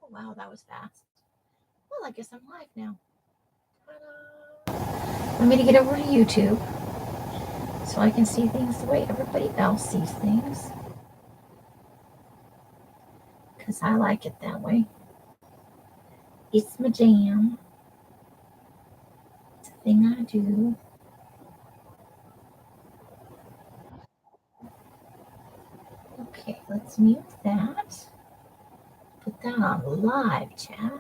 Oh, wow, that was fast. Well, I guess I'm live now. Ta-da. Let me to get over to YouTube so I can see things the way everybody else sees things. Because I like it that way. It's my jam. It's a thing I do. Okay, let's mute that. Put that on live chat.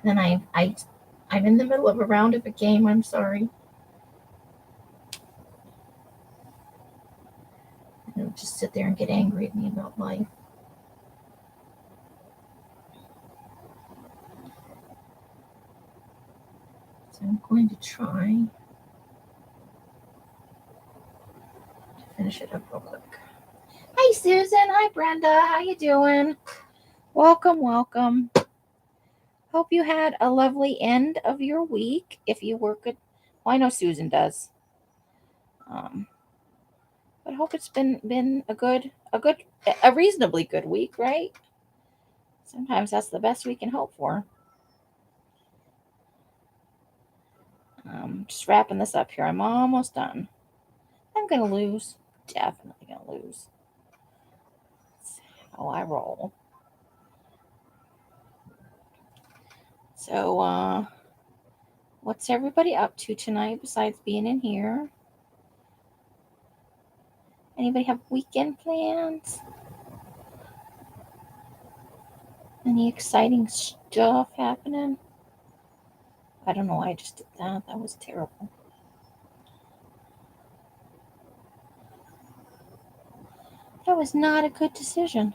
And then I'm in the middle of a round of a game. I'm sorry. And just sit there and get angry at me about life. So I'm going to try to finish it up real quick. Hi Susan, hi Brenda, how you doing? Welcome, welcome. Hope you had a lovely end of your week. If you work at, well, I know Susan does. But I hope it's been a reasonably good week, right? Sometimes that's the best we can hope for. Just wrapping this up here. I'm almost done. I'm gonna lose. Definitely gonna lose. That's how I roll. So, what's everybody up to tonight besides being in here? Anybody have weekend plans? Any exciting stuff happening? I don't know why I just did that. That was terrible. That was not a good decision.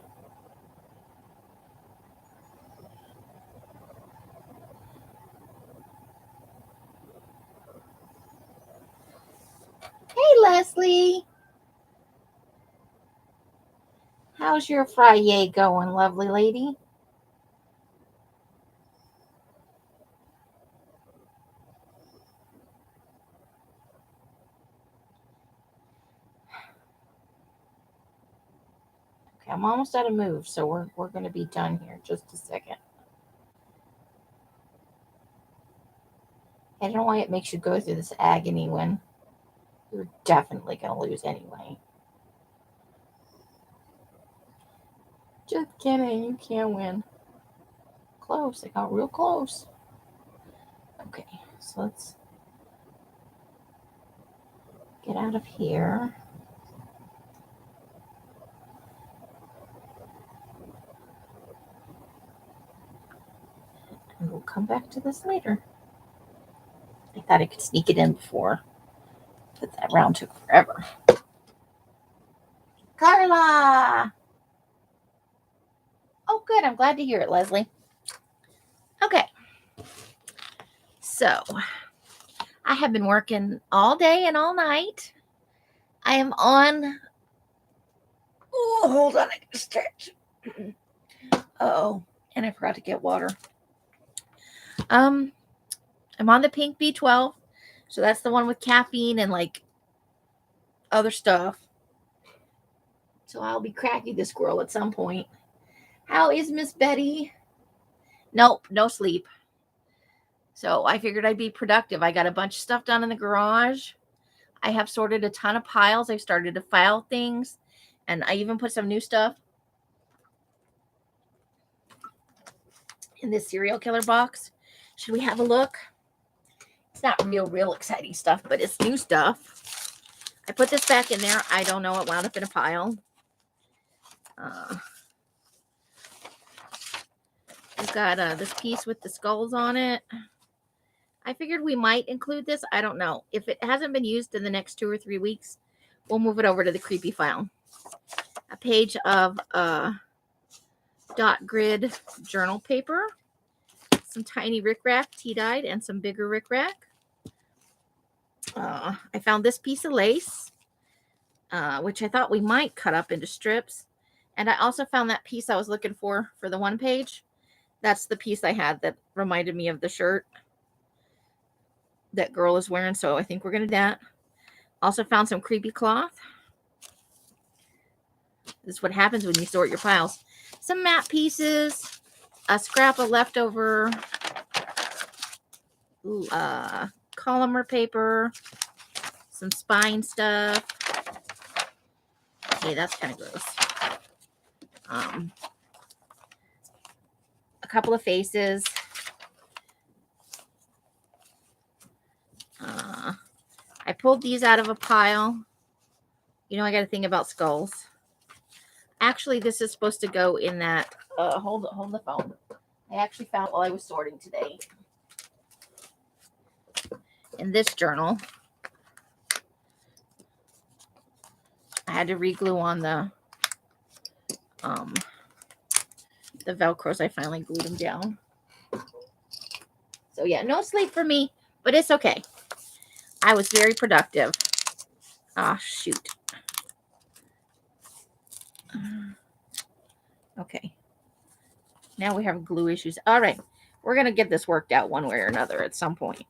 Hey, Leslie. How's your Fri-Yay going, lovely lady? Okay, I'm almost out of moves, so we're going to be done here in just a second. I don't know why it makes you go through this agony when you're definitely going to lose anyway. Just kidding, you can't win. Close, it got real close. Okay, so let's get out of here. And we'll come back to this later. I thought I could sneak it in before, but that round took forever. Carla! Oh, good. I'm glad to hear it, Leslie. Okay. So, I have been working all day and all night. I am on. Oh, hold on. I can stretch. Oh, and I forgot to get water. I'm on the pink B12. So that's the one with caffeine and like other stuff. So I'll be cracking the squirrel at some point. How is Miss Betty? Nope, no sleep. So I figured I'd be productive. I got a bunch of stuff done in the garage. I have sorted a ton of piles. I've started to file things. And I even put some new stuff in this serial killer box. Should we have a look? It's not real exciting stuff, but it's new stuff. I put this back in there. I don't know. It wound up in a pile. We've got this piece with the skulls on it. I figured we might include this. I don't know. If it hasn't been used in the next 2 or 3 weeks, we'll move it over to the creepy file. A page of dot grid journal paper. Some tiny rickrack, tea-dyed, and some bigger rickrack. I found this piece of lace, which I thought we might cut up into strips. And I also found that piece I was looking for the one page. That's the piece I had that reminded me of the shirt that girl is wearing. So I think we're going to do that. Also found some creepy cloth. This is what happens when you sort your piles. Some mat pieces, a scrap of leftover Polymer paper, some spine stuff. Okay, that's kind of gross. A couple of faces. I pulled these out of a pile. You know, I got to think about skulls. Actually, this is supposed to go in that. Hold the phone. I actually found while I was sorting today. In this journal, I had to re-glue on the Velcros. I finally glued them down. So yeah, no sleep for me, but it's okay. I was very productive. Ah, shoot. Okay. Now we have glue issues. All right. We're going to get this worked out one way or another at some point.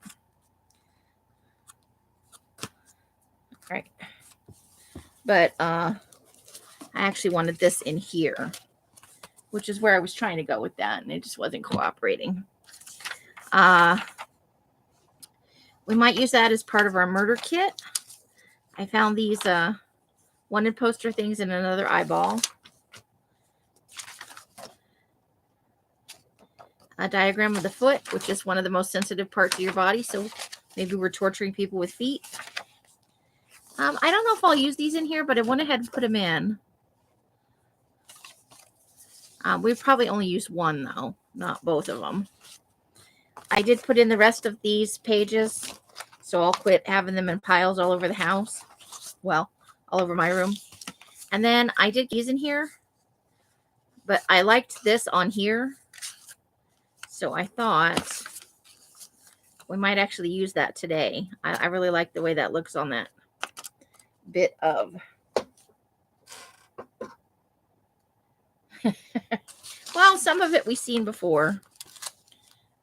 Right. But I actually wanted this in here, which is where I was trying to go with that, and it just wasn't cooperating. We might use that as part of our murder kit. I found these wanted poster things in another eyeball. A diagram of the foot, which is one of the most sensitive parts of your body, so maybe we're torturing people with feet. I don't know if I'll use these in here, but I went ahead and put them in. We probably only used one, though, not both of them. I did put in the rest of these pages, so I'll quit having them in piles all over the house. Well, all over my room. And then I did these in here, but I liked this on here, so I thought we might actually use that today. I really like the way that looks on that bit of... Well, some of it we've seen before.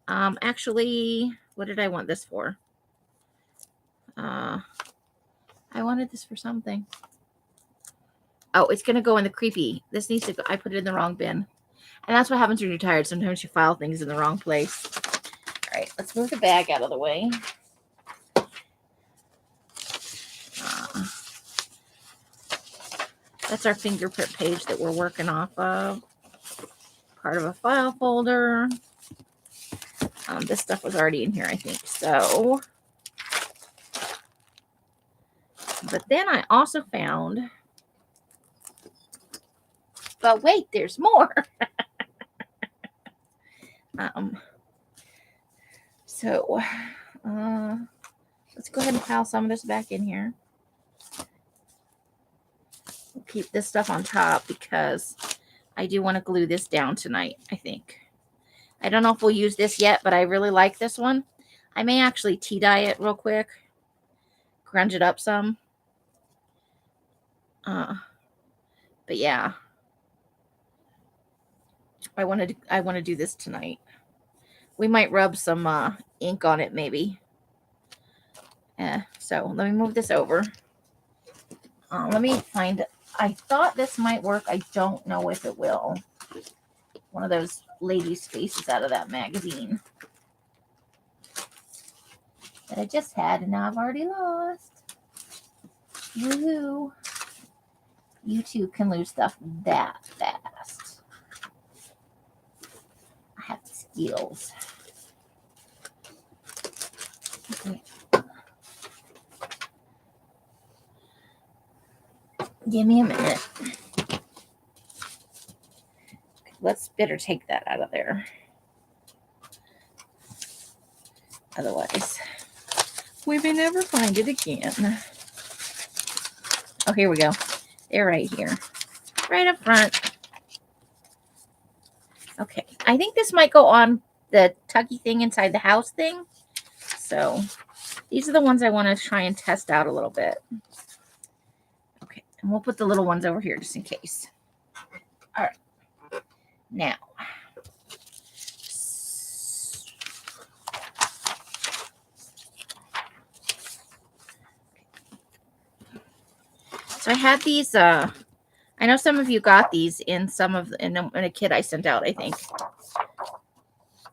Actually, what did I want this for? I wanted this for something. Oh, it's going to go in the creepy. This needs to go. I put it in the wrong bin. And that's what happens when you're tired. Sometimes you file things in the wrong place. All right, let's move the bag out of the way. That's our fingerprint page that we're working off of. Part of a file folder. This stuff was already in here, I think. So, but then I also found, but wait, there's more. So, let's go ahead and pile some of this back in here. We'll keep this stuff on top because I do want to glue this down tonight, I think. I don't know if we'll use this yet, but I really like this one. I may actually tea dye it real quick. Grunge it up some. But yeah. I want to do this tonight. We might rub some ink on it maybe. So let me move this over. Let me find... I thought this might work. I don't know if it will. One of those ladies' faces out of that magazine that I just had, and now I've already lost. Woohoo. You too can lose stuff that fast. I have skills. Okay. Give me a minute. Let's better take that out of there. Otherwise, we may never find it again. Oh, here we go. They're right here. Right up front. Okay. I think this might go on the tucky thing inside the house thing. So these are the ones I want to try and test out a little bit. Okay. And we'll put the little ones over here just in case. All right. Now, So I had these, I know some of you got these in in a kit I sent out, I think.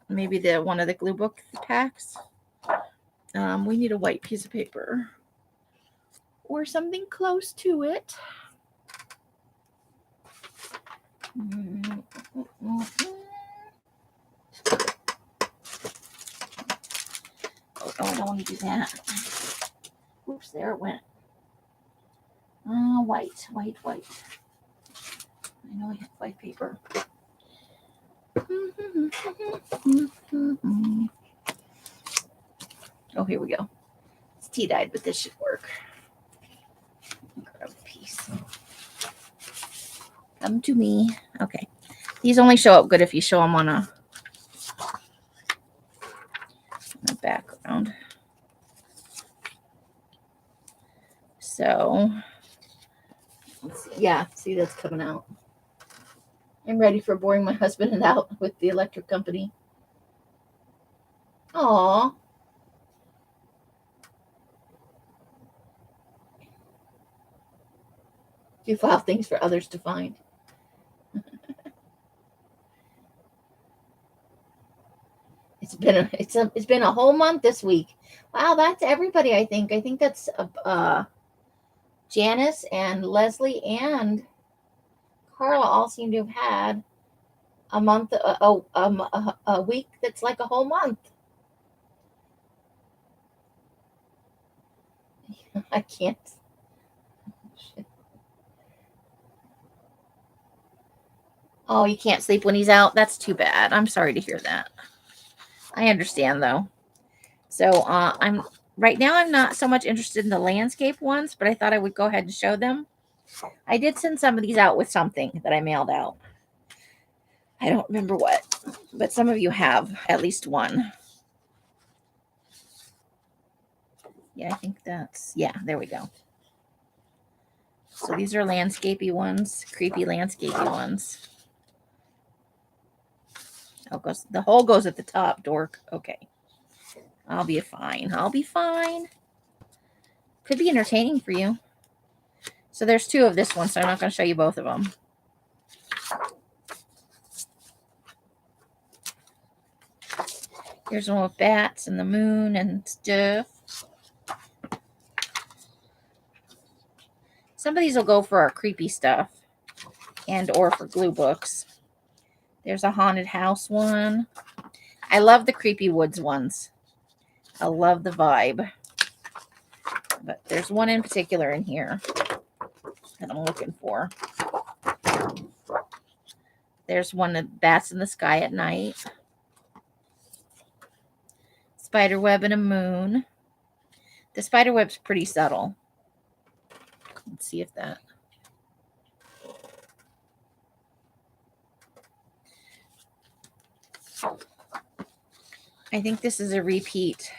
Maybe one of the glue book packs. We need a white piece of paper or something close to it. Oh, I don't want to do that. Oops, there it went. White. I know I have white paper. Oh, here we go. It's tea-dyed, but this should work. Grab a piece. Come to me. Okay. These only show up good if you show them on a background. So, let's see. Yeah, see, that's coming out. I'm ready for boring my husband out with the electric company. Aw. You file things for others to find. It's been a whole month this week. Wow, that's everybody. I think that's Janice and Leslie and Carla all seem to have had a month, a week that's like a whole month. I can't. Oh, you can't sleep when he's out? That's too bad. I'm sorry to hear that. I understand, though. So right now I'm not so much interested in the landscape ones, but I thought I would go ahead and show them. I did send some of these out with something that I mailed out. I don't remember what, but some of you have at least one. Yeah, I think yeah, there we go. So these are landscapey ones, creepy landscapey ones. Oh, the hole goes at the top, dork. Okay. I'll be fine. Could be entertaining for you. So there's two of this one, so I'm not going to show you both of them. Here's one with bats and the moon and stuff. Some of these will go for our creepy stuff and or for glue books. There's a haunted house one. I love the creepy woods ones. I love the vibe. But there's one in particular in here that I'm looking for. There's one that bats in the sky at night. Spider web and a moon. The spider web's pretty subtle. Let's see if that. I think this is a repeat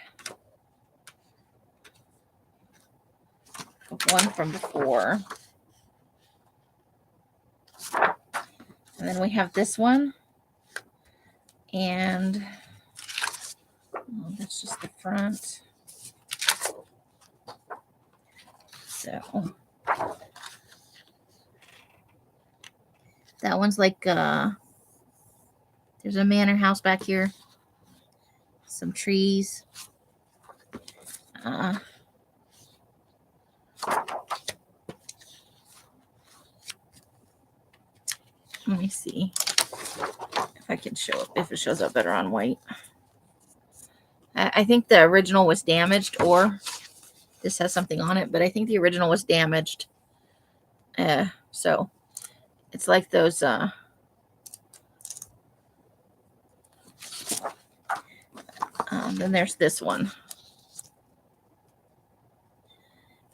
of one from before. And then we have this one. And that's just the front. So that one's like there's a manor house back here. Some trees. Let me see if I can show it, if it shows up better on white. I think the original was damaged, or this has something on it, but I think the original was damaged. So it's like those then there's this one.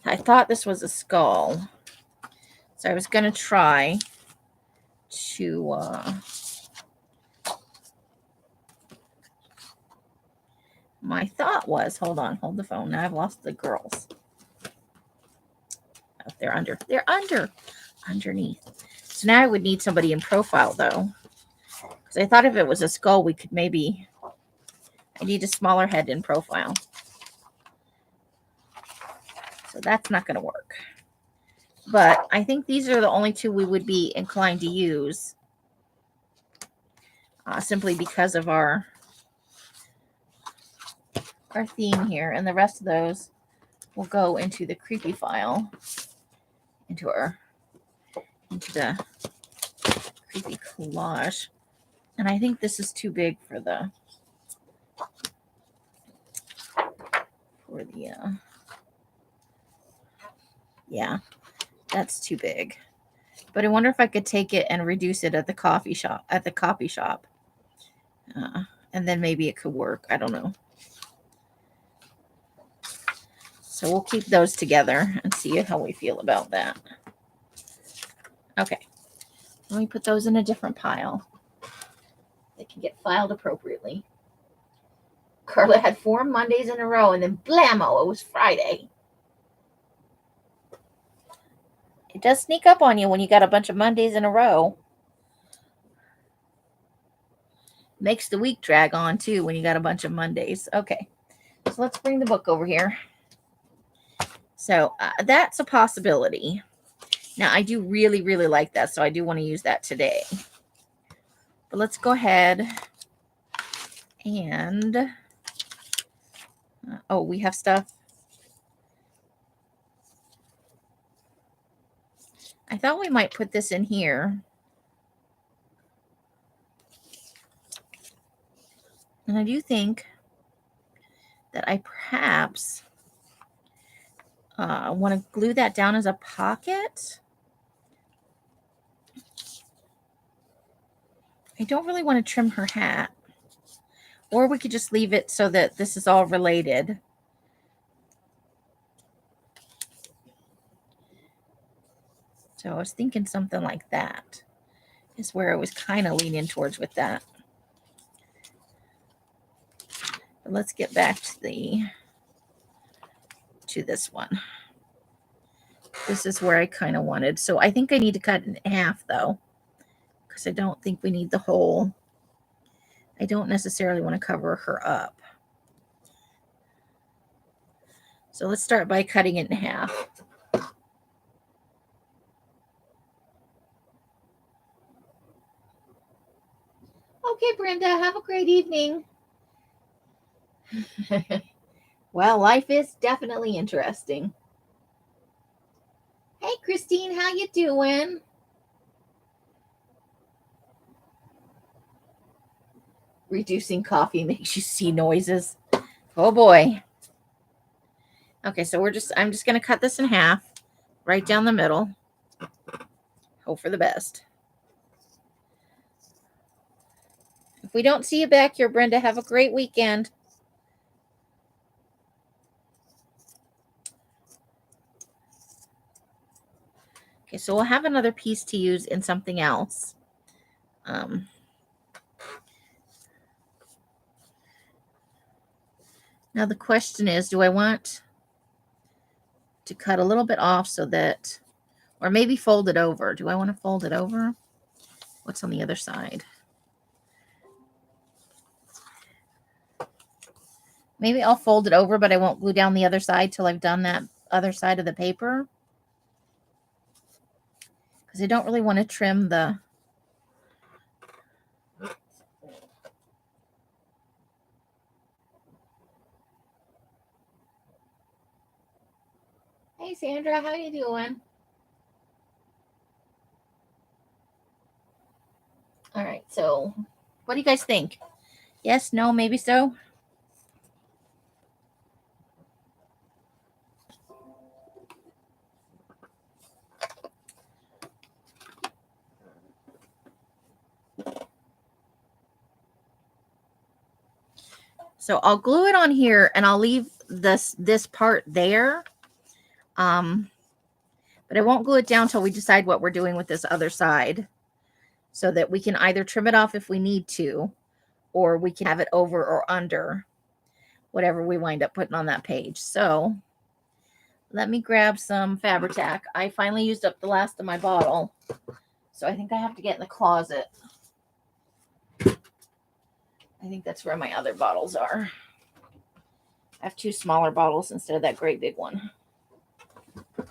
I thought this was a skull, so I was going to try to my thought was, hold the phone. Now I've lost the girls. Oh, they're underneath. So now I would need somebody in profile, though, because I thought if it was a skull, we could maybe. I need a smaller head in profile, so that's not going to work. But I think these are the only two we would be inclined to use. Simply because of our theme here. And the rest of those will go into the creepy file. Into the creepy collage. And I think this is too big for the yeah, that's too big. But I wonder if I could take it and reduce it at the copy shop. And then maybe it could work. I don't know. So we'll keep those together and see how we feel about that. Okay. Let me put those in a different pile. They can get filed appropriately. Carla had 4 Mondays in a row, and then blammo, it was Friday. It does sneak up on you when you got a bunch of Mondays in a row. Makes the week drag on, too, when you got a bunch of Mondays. Okay, so let's bring the book over here. So that's a possibility. Now, I do really, really like that, so I do want to use that today. But let's go ahead and... oh, we have stuff. I thought we might put this in here. And I do think that I perhaps want to glue that down as a pocket. I don't really want to trim her hat. Or we could just leave it so that this is all related. So I was thinking something like that is where I was kind of leaning towards with that. But let's get back to this one. This is where I kind of wanted. So I think I need to cut it in half though, because I don't think we need the whole. I don't necessarily want to cover her up. So let's start by cutting it in half. Okay, Brenda, have a great evening. Well, life is definitely interesting. Hey, Christine, how you doing? Reducing coffee makes you see noises. Oh boy. Okay, so I'm just going to cut this in half, right down the middle. Hope for the best. If we don't see you back here, Brenda, have a great weekend. Okay, so we'll have another piece to use in something else. Now the question is, do I want to cut a little bit off so that, or maybe fold it over? Do I want to fold it over? What's on the other side? Maybe I'll fold it over, but I won't glue down the other side till I've done that other side of the paper. Because I don't really want to trim the... Hey, Sandra, how you doing? All right, so what do you guys think? Yes, no, maybe so? So I'll glue it on here and I'll leave this part there. But I won't glue it down till we decide what we're doing with this other side, so that we can either trim it off if we need to, or we can have it over or under whatever we wind up putting on that page. So let me grab some Fabri-Tac. I finally used up the last of my bottle, so I think I have to get in the closet. I think that's where my other bottles are. I have 2 smaller bottles instead of that great big one.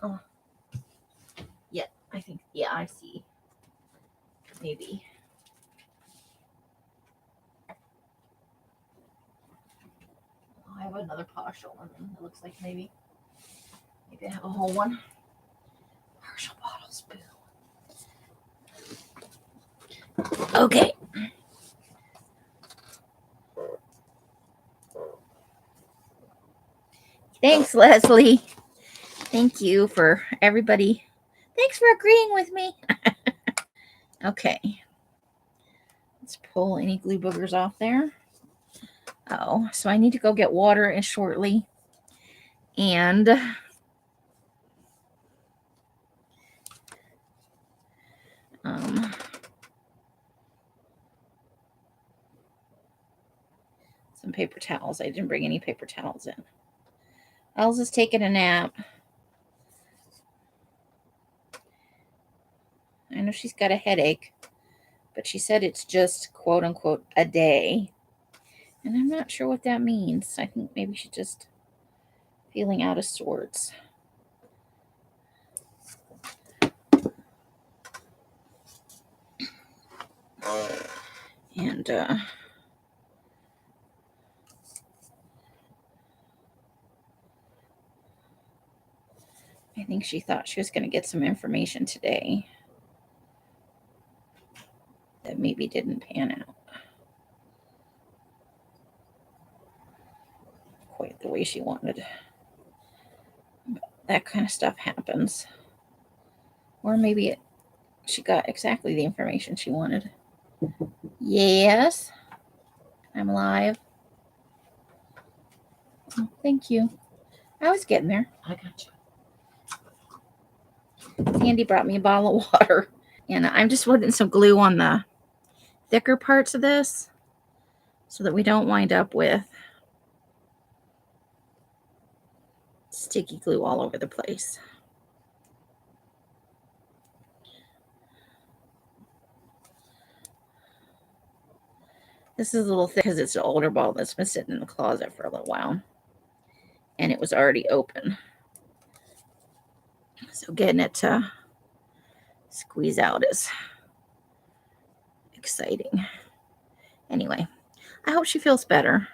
Oh. I think, yeah, I see. Maybe. I have another partial one. It looks like maybe I have a whole one. Partial bottles, boo. Okay. Thanks, Leslie. Thank you for everybody. Thanks for agreeing with me. Okay. Let's pull any glue boogers off there. Oh, so I need to go get water shortly. And some paper towels. I didn't bring any paper towels in. Elsa's taking a nap. I know she's got a headache, but she said it's just quote unquote a day. And I'm not sure what that means. I think maybe she's just feeling out of sorts. And I think she thought she was going to get some information today that maybe didn't pan out quite the way she wanted. But that kind of stuff happens. Or maybe she got exactly the information she wanted. Yes, I'm live. Oh, thank you. I was getting there. I got you. Sandy brought me a bottle of water. And I'm just putting some glue on the thicker parts of this so that we don't wind up with sticky glue all over the place. This is a little thick because it's an older bottle that's been sitting in the closet for a little while. And it was already open. So getting it to squeeze out is exciting. Anyway, I hope she feels better.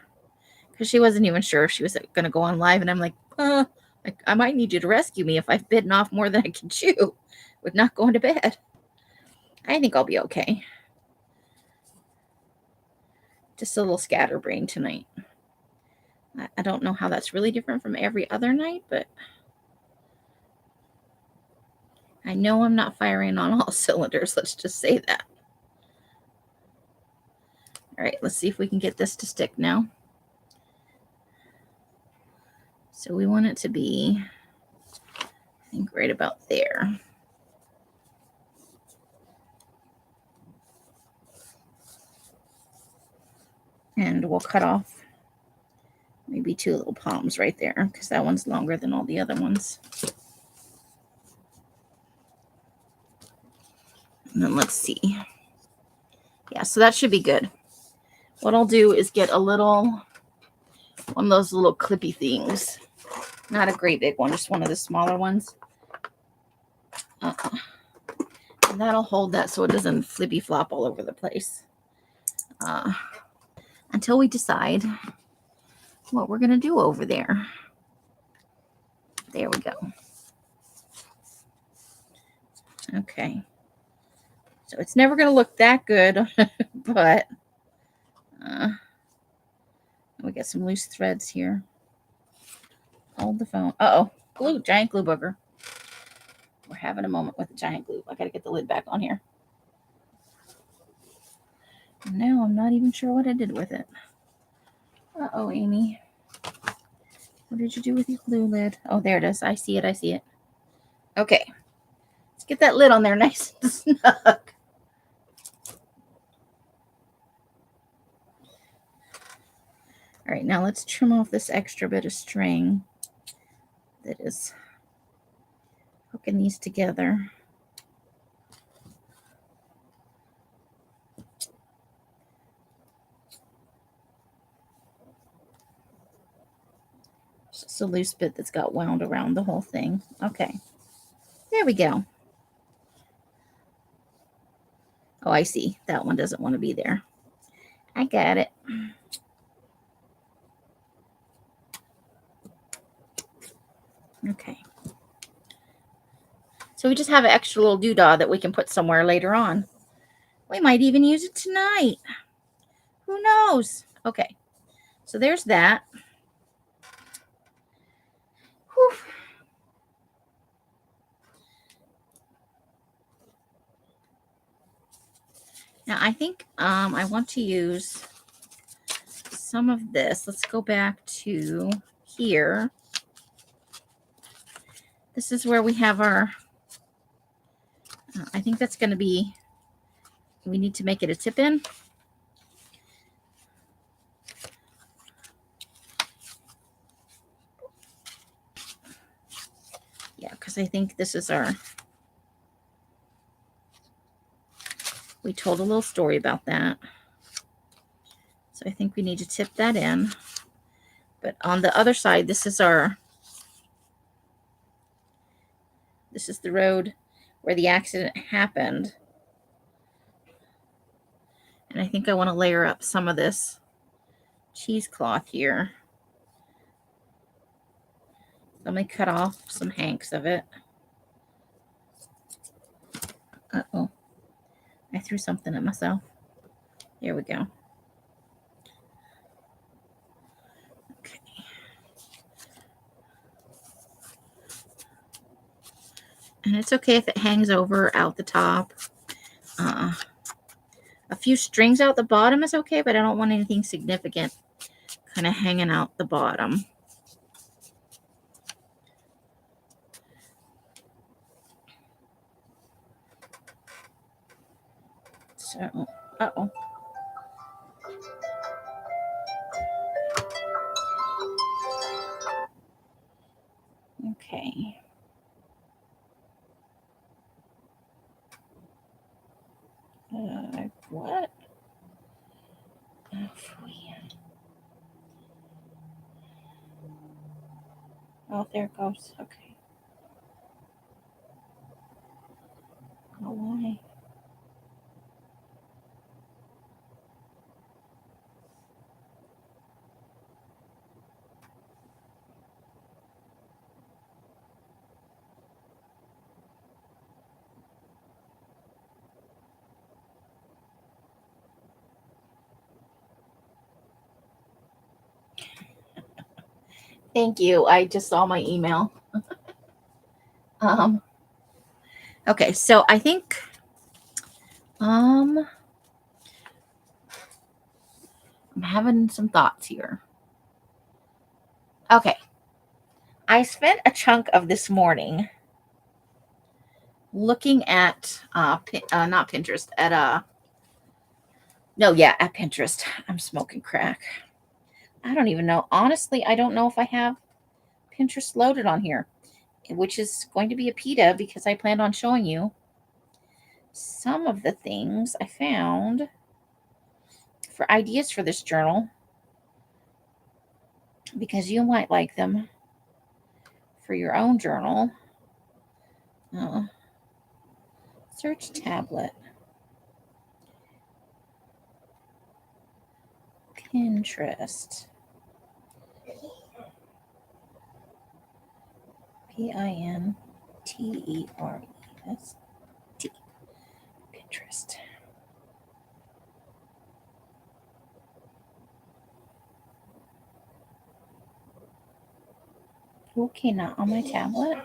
Because she wasn't even sure if she was going to go on live. And I'm like, I might need you to rescue me if I've bitten off more than I can chew with not going to bed. I think I'll be okay. Just a little scatterbrain tonight. I don't know how that's really different from every other night, but I know I'm not firing on all cylinders. Let's just say that. All right, let's see if we can get this to stick now. So we want it to be, I think, right about there. And we'll cut off maybe 2 little palms right there because that one's longer than all the other ones. And then let's see. Yeah, so that should be good. What I'll do is get a little, one of those little clippy things. Not a great big one, just one of the smaller ones. And that'll hold that so it doesn't flippy flop all over the place. Until we decide what we're going to do over there. There we go. Okay. So it's never going to look that good, but we got some loose threads here. Hold the phone. Uh-oh. Glue. Giant glue booger. We're having a moment with the giant glue. I got to get the lid back on here. And now I'm not even sure what I did with it. Uh-oh, Amy. What did you do with your glue lid? Oh, there it is. I see it. I see it. Okay. Let's get that lid on there nice and snug. All right, now let's trim off this extra bit of string that is hooking these together. Just a loose bit that's got wound around the whole thing. Okay, there we go. Oh, I see. That one doesn't want to be there. I got it. Okay. So we just have an extra little doodah that we can put somewhere later on. We might even use it tonight. Who knows? Okay. So there's that. Whew. Now I think I want to use some of this. Let's go back to here. This is where we have our, I think that's going to be, we need to make it a tip in. Yeah, because I think this is our, we told a little story about that. So I think we need to tip that in. But on the other side, this is our, this is the road where the accident happened. And I think I want to layer up some of this cheesecloth here. Let me cut off some hanks of it. Uh-oh. I threw something at myself. There we go. Okay. And it's okay if it hangs over out the top. A few strings out the bottom is okay, but I don't want anything significant kind of hanging out the bottom. So, uh-oh. Okay. What? Oh, Fri-Yay. Oh, there it goes. Okay. Oh, why? Thank you. I just saw my email. Okay, so I think I'm having some thoughts here. Okay. I spent a chunk of this morning looking at not Pinterest, at at Pinterest. I'm smoking crack. I don't even know. Honestly, I don't know if I have Pinterest loaded on here, which is going to be a PETA because I planned on showing you some of the things I found for ideas for this journal because you might like them for your own journal. Search tablet. Pinterest. Pinterest. Pinterest. Okay, not on my tablet.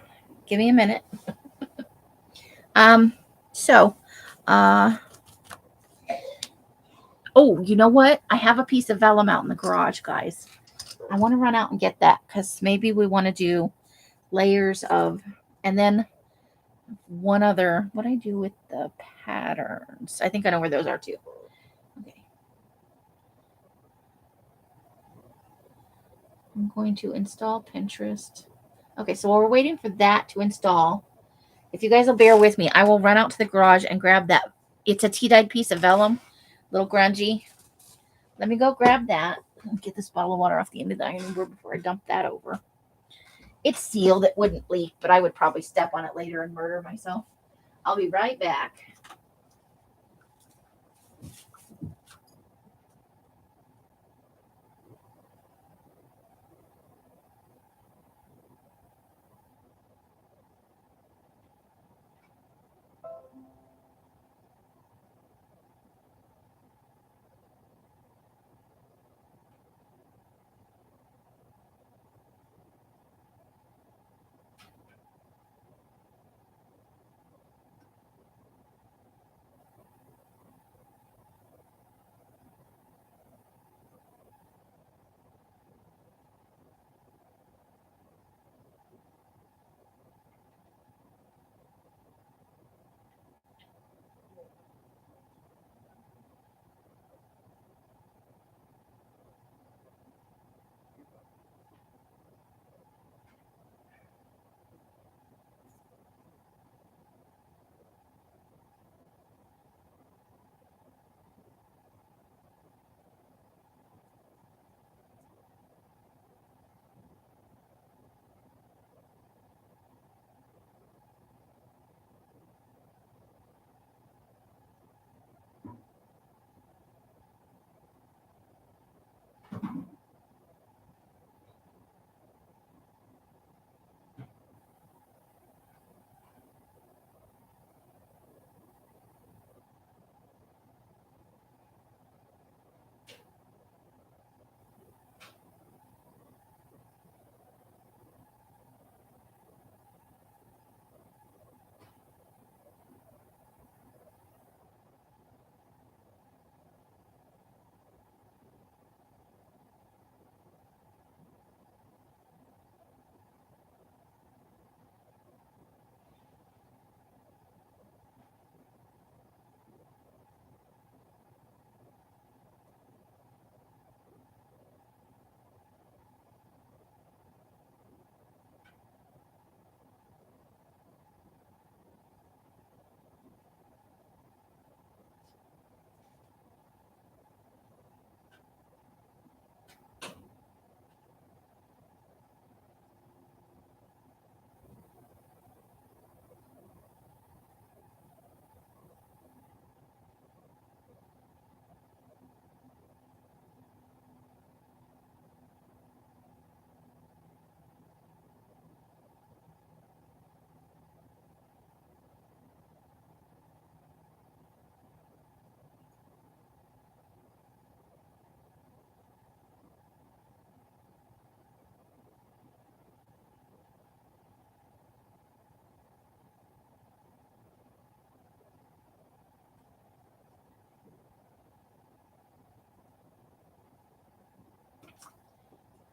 Give me a minute. Oh, you know what? I have a piece of vellum out in the garage, guys. I want to run out and get that because maybe we want to do layers of, and then one other, what I do with the patterns. I think I know where those are too. Okay. I'm going to install Pinterest. Okay, so while we're waiting for that to install, if you guys will bear with me, I will run out to the garage and grab that. It's a tea-dyed piece of vellum, little grungy. Let me go grab that and get this bottle of water off the end of the ironing board before I dump that over. It's sealed. It wouldn't leak, but I would probably step on it later and murder myself. I'll be right back.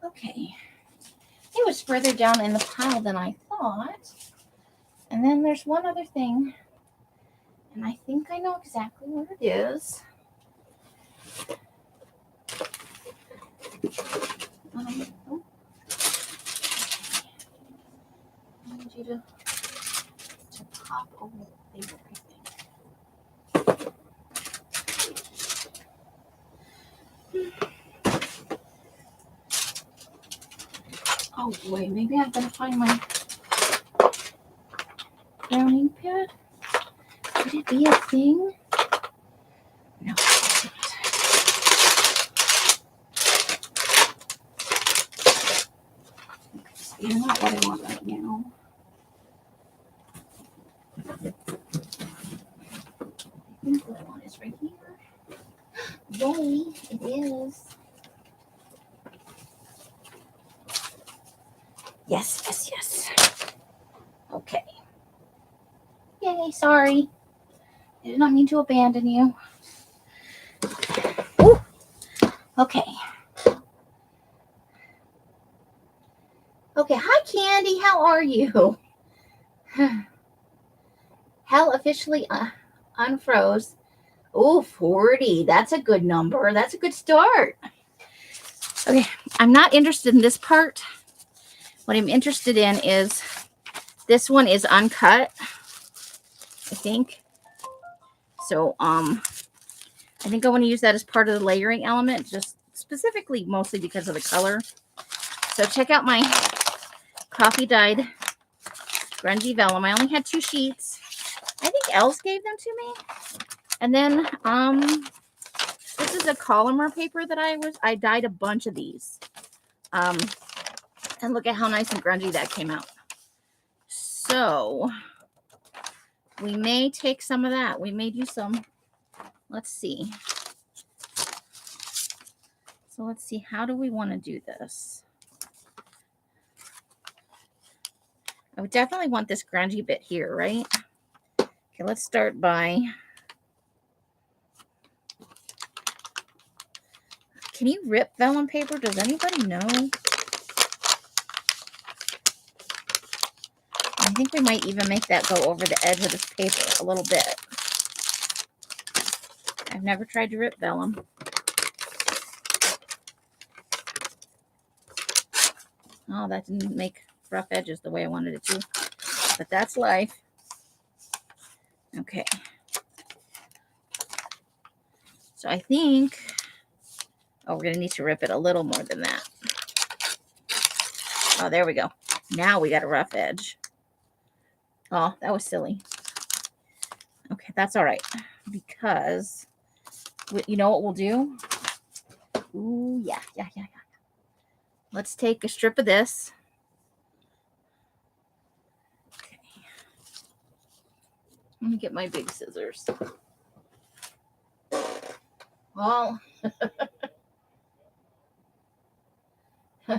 Okay. It was further down in the pile than I thought. And then there's one other thing. And I think I know exactly what it is. Oh. I need you to pop over the paper, I think. Oh boy, maybe I'm gonna find my browning pad. Could it be a thing? No, it's not. You're not what I want right now. I think what I want is right here. Yay, it is. Yes, yes, yes. Okay. Yay, sorry. I did not mean to abandon you. Ooh. Okay. Okay, hi Candy, how are you? Hell officially unfroze. Oh, 40. That's a good number. That's a good start. Okay, I'm not interested in this part. What I'm interested in is this one is uncut, I think. So, I think I want to use that as part of the layering element, just specifically mostly because of the color. So check out my coffee dyed grungy vellum. I only had 2 sheets. I think Els gave them to me. And then this is a Collamer paper that I dyed a bunch of these. And look at how nice and grungy that came out. So we may take some of that. We may do some. Let's see. So let's see. How do we want to do this? I would definitely want this grungy bit here, right? Okay, let's start by... Can you rip vellum paper? Does anybody know? I think we might even make that go over the edge of this paper a little bit. I've never tried to rip vellum. Oh, that didn't make rough edges the way I wanted it to. But that's life. Okay. So I think... Oh, we're going to need to rip it a little more than that. Oh, there we go. Now we got a rough edge. Oh, that was silly. Okay, that's all right. Because, you know what we'll do? Ooh, yeah. Let's take a strip of this. Okay. Let me get my big scissors. Well,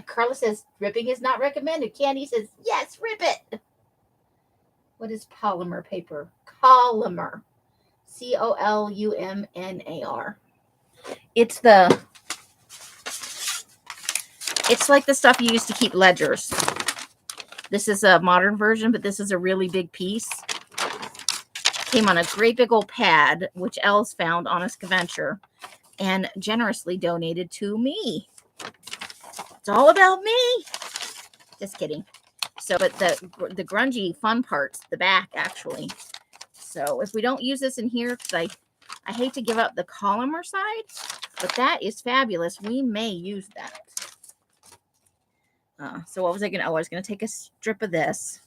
Carla says ripping is not recommended. Candy says, yes, rip it. What is polymer paper? Collamer. Collumnar. It's like the stuff you use to keep ledgers. This is a modern version, but this is a really big piece. Came on a great big old pad, which Els found on a scavenger and generously donated to me. It's all about me. Just kidding. So, but the grungy fun parts, the back actually. So if we don't use this in here, because I hate to give up the Collamer side, but that is fabulous. We may use that. So what was I going to? Oh, I was going to take a strip of this.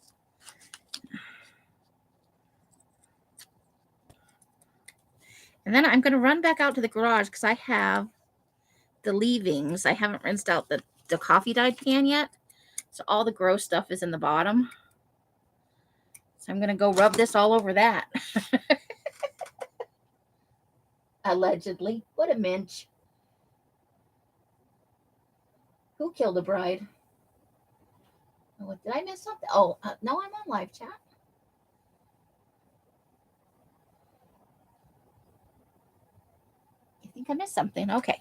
And then I'm going to run back out to the garage because I have the leavings. I haven't rinsed out the coffee dyed pan yet. So all the gross stuff is in the bottom. So I'm going to go rub this all over that. Allegedly. What a minch. Who killed a bride? Oh, did I miss something? Oh, no, I'm on live chat. I think I missed something. Okay.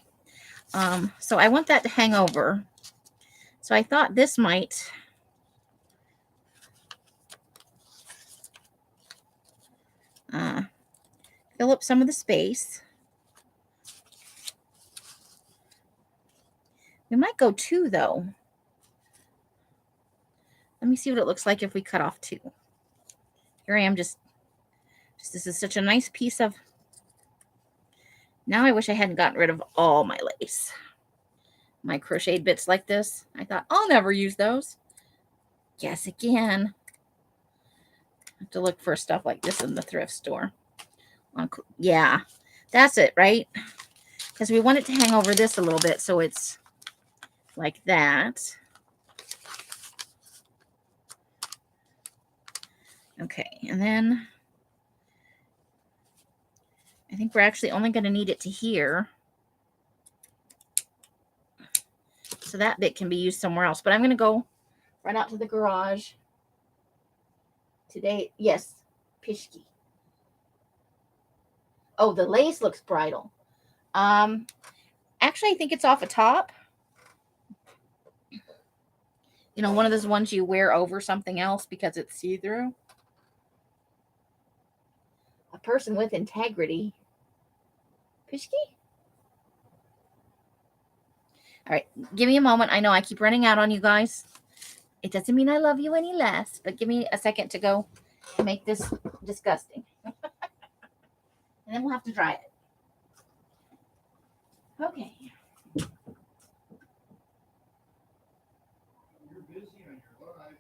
So I want that to hang over. So I thought this might fill up some of the space. We might go 2 though. Let me see what it looks like if we cut off 2. Here I am, just this is such a nice piece of. Now I wish I hadn't gotten rid of all my lace. My crocheted bits like this. I thought, I'll never use those. Guess again. I have to look for stuff like this in the thrift store. Yeah, that's it, right? Because we want it to hang over this a little bit so it's like that. Okay, and then I think we're actually only going to need it to here. So that bit can be used somewhere else. But I'm going to go right out to the garage today. Yes, Pishki. Oh, the lace looks bridal. Actually, I think it's off a top. You know, one of those ones you wear over something else because it's see-through. A person with integrity. Pishki? All right, give me a moment. I know I keep running out on you guys. It doesn't mean I love you any less, but give me a second to go make this disgusting. And then we'll have to dry it. Okay. You're busy on your live.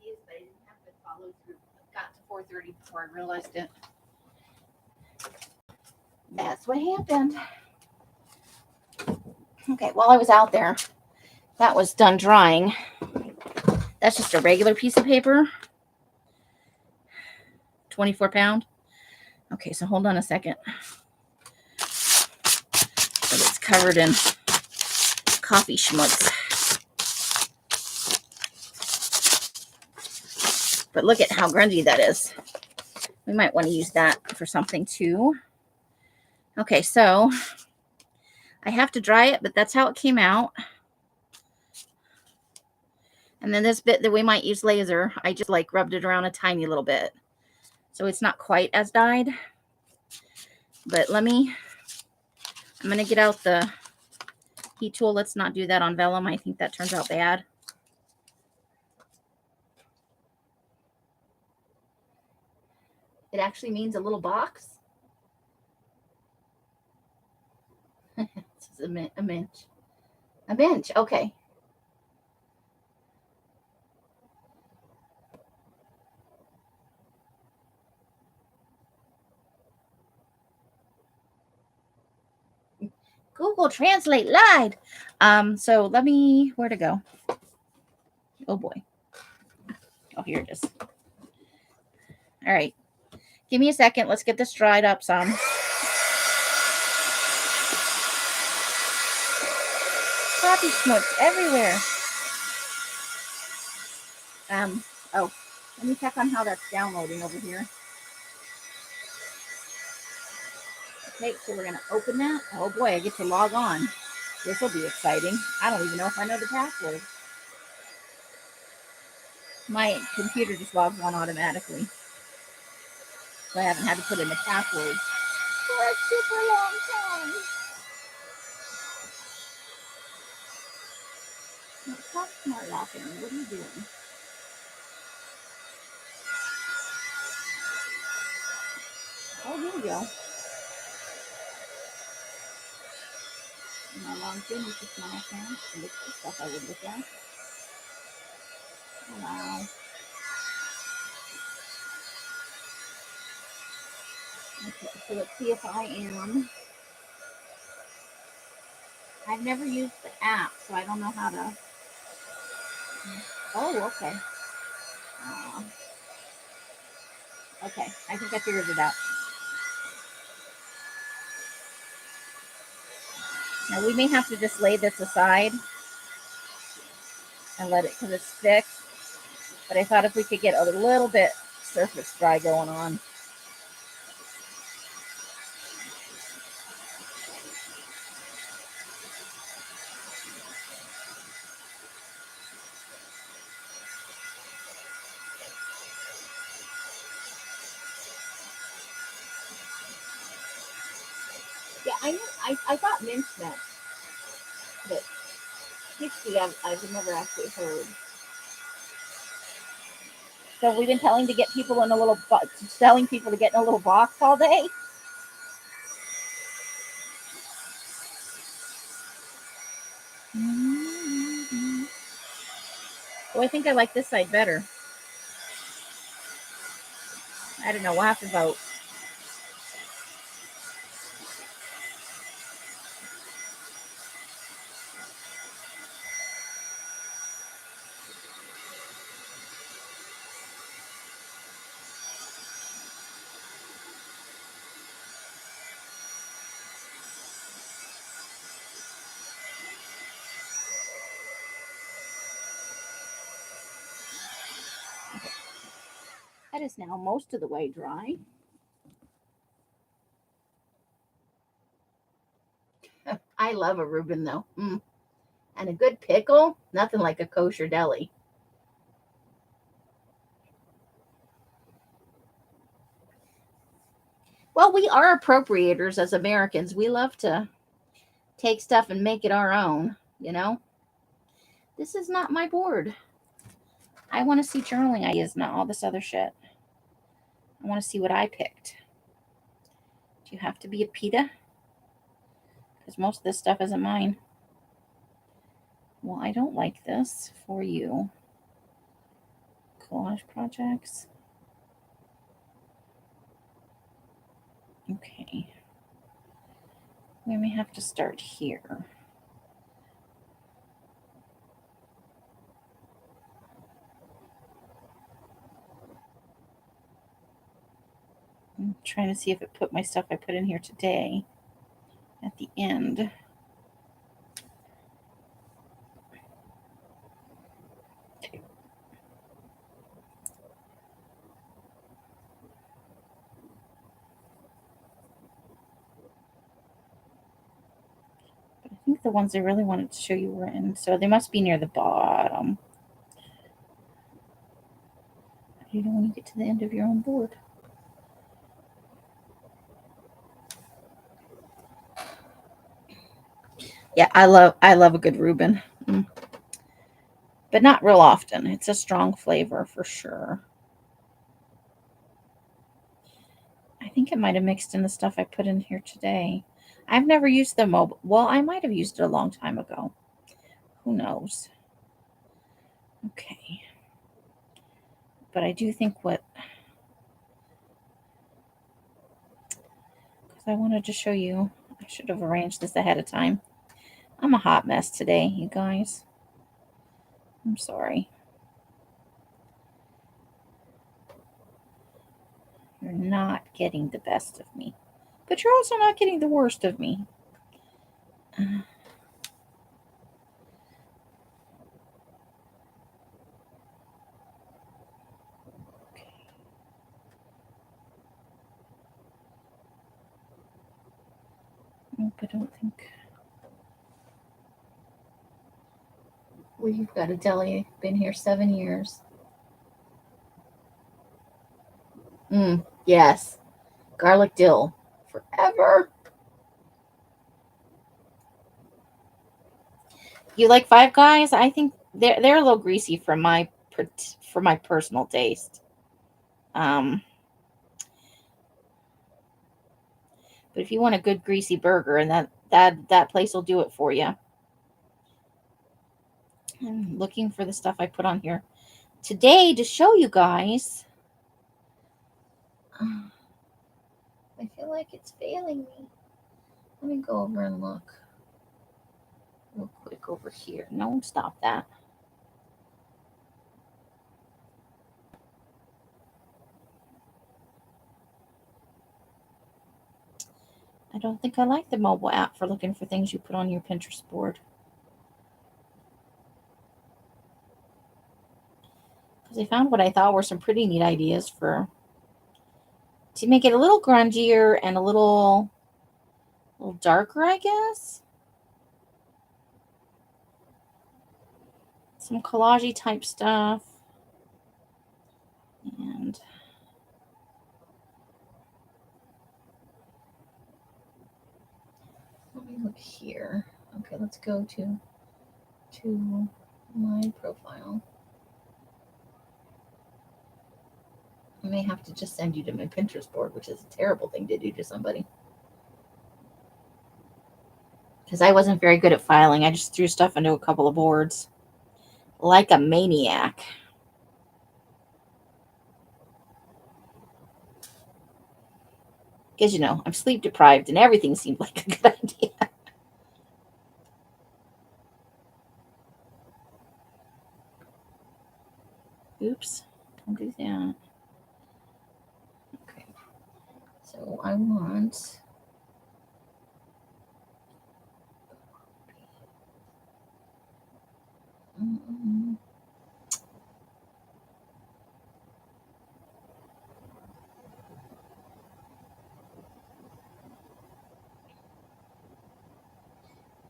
Ideas, but I didn't have to follow through. I got to 4:30 before I realized it. That's what happened. Okay, while I was out there, that was done drying. That's just a regular piece of paper. 24 pound. Okay, so hold on a second. But it's covered in coffee schmutz. But look at how grungy that is. We might want to use that for something too. Okay, so I have to dry it, but that's how it came out. And then this bit that we might use laser, I just like rubbed it around a tiny little bit. So it's not quite as dyed. But I'm going to get out the heat tool. Let's not do that on vellum. I think that turns out bad. It actually means a little box. This is a bench. A bench, okay. Google Translate lied. So where to go? Oh boy. Oh, here it is. All right. Give me a second. Let's get this dried up some. Coffee schmutz everywhere. Oh, let me check on how that's downloading over here. Okay, so we're going to open that. Oh boy, I get to log on. This will be exciting. I don't even know if I know the password. My computer just logs on automatically. So I haven't had to put in the password for a super long time. Stop smart laughing. What are you doing? Oh, here we go. And I logged in with this my account and look for stuff I would look at. Oh, wow. Okay, so let's see if I am. I've never used the app, so I don't know how to. Oh, okay. Okay, I think I figured it out. Now we may have to just lay this aside and let it, because it's fixed. But I thought if we could get a little bit surface dry going on. Yeah, I thought mince meant, but pixie I've never actually heard. So we've been telling to get people in a little telling people to get in a little box all day. Mm-hmm. Oh, I think I like this side better. I don't know. We'll have to vote. That is now most of the way dry. I love a Reuben though. And a good pickle, nothing like a kosher deli. Well, we are appropriators as Americans. We love to take stuff and make it our own, you know? This is not my board. I want to see journaling ideas, not all this other shit. I want to see what I picked. Do you have to be a PETA? Because most of this stuff isn't mine. Well, I don't like this for you. Collage projects. Okay. We may have to start here. I'm trying to see if it put my stuff I put in here today at the end. But I think the ones I really wanted to show you were in, so they must be near the bottom. You don't want to get to the end of your own board. Yeah, I love a good Reuben. But not real often. It's a strong flavor for sure. I think it might have mixed in the stuff I put in here today. I've never used the mobile. Well, I might have used it a long time ago. Who knows? Okay. But I do think because I wanted to show you, I should have arranged this ahead of time. I'm a hot mess today, you guys. I'm sorry. You're not getting the best of me. But you're also not getting the worst of me. Okay. Nope, I don't think. Well, you've got a deli. Been here 7 years. Yes. Garlic dill. Forever. You like Five Guys? I think they're a little greasy for my personal taste. But if you want a good greasy burger, and that place will do it for you. I'm looking for the stuff I put on here today to show you guys. I feel like it's failing me. Let me go over and look real quick over here. No, stop that. I don't think I like the mobile app for looking for things you put on your Pinterest board. Because I found what I thought were some pretty neat ideas to make it a little grungier and a little darker, I guess. Some collage type stuff. And let me look here. Okay, let's go to my profile. I may have to just send you to my Pinterest board, which is a terrible thing to do to somebody. Because I wasn't very good at filing. I just threw stuff into a couple of boards like a maniac. Because, I'm sleep deprived and everything seemed like a good idea. Oops, don't do that. Okay, so I want...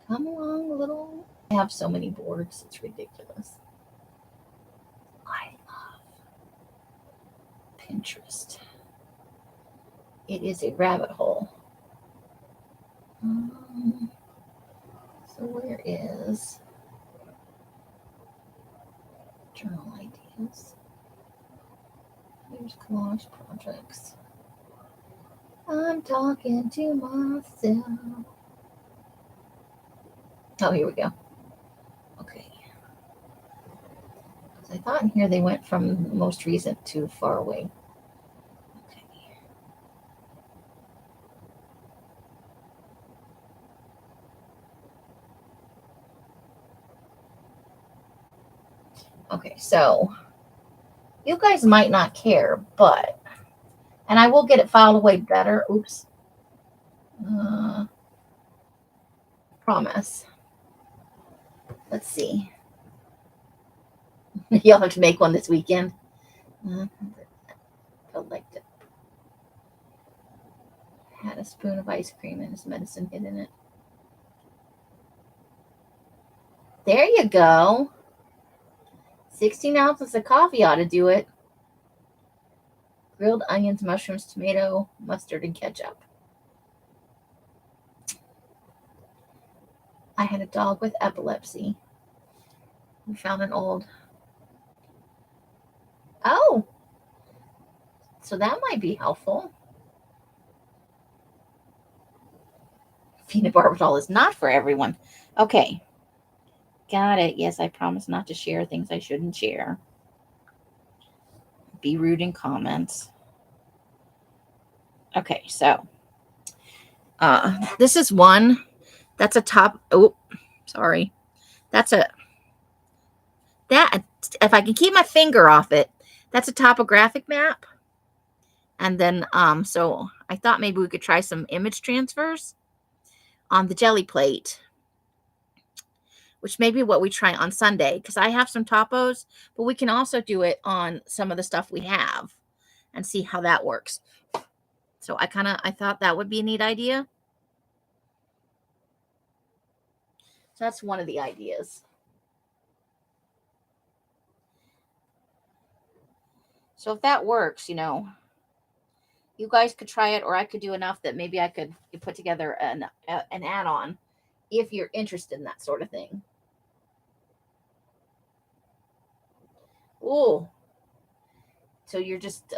Come along, little... I have so many boards, it's ridiculous. I love Pinterest. It is a rabbit hole. So where is journal ideas? Here's collage projects. I'm talking to myself. Oh, here we go. Okay. I thought in here they went from most recent to far away. Okay. Okay, so you guys might not care, but, and I will get it filed away better. Oops. Promise. Let's see. You'll have to make one this weekend. Felt like it. Had a spoon of ice cream and his medicine hid in it. There you go. 16 ounces of coffee ought to do it. Grilled onions, mushrooms, tomato, mustard, and ketchup. I had a dog with epilepsy. We found an old... Oh! So that might be helpful. Phenobarbital is not for everyone. Okay. Got it. Yes, I promise not to share things I shouldn't share. Be rude in comments. Okay, so this is one that's a top. Oh, sorry. That's a that if I can keep my finger off it, that's a topographic map. And then so I thought maybe we could try some image transfers on the jelly plate, which may be what we try on Sunday, because I have some topos, but we can also do it on some of the stuff we have and see how that works. So I thought that would be a neat idea. So that's one of the ideas. So if that works, you guys could try it, or I could do enough that maybe I could put together an add-on if you're interested in that sort of thing. Oh, so you're just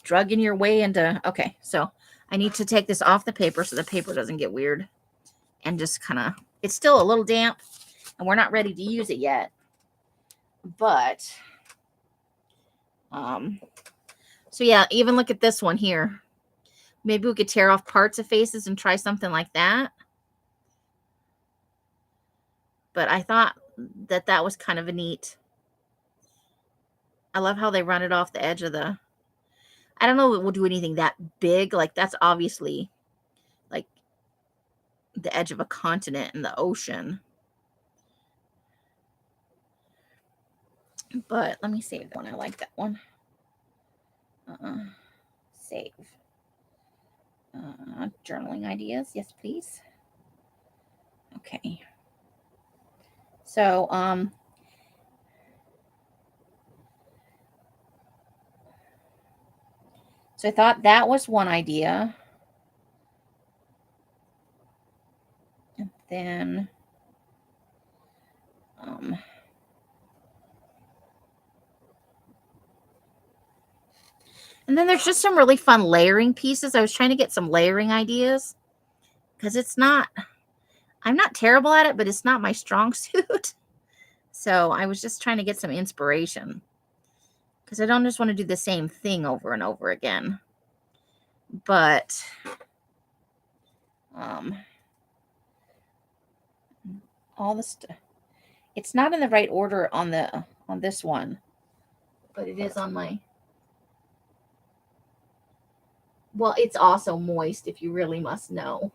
drugging your way into... Okay, so I need to take this off the paper so the paper doesn't get weird. And just kind of, it's still a little damp. And we're not ready to use it yet. But, so yeah, even look at this one here. Maybe we could tear off parts of faces and try something like that. But I thought that that was kind of a neat. I love how they run it off the edge of the, I don't know if we'll do anything that big. Like that's obviously like the edge of a continent in the ocean. But let me save one. I like that one. Save. Journaling ideas. Yes, please. Okay. So, so I thought that was one idea. And then, and then there's just some really fun layering pieces. I was trying to get some layering ideas because I'm not terrible at it, but it's not my strong suit. So I was just trying to get some inspiration because I don't just want to do the same thing over and over again. But, all the stuff, it's not in the right order on this one, but it is on my, well, it's also moist if you really must know.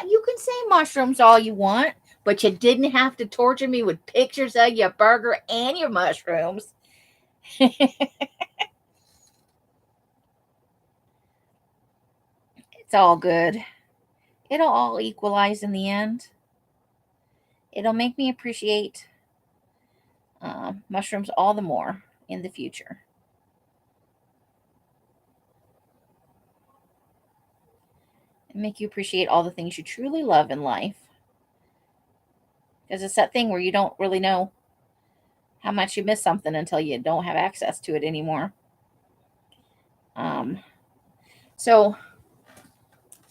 You can say mushrooms all you want, but you didn't have to torture me with pictures of your burger and your mushrooms. It's all good. It'll all equalize in the end. It'll make me appreciate mushrooms all the more in the future. And make you appreciate all the things you truly love in life. Because it's that thing where you don't really know how much you miss something until you don't have access to it anymore. So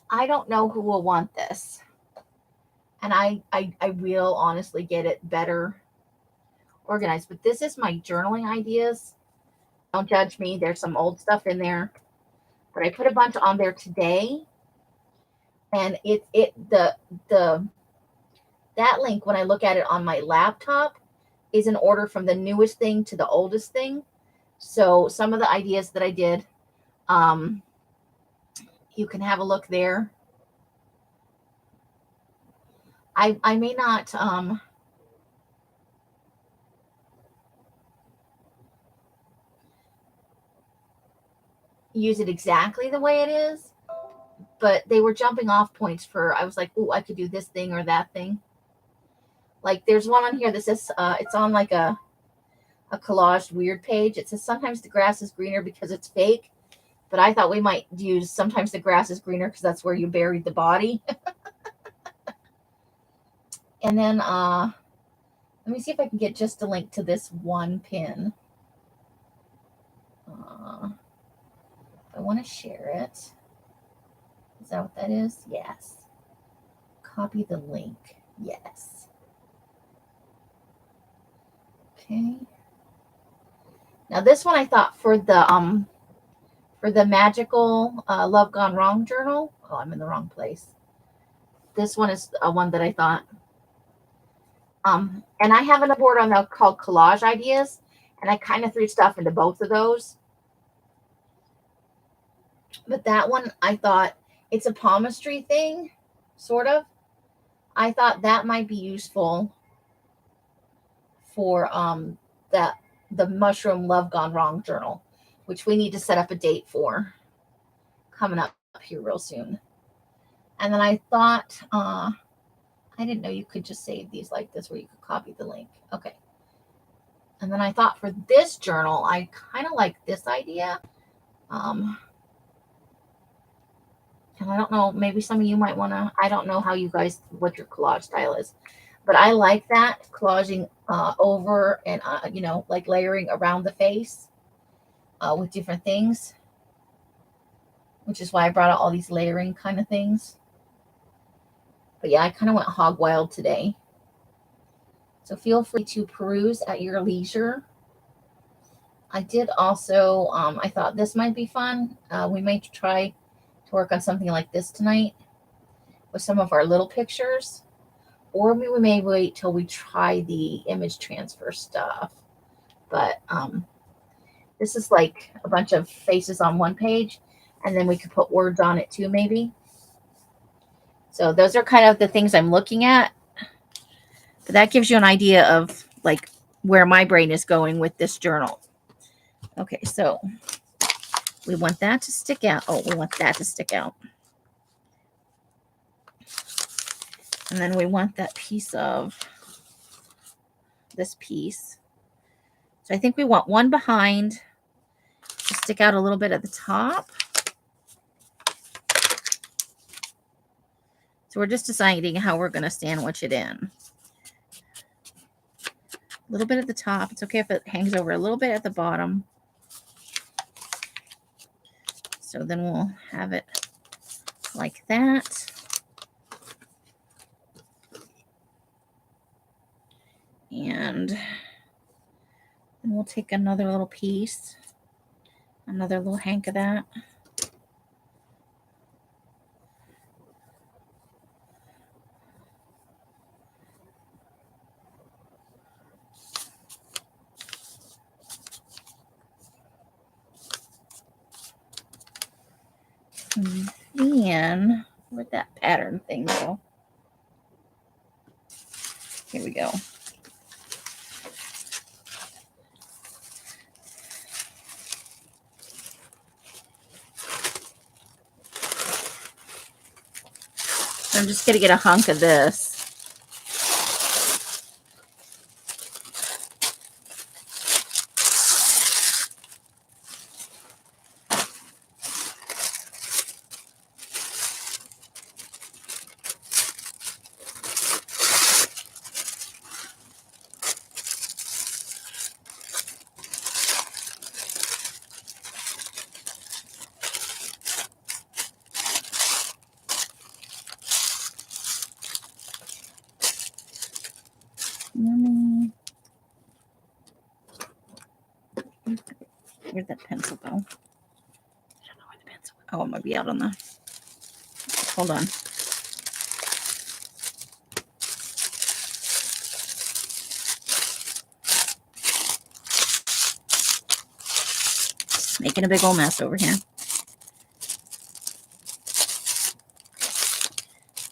I don't know who will want this. And I will honestly get it better organized. But this is my journaling ideas. Don't judge me. There's some old stuff in there. But I put a bunch on there today. And that link, when I look at it on my laptop, is in order from the newest thing to the oldest thing. So some of the ideas that I did, you can have a look there. I may not use it exactly the way it is, but they were jumping off points for, I was like, oh, I could do this thing or that thing. Like there's one on here that says, it's on like a collaged weird page. It says, sometimes the grass is greener because it's fake. But I thought we might use, sometimes the grass is greener because that's where you buried the body. And then let me see if I can get just a link to this one pin. I want to share it. Is that what that is? Yes. Copy the link. Yes. Okay. Now this one I thought for the magical Love Gone Wrong journal. Oh, I'm in the wrong place. This one is one that I thought. And I have a board on there called Collage Ideas, and I kind of threw stuff into both of those. But that one, I thought, it's a palmistry thing, sort of. I thought that might be useful for the Mushroom Love Gone Wrong journal, which we need to set up a date for, coming up here real soon. And then I thought, I didn't know you could just save these like this where you could copy the link. Okay. And then I thought for this journal, I kind of like this idea. And I don't know, maybe some of you might want to, I don't know how you guys, what your collage style is, but I like that collaging over and, like layering around the face. with different things, which is why I brought out all these layering kind of things. But yeah, I kind of went hog wild today. So feel free to peruse at your leisure. I did also, I thought this might be fun. We might try to work on something like this tonight with some of our little pictures. Or we may wait till we try the image transfer stuff. But this is like a bunch of faces on one page, and then we could put words on it too, maybe. So those are kind of the things I'm looking at. But that gives you an idea of like where my brain is going with this journal. Okay, so we want that to stick out. Oh, we want that to stick out. And then we want that piece of this piece. So I think we want one behind to stick out a little bit at the top. So we're just deciding how we're going to sandwich it in. A little bit at the top. It's okay if it hangs over a little bit at the bottom. So then we'll have it like that. And then we'll take another little piece, another little hank of that. And then, where'd that pattern thing go? Here we go. I'm just going to get a hunk of this. Where'd that pencil go? I don't know where the pencil went. Oh, it might be out on the... Hold on. Making a big old mess over here.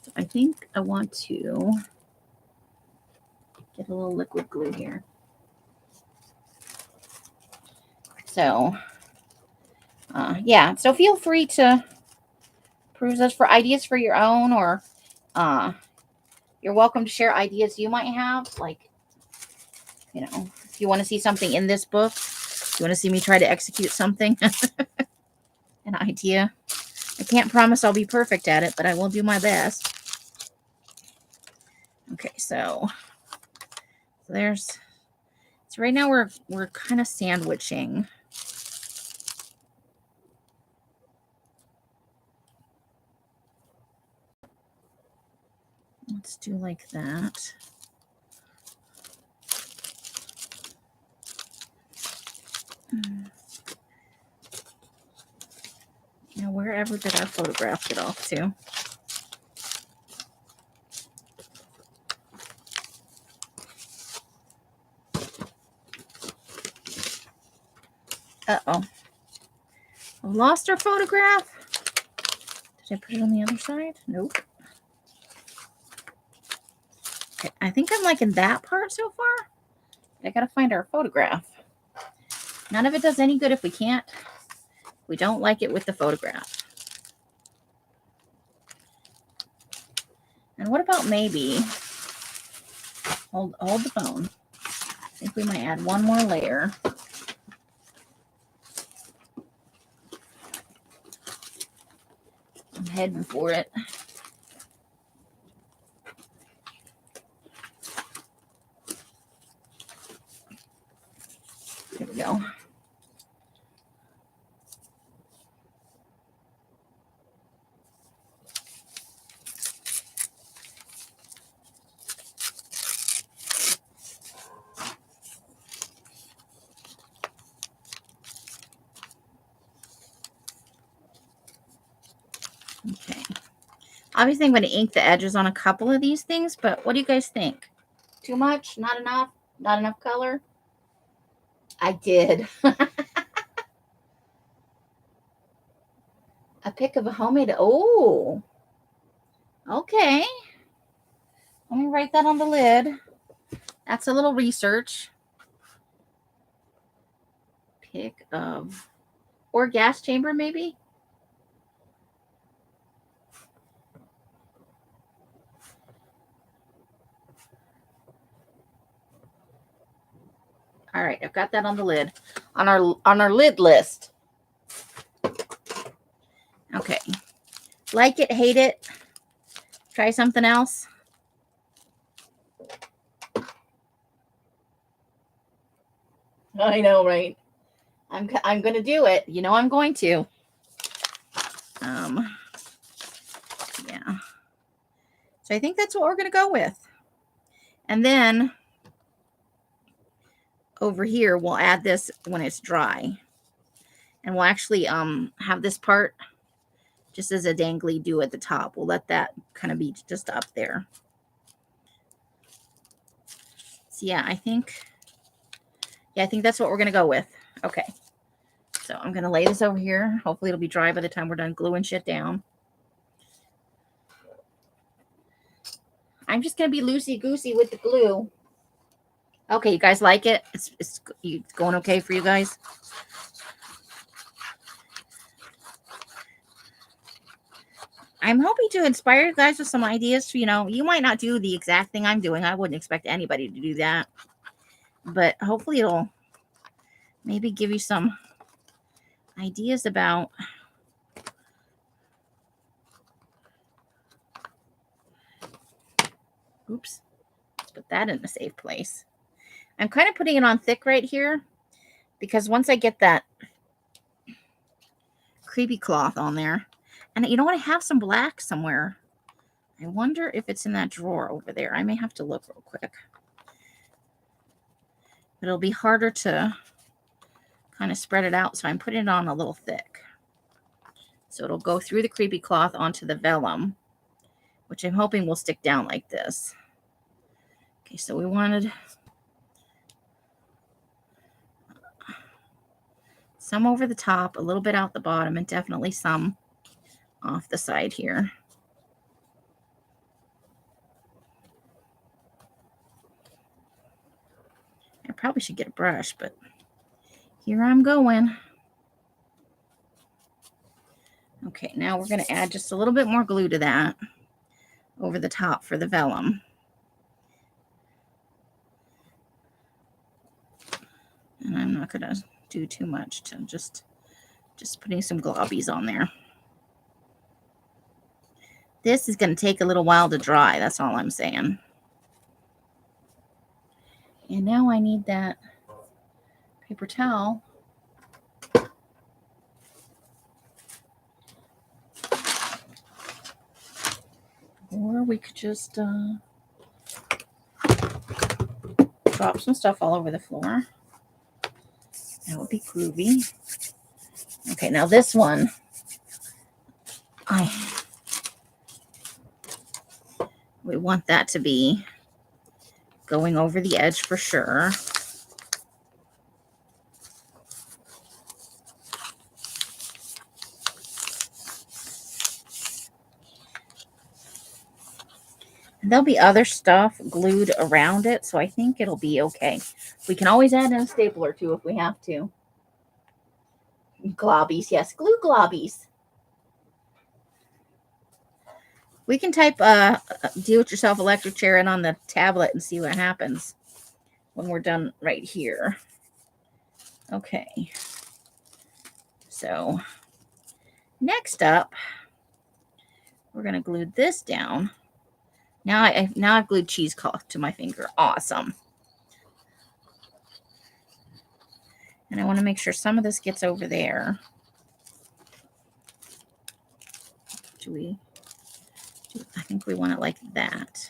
So I think I want to get a little liquid glue here. So, yeah. So feel free to peruse those for ideas for your own, or you're welcome to share ideas you might have. Like, you know, if you want to see something in this book, you want to see me try to execute something, an idea. I can't promise I'll be perfect at it, but I will do my best. Okay, so there's... So right now we're kind of sandwiching. Let's do like that. Now, wherever did our photograph get off to? Uh-oh. I lost our photograph. Did I put it on the other side? Nope. Okay, I think I'm liking that part so far. I gotta find our photograph. None of it does any good if we can't. We don't like it with the photograph. And what about maybe... Hold the phone. I think we might add one more layer. I'm heading for it. There we go. Okay. Obviously, I'm going to ink the edges on a couple of these things, but what do you guys think? Too much? Not enough? Not enough color? I did. A pick of a homemade. Oh, okay. Let me write that on the lid. That's a little research. Pick of, or gas chamber maybe? All right, I've got that on the lid. On our lid list. Okay. Like it, hate it. Try something else. I know, right? I'm going to do it. You know I'm going to. Yeah. So I think that's what we're going to go with. And then over here, we'll add this when it's dry. And we'll actually have this part just as a dangly do at the top. We'll let that kind of be just up there. So yeah, I think that's what we're going to go with. Okay. So I'm going to lay this over here. Hopefully it'll be dry by the time we're done gluing shit down. I'm just going to be loosey-goosey with the glue. Okay, you guys like it? It's going okay for you guys? I'm hoping to inspire you guys with some ideas. You know, you might not do the exact thing I'm doing. I wouldn't expect anybody to do that. But hopefully it'll maybe give you some ideas about oops. Let's put that in a safe place. I'm kind of putting it on thick right here because once I get that creepy cloth on there, and you know what? I have some black somewhere. I wonder if it's in that drawer over there. I may have to look real quick. But it'll be harder to kind of spread it out, so I'm putting it on a little thick. So it'll go through the creepy cloth onto the vellum, which I'm hoping will stick down like this. Okay, so we wanted some over the top, a little bit out the bottom, and definitely some off the side here. I probably should get a brush, but here I'm going. Okay, now we're going to add just a little bit more glue to that over the top for the vellum. And I'm not going to do too much, to just putting some globbies on there. This is going to take a little while to dry. That's all I'm saying. And now I need that paper towel. Or we could just drop some stuff all over the floor. That would be groovy. Okay, now this one, we want that to be going over the edge for sure. And there'll be other stuff glued around it, so I think it'll be okay. We can always add in a stapler too if we have to. Globbies, yes, glue globbies. We can type do-it-yourself electric chair in on the tablet and see what happens when we're done right here. Okay. So next up, we're going to glue this down. Now I've glued cheesecloth to my finger. Awesome. And I want to make sure some of this gets over there. I think we want it like that.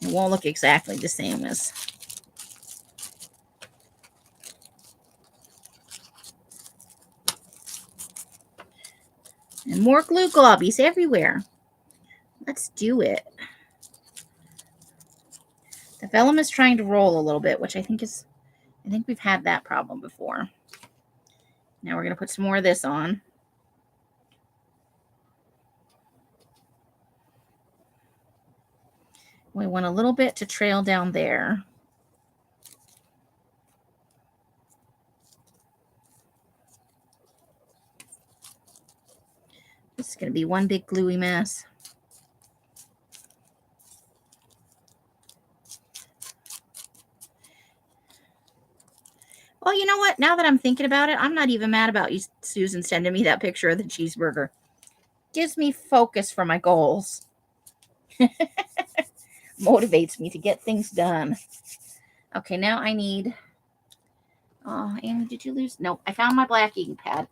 It won't look exactly the same as And more glue globbies everywhere. Let's do it. The vellum is trying to roll a little bit, which I think we've had that problem before. Now we're going to put some more of this on. We want a little bit to trail down there. This is going to be one big gluey mess. Well, you know what? Now that I'm thinking about it, I'm not even mad about you, Susan, sending me that picture of the cheeseburger. Gives me focus for my goals. Motivates me to get things done. Okay, now I need... Oh, Amy, did you lose? No, I found my black ink pad.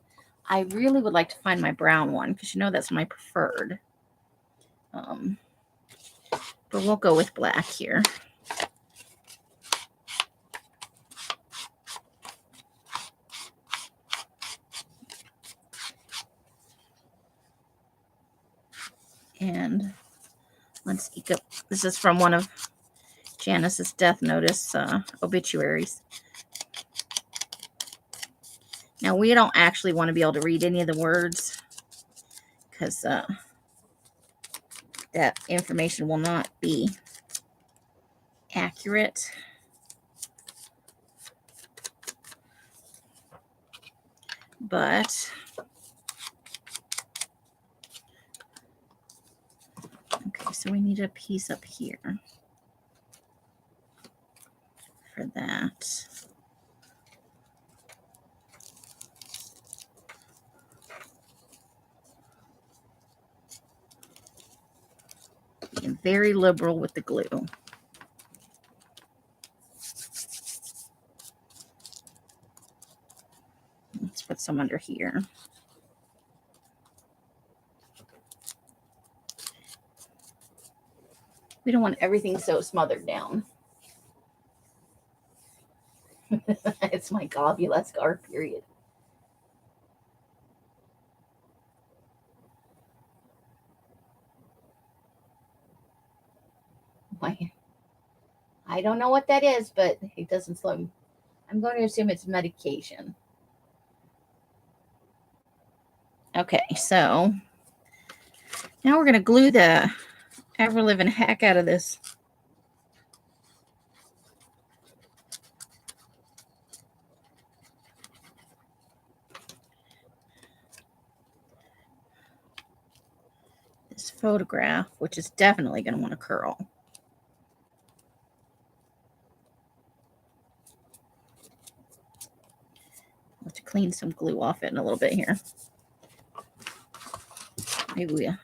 I really would like to find my brown one because you know that's my preferred. But we'll go with black here. And let's eke up. This is from one of Janice's death notice obituaries. Now, we don't actually want to be able to read any of the words because that information will not be accurate. But, okay, so we need a piece up here for that. Being very liberal with the glue. Let's put some under here. We don't want everything so smothered down. It's my globula scar period. I don't know what that is, but it doesn't slow me. I'm going to assume it's medication. Okay, so now we're going to glue the ever-living heck out of this. This photograph, which is definitely going to want to curl. I'll have to clean some glue off it in a little bit here. Maybe we'll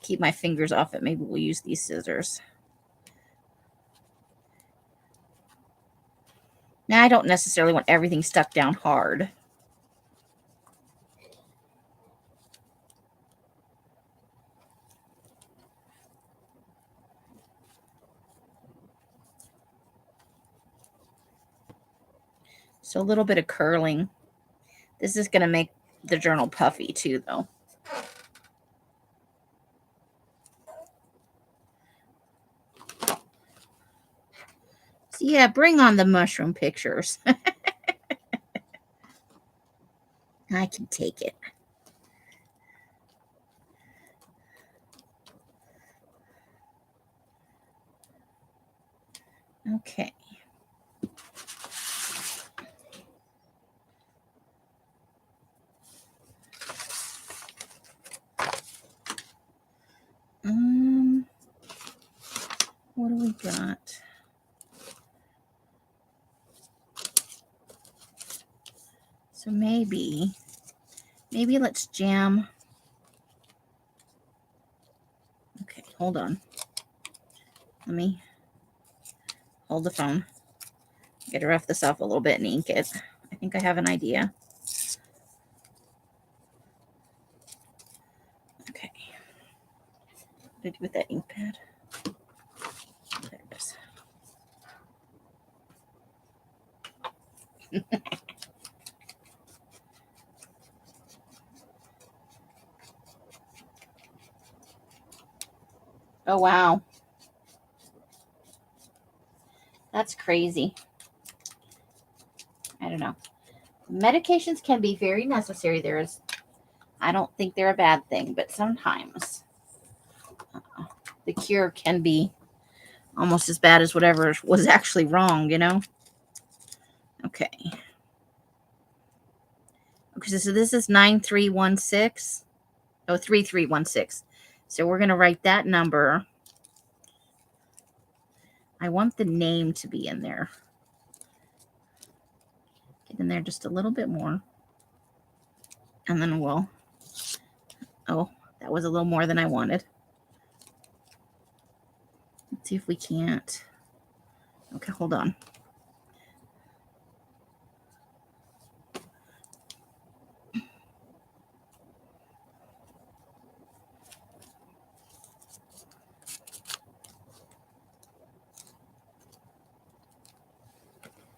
keep my fingers off it. Maybe we'll use these scissors. Now, I don't necessarily want everything stuck down hard. So a little bit of curling. This is going to make the journal puffy too, though. So yeah, bring on the mushroom pictures. I can take it. Okay. What do we got? So maybe let's jam. Okay, hold on. Let me hold the phone. Got to rough this off a little bit and ink it. I think I have an idea. Okay. What did I do with that ink pad? There it is. Oh, wow. That's crazy. I don't know. Medications can be very necessary. I don't think they're a bad thing, but sometimes the cure can be almost as bad as whatever was actually wrong, you know? Okay. Okay, so this is 9316. Oh, 3316. So we're going to write that number. I want the name to be in there. Get in there just a little bit more. And then we'll... Oh, that was a little more than I wanted. Let's see if we can't. Okay, hold on.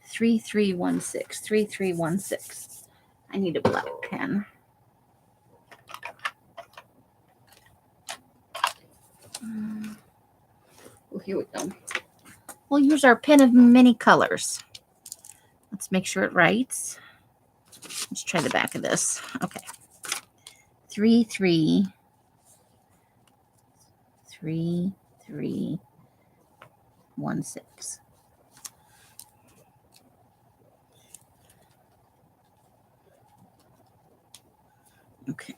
Three, 3316. I need a black pen. Well, here we go. We'll use our pen of many colors. Let's make sure it writes. Let's try the back of this. Okay. 3316. Okay.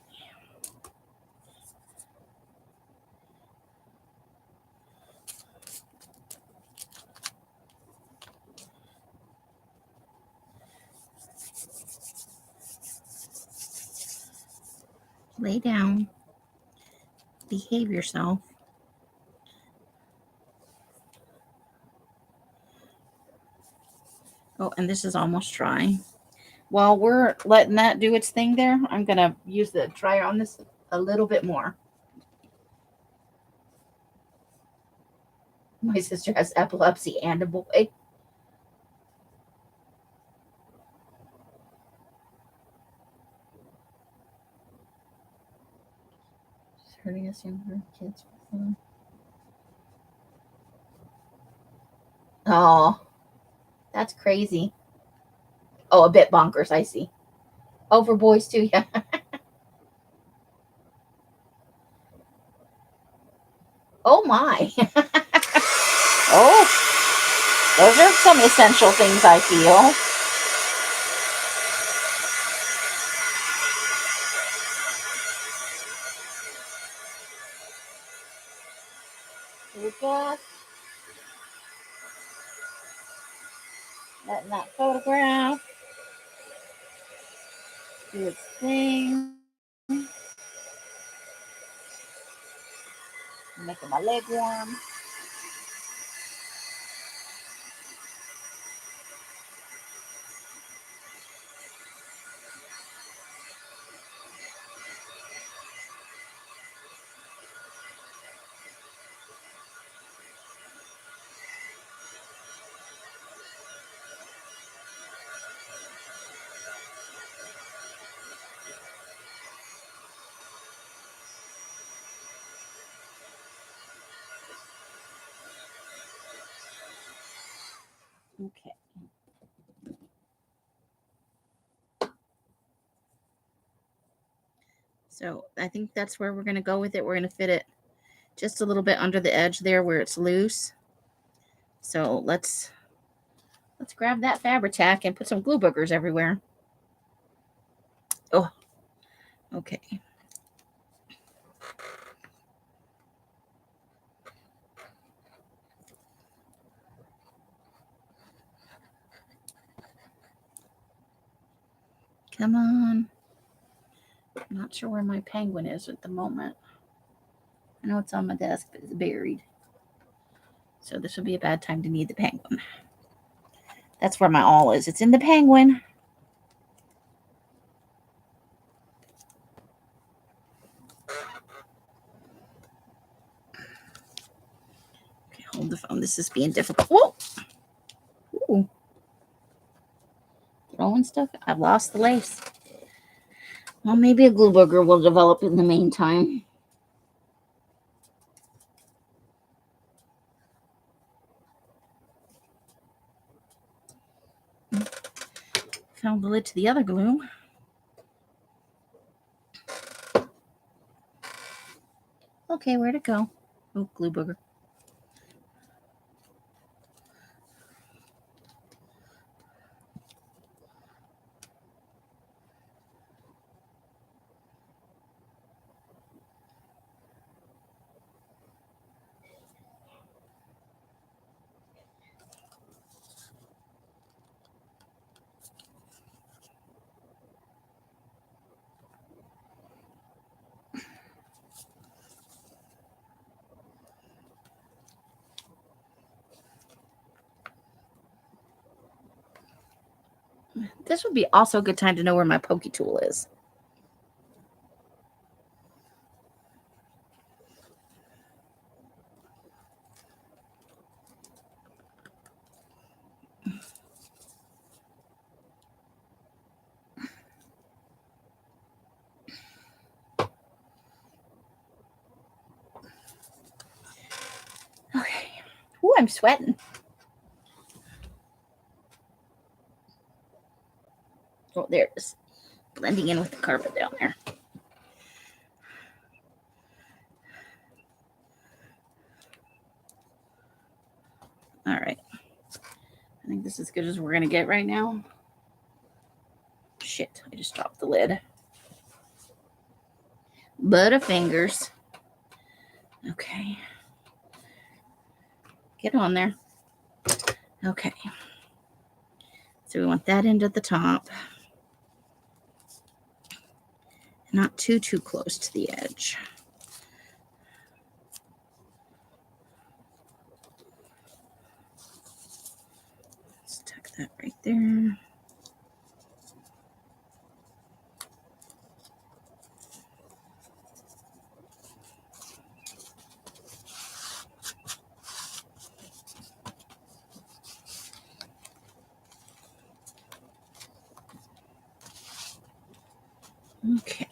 Lay down. Behave yourself. Oh, and this is almost dry. While we're letting that do its thing there, I'm going to use the dryer on this a little bit more. My sister has epilepsy and a boy. She's hurting us younger kids. Oh, that's crazy. Oh, a bit bonkers, I see. Oh, for boys too, yeah. Oh my. Oh, those are some essential things, I feel. Just letting that photograph do its thing. Making my leg warm. Okay. So I think that's where we're going to go with it. We're going to fit it just a little bit under the edge there where it's loose. So let's grab that Fabri-Tac and put some glue boogers everywhere. Oh, okay. Come on. I'm not sure where my penguin is at the moment. I know it's on my desk, but it's buried. So this would be a bad time to need the penguin. That's where my awl is. It's in the penguin. Okay, hold the phone. This is being difficult. Whoa! Ooh. Throwing stuff. I've lost the lace. Well, maybe a glue booger will develop in the meantime. Found the lid to the other glue. Okay, where'd it go? Oh, glue booger. This would be also a good time to know where my pokey tool is. Okay. Ooh, I'm sweating. Oh, there it is. Blending in with the carpet down there. All right. I think this is as good as we're going to get right now. Shit, I just dropped the lid. Butterfingers. Okay. Get on there. Okay. So we want that end at the top. Not too close to the edge. Let's tuck that right there. Okay.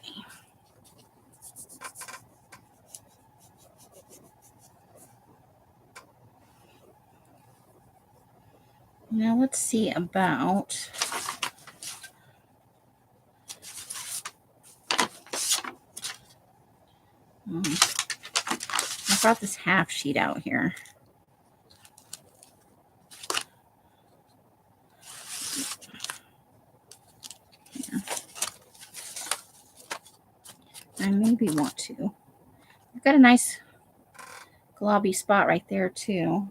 Now let's see about I brought this half sheet out here. Yeah. I maybe want to. I've got a nice globby spot right there too.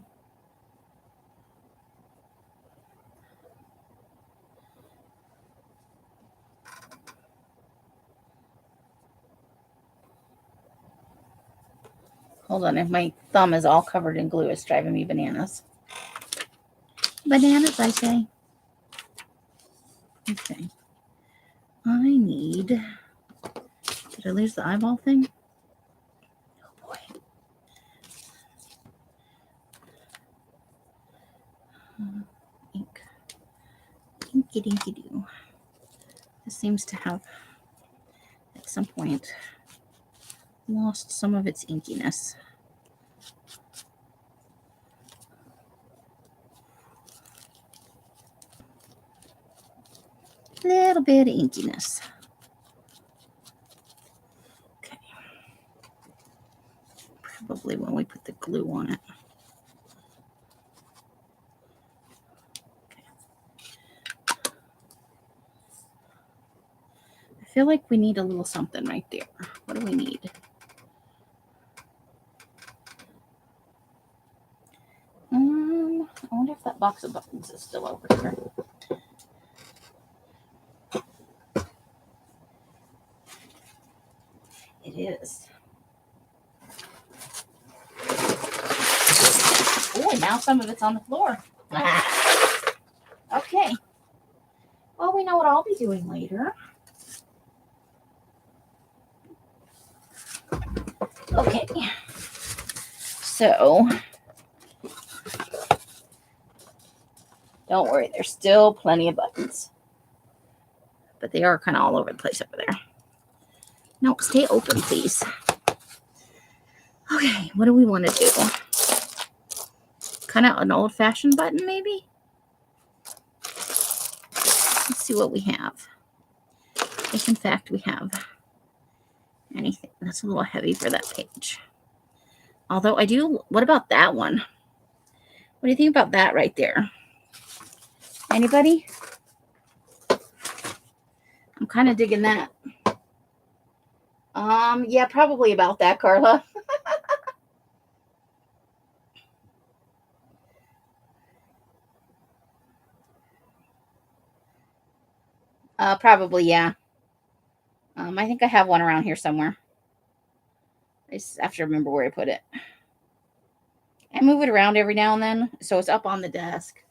Hold on, if my thumb is all covered in glue, it's driving me bananas. Bananas, I say. Okay. I need... Did I lose the eyeball thing? Oh, boy. Ink. Inky dinky doo. This seems to have, at some point, lost some of its inkiness. Little bit of inkiness. Okay. Probably when we put the glue on it. Okay. I feel like we need a little something right there. What do we need? I wonder if that box of buttons is still over here. It is. Oh, and now some of it's on the floor. Okay. Well, we know what I'll be doing later. Okay. So, don't worry, there's still plenty of buttons. But they are kind of all over the place over there. Nope, stay open, please. Okay, what do we want to do? Kind of an old-fashioned button, maybe? Let's see what we have. If in fact we have anything. That's a little heavy for that page. Although what about that one? What do you think about that right there? Anybody? I'm kind of digging that. Yeah, probably about that, Carla. Probably, yeah. I think I have one around here somewhere. I just have to remember where I put it. I move it around every now and then, so it's up on the desk.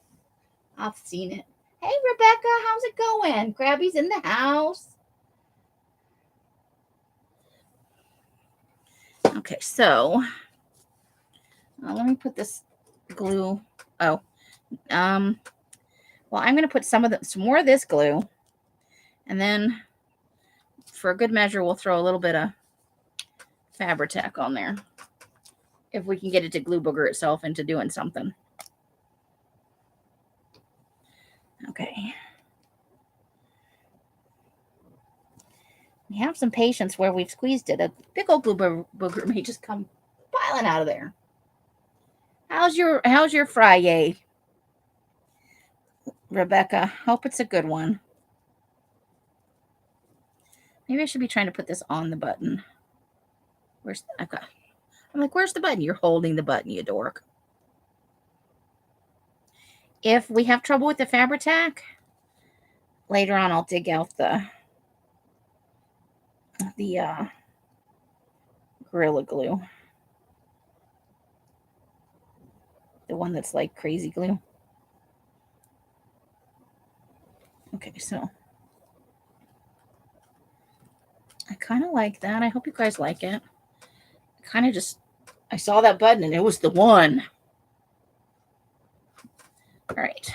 I've seen it. Hey, Rebecca, how's it going? Krabby's in the house. Okay, so let me put this glue. Oh, well, I'm going to put some more of this glue, and then for a good measure, we'll throw a little bit of Fabri-Tac on there if we can get it to glue booger itself into doing something. Okay. We have some patience where we've squeezed it. A big old glue booger may just come piling out of there. How's your Fri-Yay, Rebecca? Hope it's a good one. Maybe I should be trying to put this on the button. I'm like, where's the button? You're holding the button, you dork. If we have trouble with the Fabri-Tac, later on I'll dig out the Gorilla Glue. The one that's like crazy glue. Okay, so I kind of like that. I hope you guys like it. I saw that button and it was the one. All right.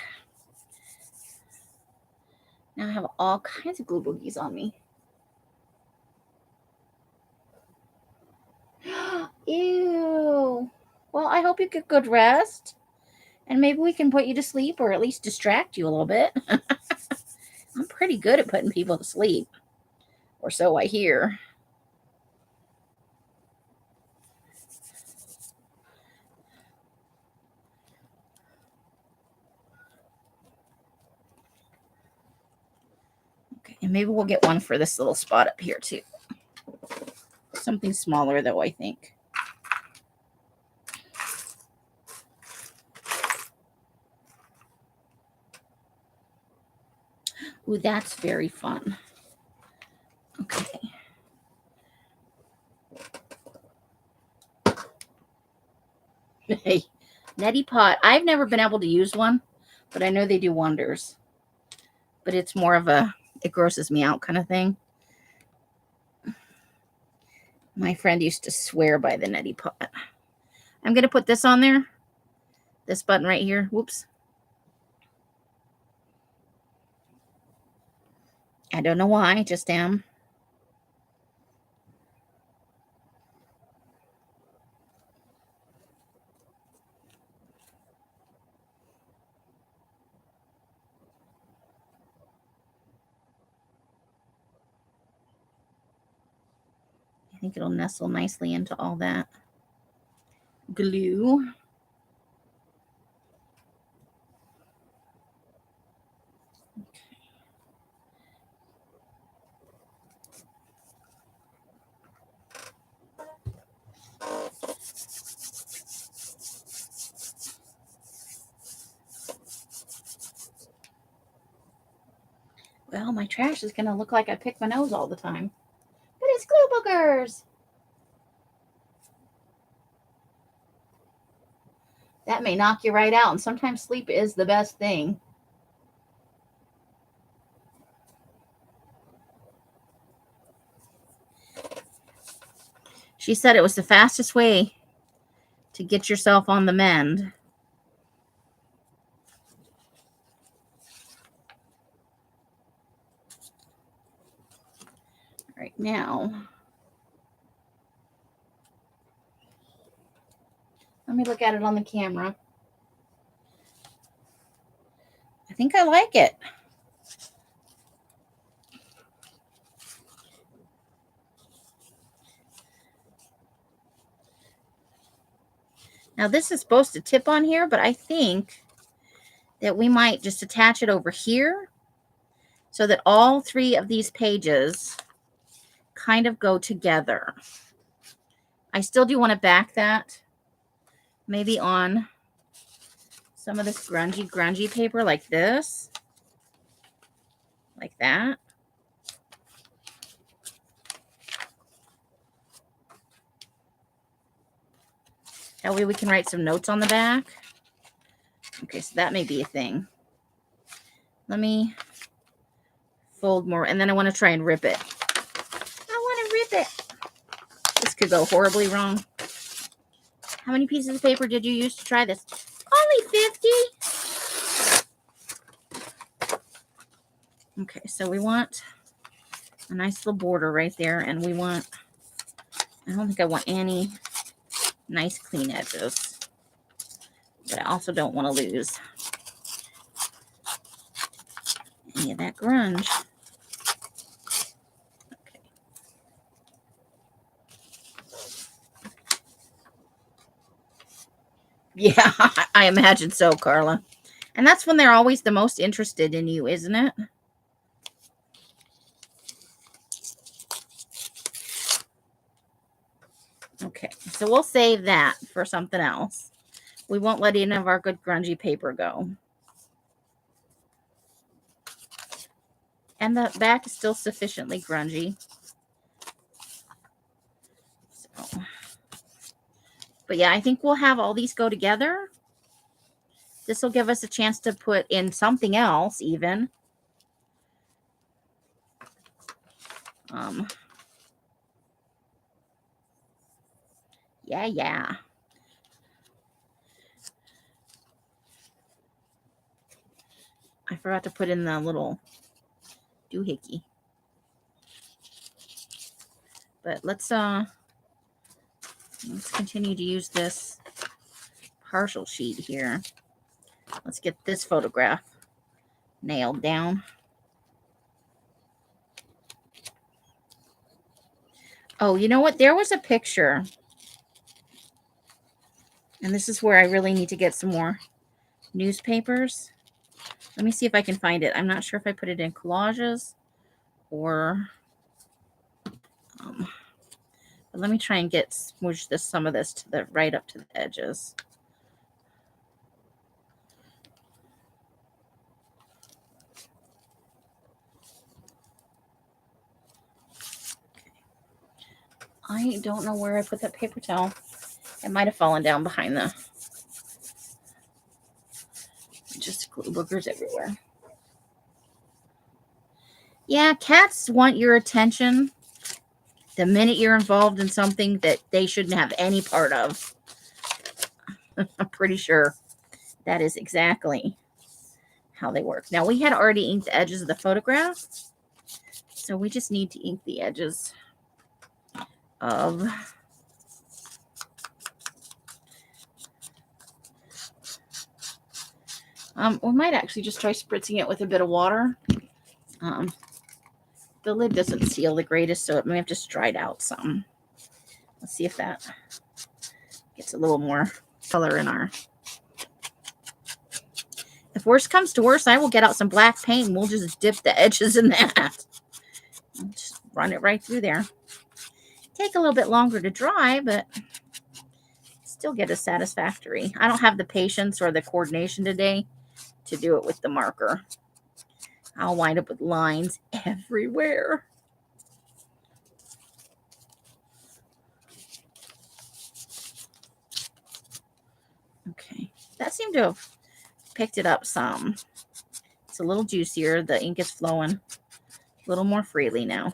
Now I have all kinds of glue boogies on me. Ew. Well, I hope you get good rest. And maybe we can put you to sleep or at least distract you a little bit. I'm pretty good at putting people to sleep. Or so I hear. Okay, and maybe we'll get one for this little spot up here too. Something smaller though, I think. Ooh, that's very fun. Okay. Hey, neti pot. I've never been able to use one, but I know they do wonders. But it's more of it grosses me out kind of thing. My friend used to swear by the neti pot. I'm going to put this on there. This button right here. Whoops. I don't know why. I just am. I think it'll nestle nicely into all that glue. Well, my trash is going to look like I pick my nose all the time. But it's glue boogers. That may knock you right out. And sometimes sleep is the best thing. She said it was the fastest way to get yourself on the mend. Right now, let me look at it on the camera. I think I like it. Now this is supposed to tip on here, but I think that we might just attach it over here so that all 3 of these pages kind of go together. I still do want to back that maybe on some of this grungy paper like this, like that. That way we can write some notes on the back. Okay, so that may be a thing. Let me fold more, and then I want to try and rip it. I want to rip it. This could go horribly wrong. How many pieces of paper did you use to try this? Only 50. Okay, so we want a nice little border right there, and we want, I don't think I want any nice clean edges, but I also don't want to lose any of that grunge. Okay. Yeah, I imagine so, Carla. And that's when they're always the most interested in you, isn't it? Okay, so we'll save that for something else. We won't let any of our good grungy paper go. And the back is still sufficiently grungy. So, but yeah, I think we'll have all these go together. This will give us a chance to put in something else even. Yeah. I forgot to put in the little doohickey. But let's continue to use this partial sheet here. Let's get this photograph nailed down. Oh, you know what? There was a picture. And this is where I really need to get some more newspapers. Let me see if I can find it. I'm not sure if I put it in collages or... but let me try and get smoosh some of this to the right up to the edges. Okay. I don't know where I put that paper towel. It might have fallen down behind the... just glue boogers everywhere. Yeah, cats want your attention the minute you're involved in something that they shouldn't have any part of. I'm pretty sure that is exactly how they work. Now, we had already inked the edges of the photograph, so we just need to ink the edges of... we might actually just try spritzing it with a bit of water. The lid doesn't seal the greatest, so it may have just dried out some. Let's see if that gets a little more color in our... If worst comes to worst, I will get out some black paint and we'll just dip the edges in that. Just run it right through there. Take a little bit longer to dry, but still get a satisfactory. I don't have the patience or the coordination today to do it with the marker. I'll wind up with lines everywhere. Okay, that seemed to have picked it up some. It's a little juicier. The ink is flowing a little more freely now.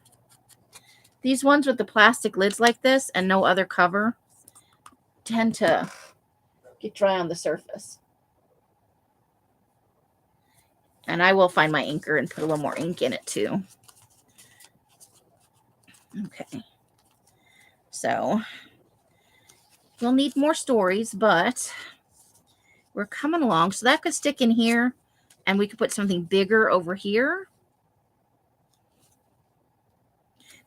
These ones with the plastic lids like this and no other cover tend to get dry on the surface. And I will find my inker and put a little more ink in it too. Okay. So we'll need more stories, but we're coming along. So that could stick in here and we could put something bigger over here.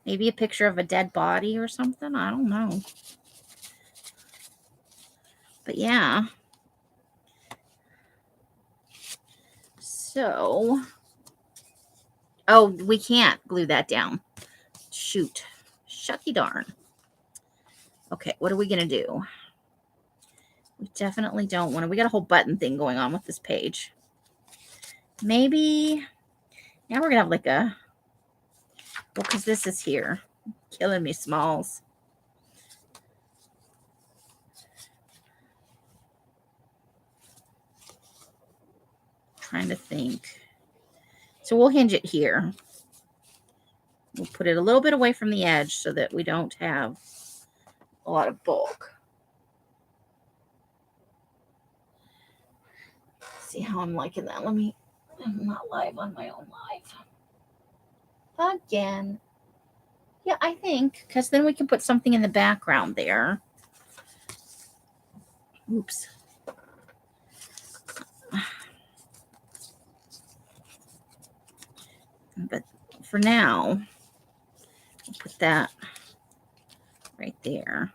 Maybe a picture of a dead body or something. I don't know. But yeah. So, oh, we can't glue that down. Shoot. Shucky darn. Okay, what are we going to do? We definitely don't want to. We got a whole button thing going on with this page. Maybe now we're going to have like a, well, because this is here. Killing me, Smalls. Trying to think. So we'll hinge it here. We'll put it a little bit away from the edge so that we don't have a lot of bulk. See how I'm liking that. I'm not live on my own live. Again. Yeah, I think, because then we can put something in the background there. Oops. But for now, we'll put that right there,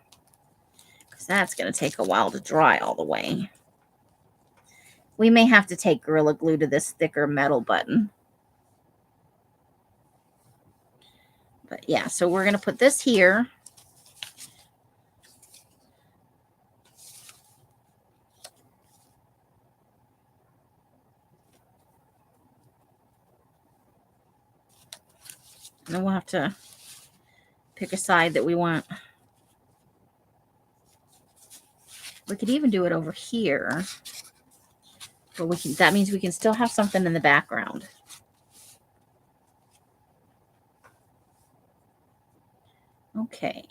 because that's going to take a while to dry all the way. We may have to take Gorilla Glue to this thicker metal button. But yeah, so we're going to put this here. And then we'll have to pick a side that we want. We could even do it over here. But we can, that means we can still have something in the background. Okay.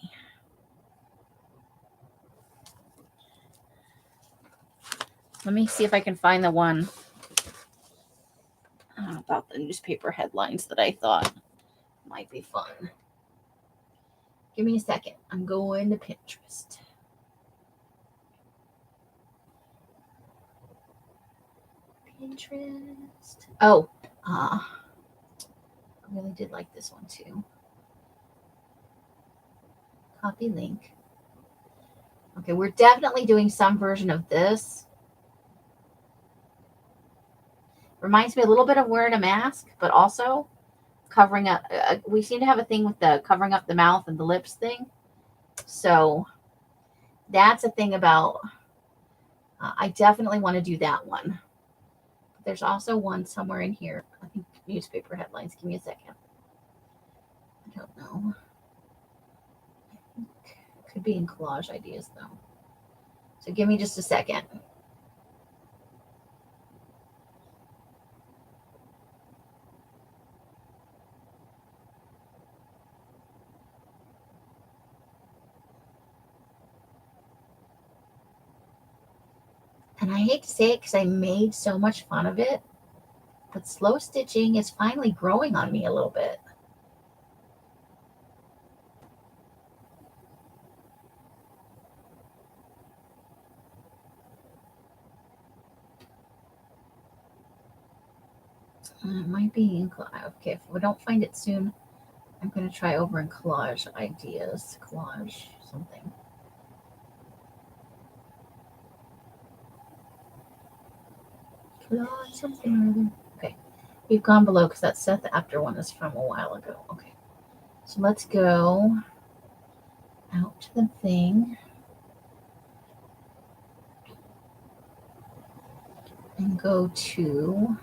Let me see if I can find the one about the newspaper headlines that I thought might be fun. Give me a second. I'm going to Pinterest. Pinterest. Oh, I really did like this one too. Copy link. Okay, we're definitely doing some version of this. Reminds me a little bit of wearing a mask, but also covering up. We seem to have a thing with the covering up the mouth and the lips thing. So that's a thing about, I definitely want to do that one. But there's also one somewhere in here. I think newspaper headlines. Give me a second. I don't know. I think it could be in collage ideas though. So give me just a second. And I hate to say it because I made so much fun of it, but slow stitching is finally growing on me a little bit. It might be in okay. If we don't find it soon, I'm going to try over in collage ideas. Collage something. Collage something or other. Okay. We've gone below because that Seth After one is from a while ago. Okay. So let's go out to the thing. And go to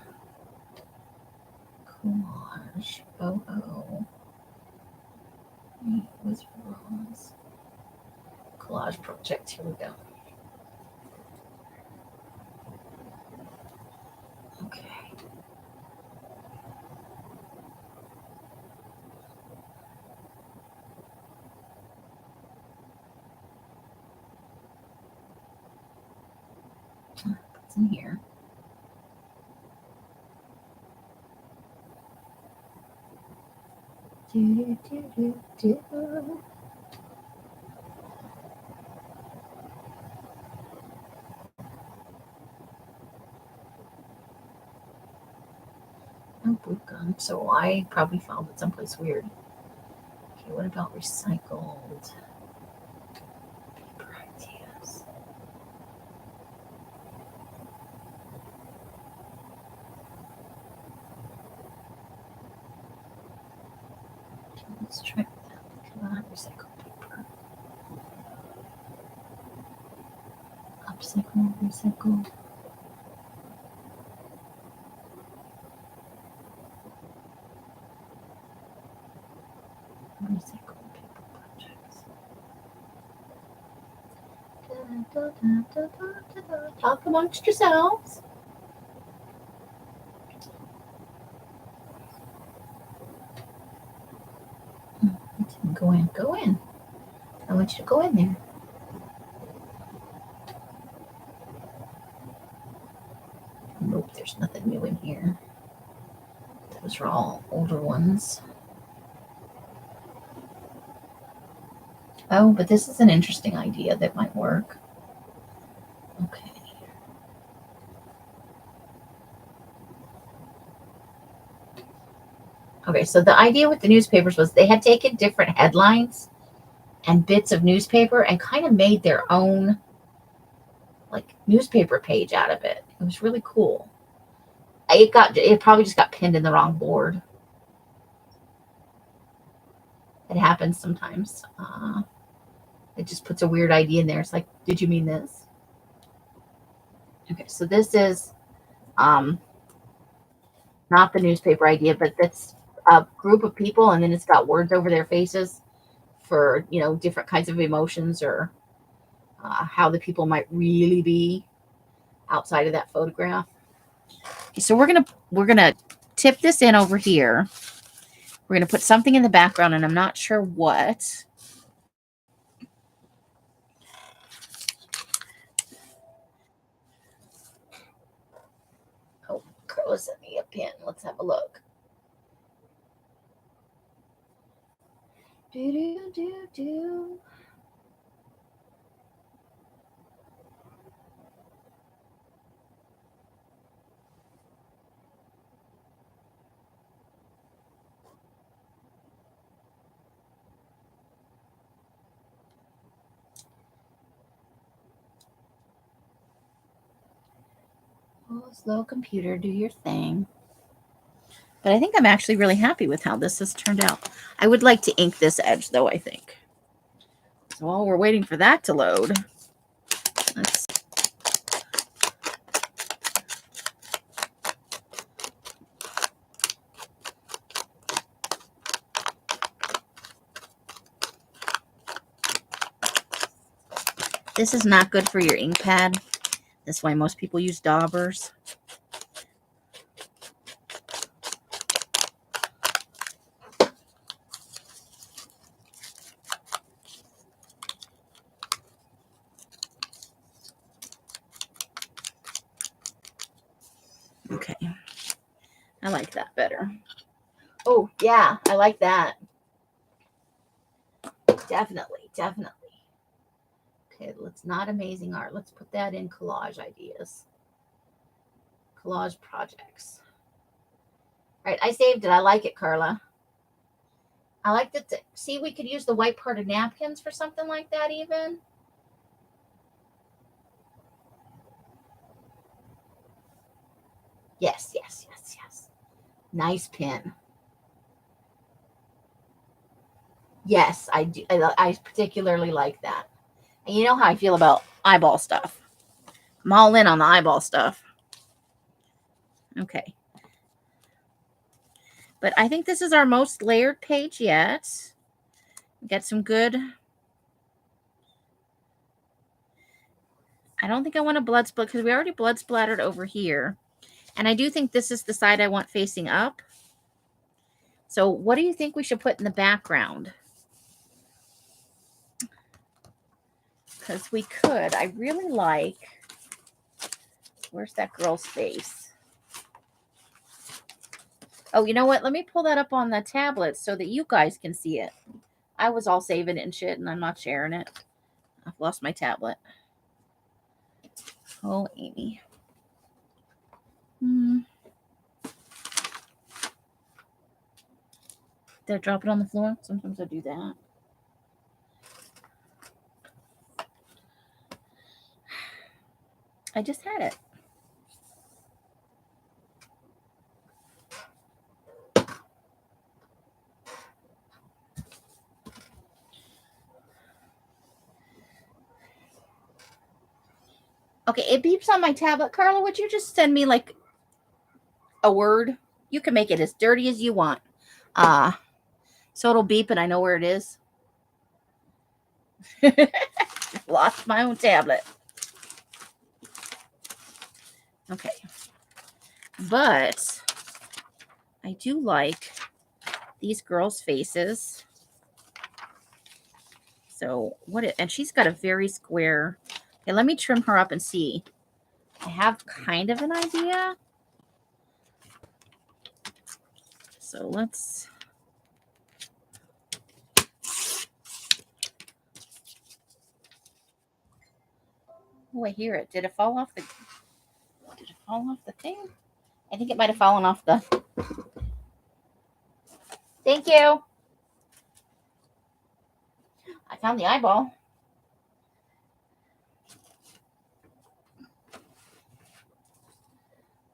collage. Oh. With Roz. Collage project. Here we go. Okay. What's in here? Do. No boot gun, so I probably found it someplace weird. Okay, what about recycled paper ideas? Let's try that. Come on, recycle paper. Upcycle, recycle. Recycle paper projects. Talk amongst yourselves. It didn't go in. Go in. I want you to go in there. Nope, there's nothing new in here. Those are all older ones. Oh, but this is an interesting idea that might work. Okay. Okay, so the idea with the newspapers was they had taken different headlines and bits of newspaper and kind of made their own like newspaper page out of it. It was really cool. It probably just got pinned in the wrong board. It happens sometimes. It just puts a weird idea in there. It's like, did you mean this? Okay, so this is not the newspaper idea, but that's a group of people, and then it's got words over their faces for, you know, different kinds of emotions or how the people might really be outside of that photograph. Okay, so we're gonna tip this in over here. We're gonna put something in the background, and I'm not sure what. Oh, Carla sent me a pin. Let's have a look. Do. Oh, slow computer, do your thing. But I think I'm actually really happy with how this has turned out. I would like to ink this edge, though, I think. So while we're waiting for that to load, let's... This is not good for your ink pad. That's why most people use daubers. Okay. I like that better. Oh, yeah, I like that. Definitely. Okay, let's not amazing art. Let's put that in collage ideas. Collage projects. All right, I saved it. I like it, Carla. I like that. See, we could use the white part of napkins for something like that even. Yes. Nice pin. Yes, I do. I particularly like that. And you know how I feel about eyeball stuff. I'm all in on the eyeball stuff. Okay. But I think this is our most layered page yet. Get some good... I don't think I want a blood splat because we already blood splattered over here. And I do think this is the side I want facing up. So what do you think we should put in the background? Because we could. I really like... Where's that girl's face? Oh, you know what? Let me pull that up on the tablet so that you guys can see it. I was all saving it and shit, and I'm not sharing it. I've lost my tablet. Oh, Amy. Did I drop it on the floor? Sometimes I do that. I just had it. Okay, it beeps on my tablet. Carla, would you just send me like a word? You can make it as dirty as you want. So it'll beep and I know where it is. Lost my own tablet. Okay. But I do like these girls' faces. So and she's got a very square. Okay, let me trim her up and see. I have kind of an idea. So let's. Oh, I hear it. Did it fall off the? Did it fall off the thing? I think it might have fallen off the. Thank you. I found the eyeball.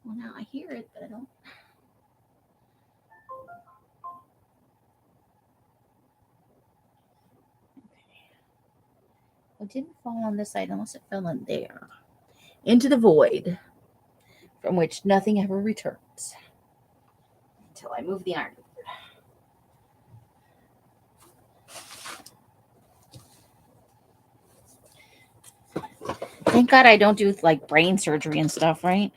Well, now I hear it, but I don't. It didn't fall on this side unless it fell in there. Into the void, from which nothing ever returns. Until I move the iron board. Thank God I don't do like brain surgery and stuff, right?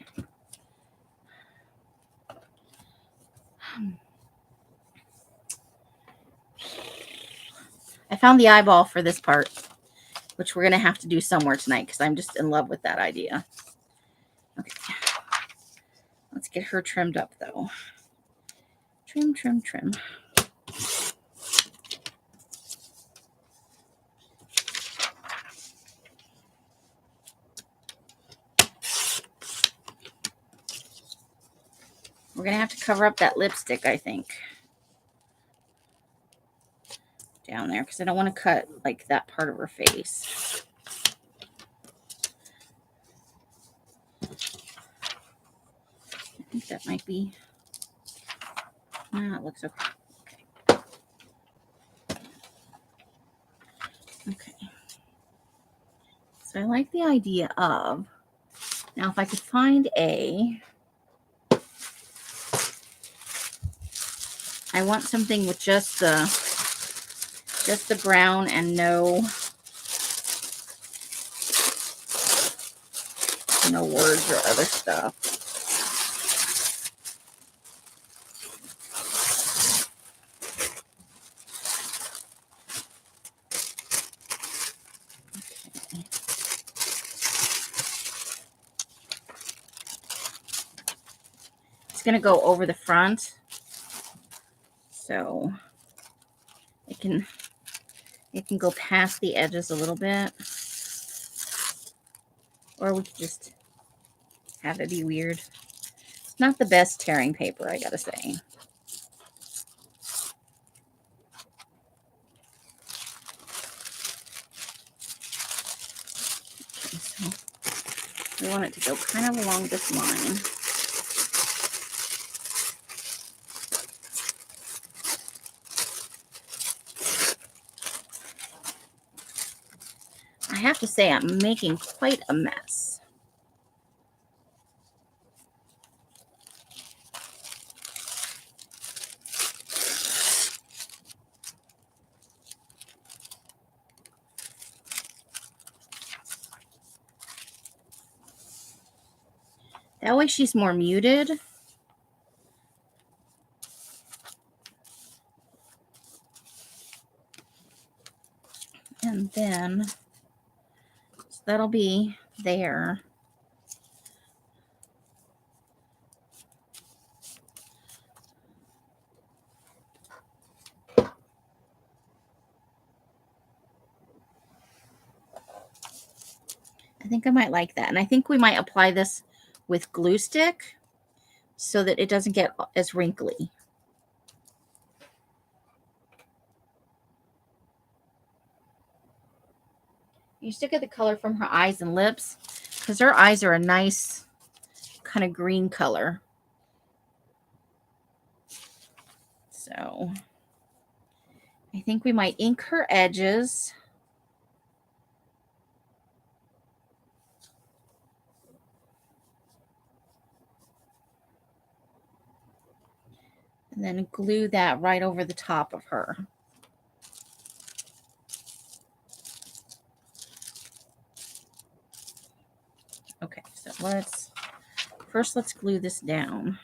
I found the eyeball for this part, which we're going to have to do somewhere tonight because I'm just in love with that idea. Okay. Let's get her trimmed up, though. Trim, trim, trim. We're going to have to cover up that lipstick, I think. Down there because I don't want to cut like that part of her face. I think that might be. It looks okay. Okay. So I like the idea of. Now, if I could find I want something with just the brown and no words or other stuff. Okay. It's going to go over the front. So it can go past the edges a little bit. Or we could just have it be weird. It's not the best tearing paper, I gotta say. Okay, so we want it to go kind of along this line. I have to say I'm making quite a mess. That way she's more muted. And then, so that'll be there. I think I might like that. And I think we might apply this with glue stick so that it doesn't get as wrinkly. You still get the color from her eyes and lips because her eyes are a nice kind of green color. So I think we might ink her edges. And then glue that right over the top of her. Okay, so let's glue this down.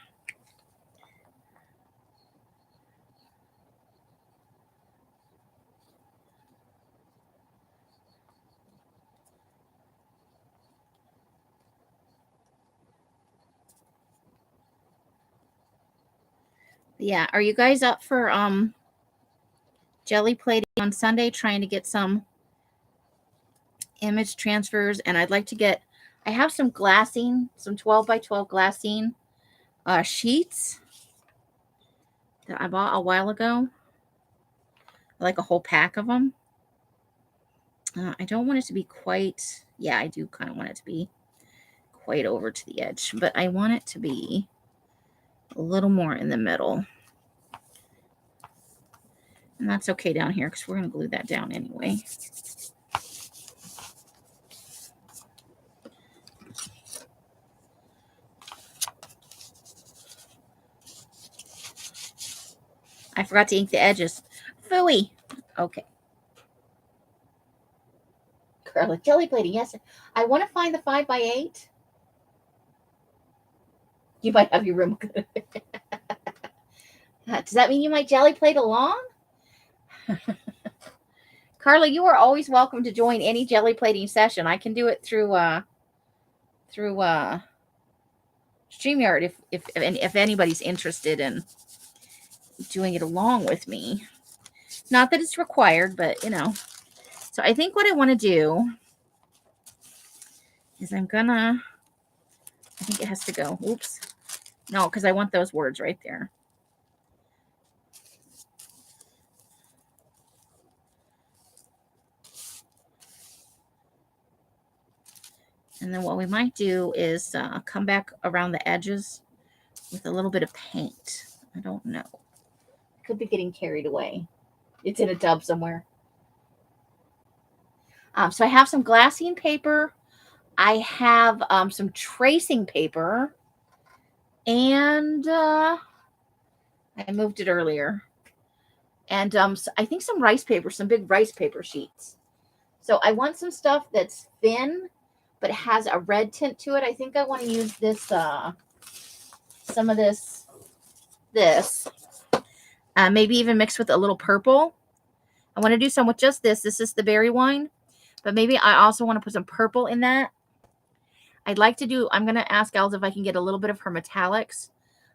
Yeah, are you guys up for jelly plating on Sunday, trying to get some image transfers? And I'd like to get, I have some glassine, some 12 by 12 glassine sheets that I bought a while ago, like a whole pack of them. I don't want it to be quite, yeah, I do kind of want it to be quite over to the edge, but I want it to be a little more in the middle. And that's okay down here because we're going to glue that down anyway. I forgot to ink the edges. Phooey. Okay. Garlic jelly plating. Yes. I want to find the 5x8. You might have your room. Does that mean you might jelly plate along? Carla, you are always welcome to join any jelly plating session. I can do it through StreamYard if anybody's interested in doing it along with me. Not that it's required, but you know. So I think what I want to do is I think it has to go. Oops. No, because I want those words right there. And then what we might do is come back around the edges with a little bit of paint. I don't know. Could be getting carried away. It's in a tub somewhere. So I have some glassine paper. I have some tracing paper. And I moved it earlier. And so I think some rice paper, some big rice paper sheets. So I want some stuff that's thin, but it has a red tint to it. I think I want to use this, some of this, maybe even mixed with a little purple. I want to do some with just this. This is the berry wine, but maybe I also want to put some purple in that. I'd like to do, I'm going to ask Els if I can get a little bit of her metallics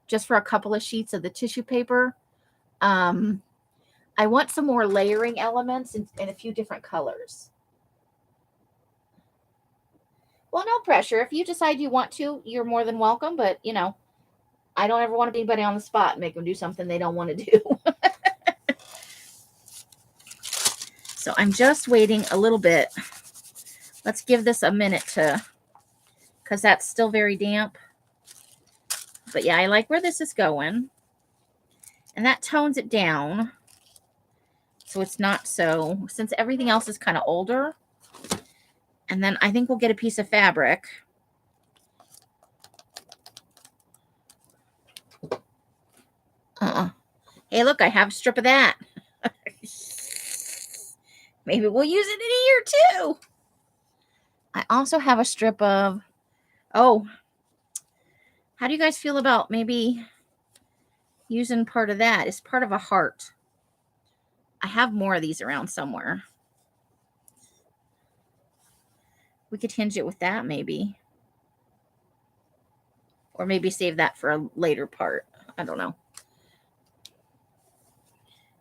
just for a couple of sheets of the tissue paper. I want some more layering elements in a few different colors. Well, no pressure. If you decide you want to, you're more than welcome. But, you know, I don't ever want to be anybody on the spot and make them do something they don't want to do. So I'm just waiting a little bit. Let's give this a minute because that's still very damp. But yeah, I like where this is going. And that tones it down. So it's not so, since everything else is kind of older. And then I think we'll get a piece of fabric. Hey, look, I have a strip of that. Maybe we'll use it in here too. I also have a strip of, how do you guys feel about maybe using part of that? It's part of a heart. I have more of these around somewhere. We could hinge it with that maybe. Or maybe save that for a later part. I don't know.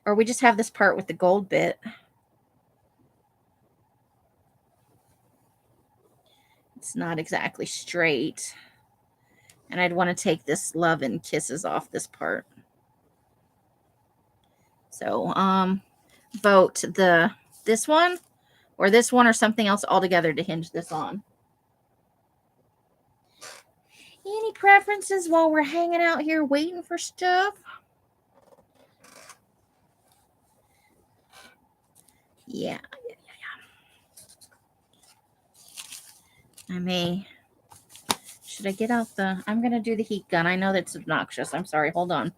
Or we just have this part with the gold bit. It's not exactly straight. And I'd want to take this love and kisses off this part. So, vote this one or something else altogether to hinge this on. Any preferences while we're hanging out here waiting for stuff? Yeah. Should I get out I'm going to do the heat gun. I know that's obnoxious. I'm sorry. Hold on.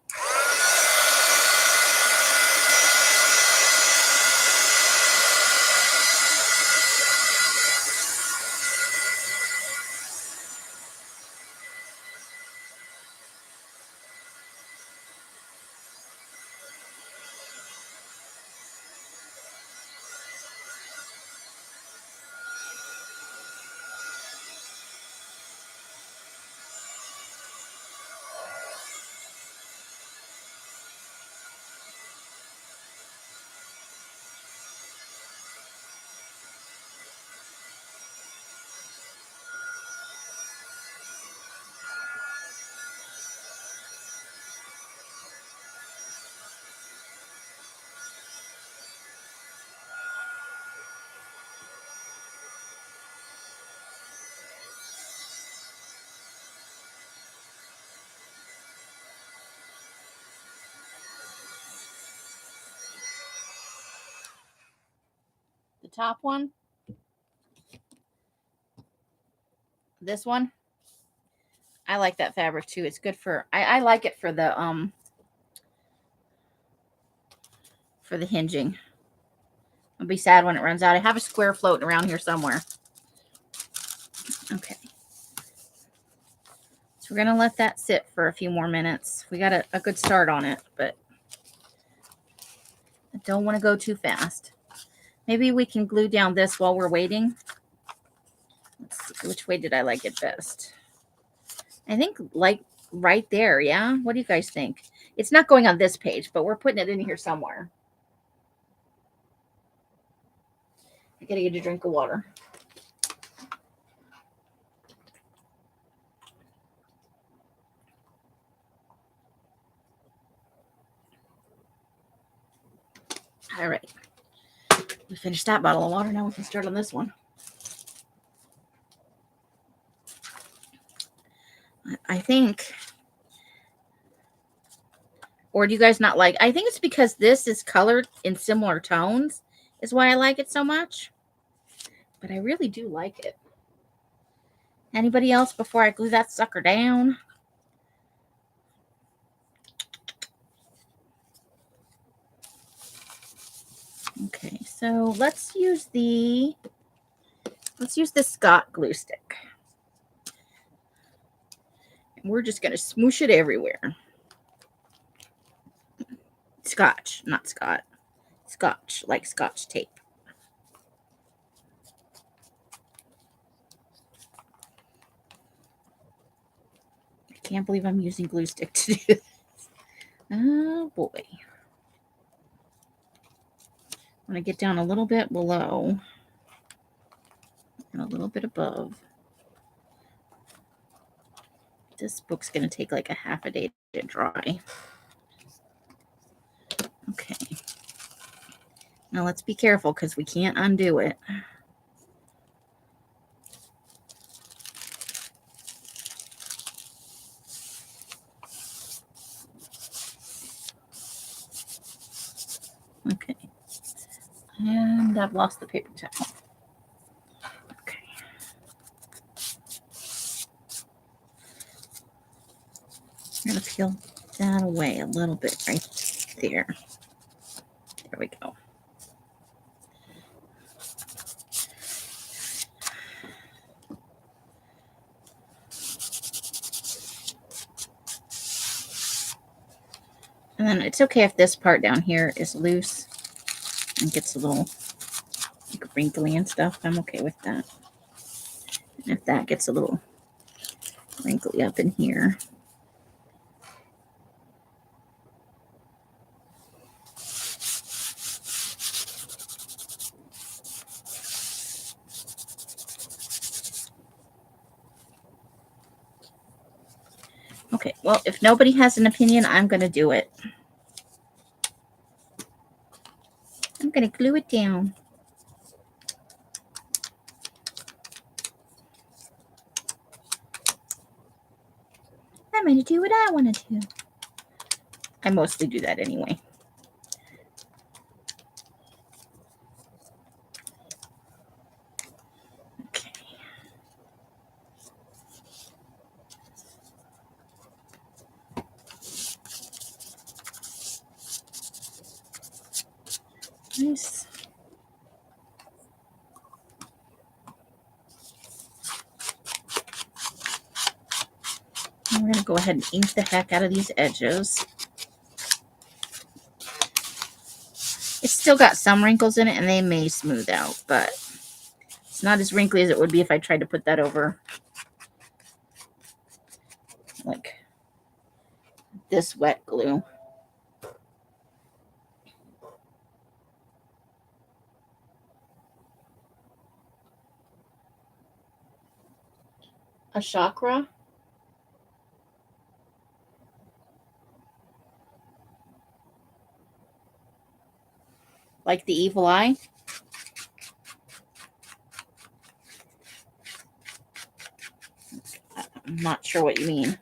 top one. This one. I like that fabric too. It's good for, I like it for the hinging. I'll be sad when it runs out. I have a square floating around here somewhere. Okay. So we're going to let that sit for a few more minutes. We got a good start on it, but I don't want to go too fast. Maybe we can glue down this while we're waiting. Let's see, which way did I like it best? I think like right there, yeah? What do you guys think? It's not going on this page, but we're putting it in here somewhere. I gotta get a drink of water. All right. We finished that bottle of water. Now we can start on this one. I think, or do you guys not like? I think it's because this is colored in similar tones is why I like it so much. But I really do like it. Anybody else before I glue that sucker down? Okay, so let's use the Scott glue stick. We're just going to smoosh it everywhere. Scotch, not Scott. Scotch, like Scotch tape. I can't believe I'm using glue stick to do this. Oh, boy. I'm going to get down a little bit below and a little bit above. This book's going to take like a half a day to dry. Okay. Now let's be careful because we can't undo it. Okay. And I've lost the paper towel. Okay. I'm going to peel that away a little bit right there. There we go. And then it's okay if this part down here is loose and gets a little like wrinkly and stuff. I'm okay with that. And if that gets a little wrinkly up in here. Okay, well, if nobody has an opinion, I'm going to do it. I'm going to glue it down. I'm going to do what I want to do. I mostly do that anyway. Okay. Nice. I'm going to go ahead and ink the heck out of these edges. It's still got some wrinkles in it, and they may smooth out, but it's not as wrinkly as it would be if I tried to put that over like this wet glue. A chakra? Like the evil eye? I'm not sure what you mean.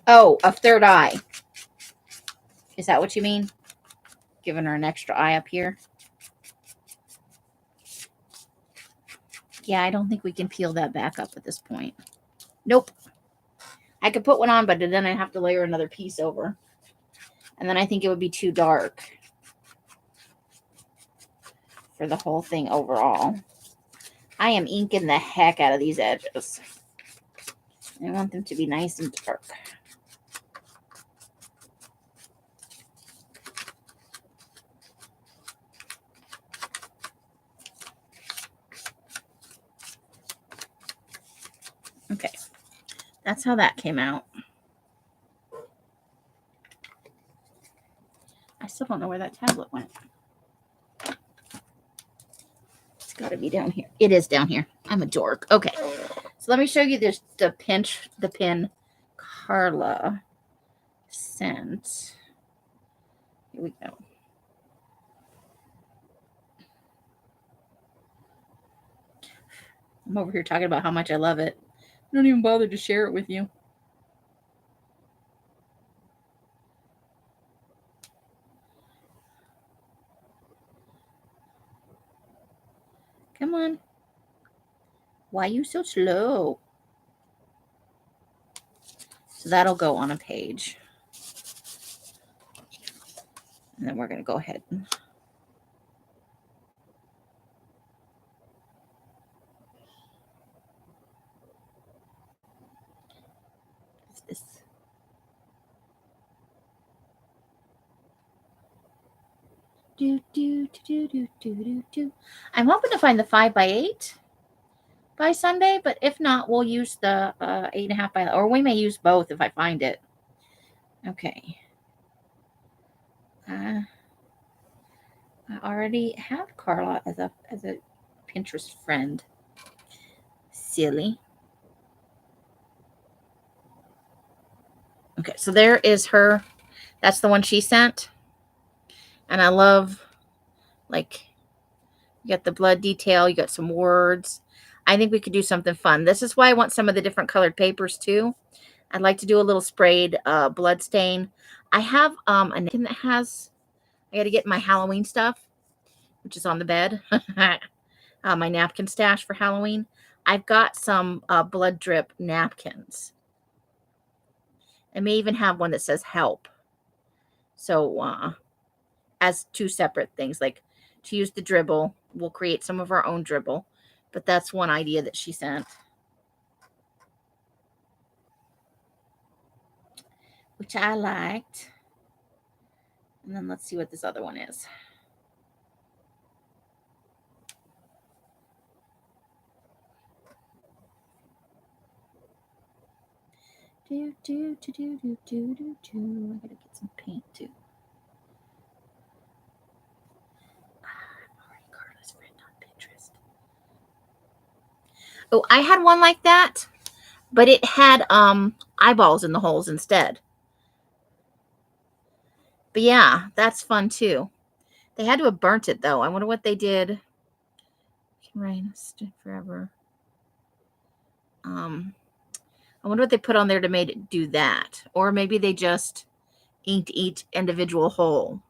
Oh, a third eye. Is that what you mean? giving her an extra eye up here. Yeah, I don't think we can peel that back up at this point. Nope. I could put one on, but then I have to layer another piece over. And then I think it would be too dark for the whole thing overall. I am inking the heck out of these edges. I want them to be nice and dark. Okay, that's how that came out. I still don't know where that tablet went. It's got to be down here. It is down here. I'm a dork. Okay, so let me show you this, the pin Carla sent. Here we go. I'm over here talking about how much I love it. I don't even bother to share it with you. Come on. Why are you so slow? So that'll go on a page. And then we're going to go ahead and this. I'm hoping to find the 5x8 by Sunday, but if not, we'll use the 8.5 by, or we may use both if I find it. Okay. I already have Carla as a Pinterest friend. Silly. Okay, so there is her. That's the one she sent. And I love, like, you got the blood detail. You got some words. I think we could do something fun. This is why I want some of the different colored papers, too. I'd like to do a little sprayed blood stain. I have a napkin that has, I got to get my Halloween stuff, which is on the bed. My napkin stash for Halloween. I've got some blood drip napkins. I may even have one that says help. So as two separate things, like to use the dribble, we'll create some of our own dribble. But that's one idea that she sent, which I liked. And then let's see what this other one is. I gotta get some paint too. I'm already Carla's friend on Pinterest. Oh, I had one like that, but it had eyeballs in the holes instead. But yeah, that's fun too. They had to have burnt it though. I wonder what they did. Rain forever. I wonder what they put on there to make it do that. Or maybe they just inked each individual hole,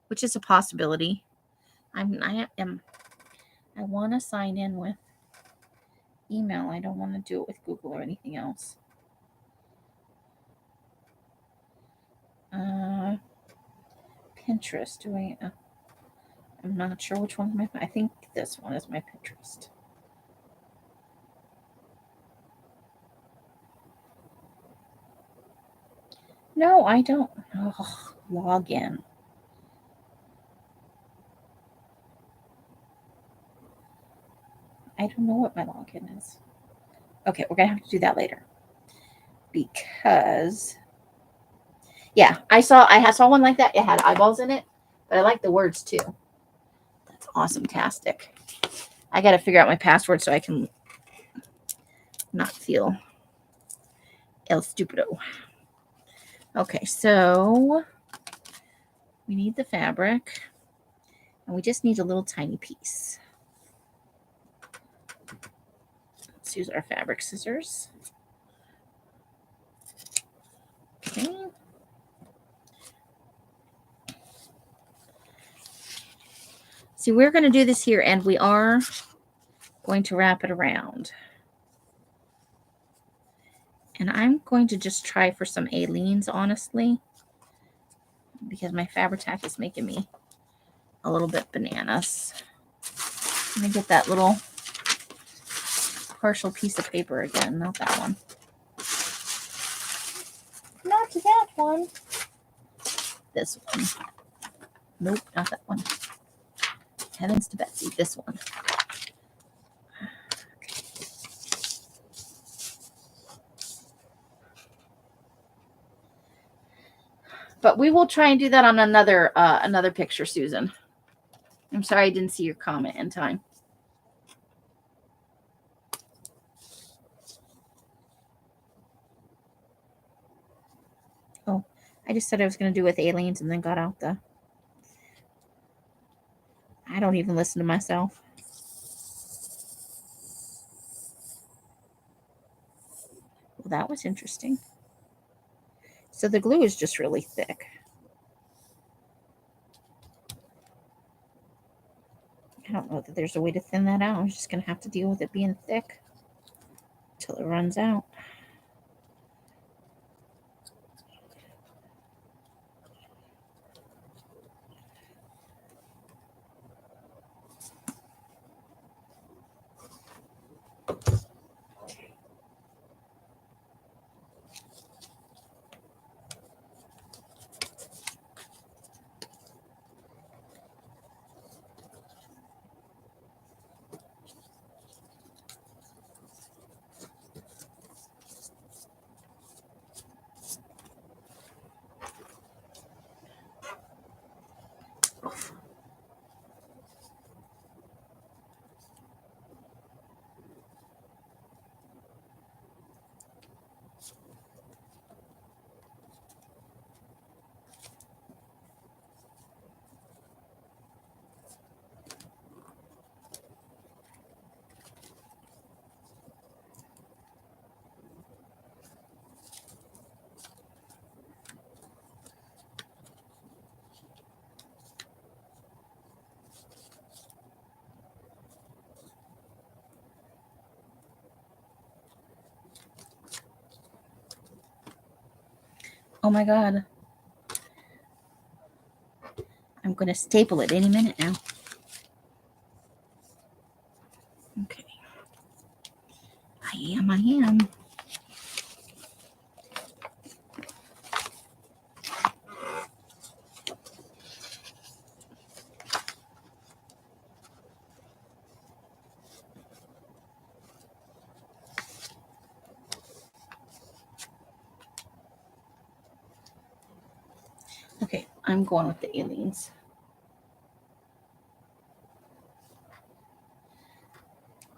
which is a possibility. I want to sign in with email. I don't want to do it with Google or anything else. Pinterest. I'm not sure which one is my. I think this one is my Pinterest. No, I don't. Oh, log in. I don't know what my login is. Okay, we're going to have to do that later. Because, yeah, I saw one like that. It had eyeballs in it, but I like the words too. That's awesome-tastic. I got to figure out my password so I can not feel el stupido. Okay, so we need the fabric, and we just need a little tiny piece. Let's use our fabric scissors. Okay. See, we're going to do this here, and we are going to wrap it around. And I'm going to just try for some Aleenes, honestly, because my Fabri-Tac is making me a little bit bananas. Let me get that little partial piece of paper again, not that one. Not that one. This one. Nope, not that one. Heavens to Betsy, this one. Okay. But we will try and do that on another picture, Susan. I'm sorry I didn't see your comment in time. Oh, I just said I was going to do with Aleenes and then got out the... I don't even listen to myself. Well, that was interesting. So the glue is just really thick. I don't know that there's a way to thin that out. I'm just going to have to deal with it being thick until it runs out. Oh my God. I'm going to staple it any minute now. Okay. I am. Okay, I'm going with the Aleenes.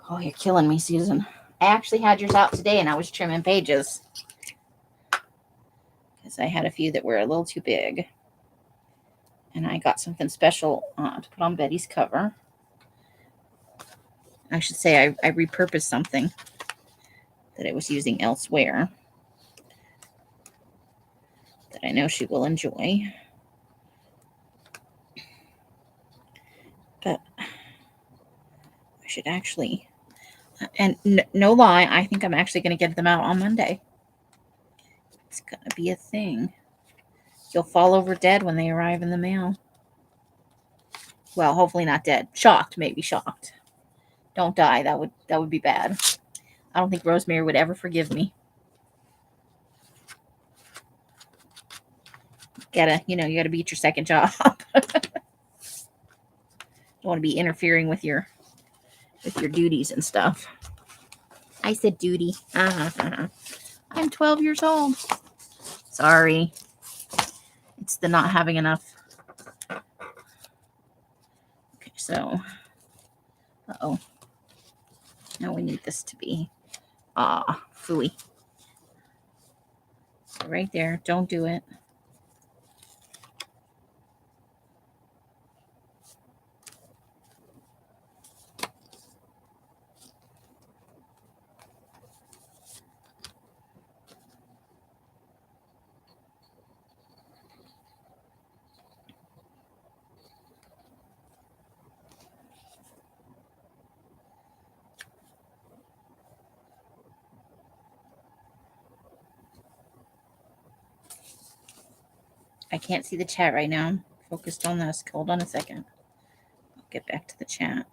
Oh, you're killing me, Susan. I actually had yours out today and I was trimming pages because I had a few that were a little too big. And I got something special to put on Betty's cover. I should say I repurposed something that I was using elsewhere that I know she will enjoy. But I should actually, and no lie, I think I'm actually going to get them out on Monday. It's going to be a thing. You'll fall over dead when they arrive in the mail. Well, hopefully not dead. Shocked, maybe shocked. Don't die. That would be bad. I don't think Rosemary would ever forgive me. You gotta beat your second job. Don't want to be interfering with your duties and stuff. I said duty. I'm 12 years old. Sorry. It's the not having enough. Okay, so. Uh-oh. Now we need this to be. Phooey. Right there. Don't do it. I can't see the chat right now. I'm focused on this. Hold on a second. I'll get back to the chat.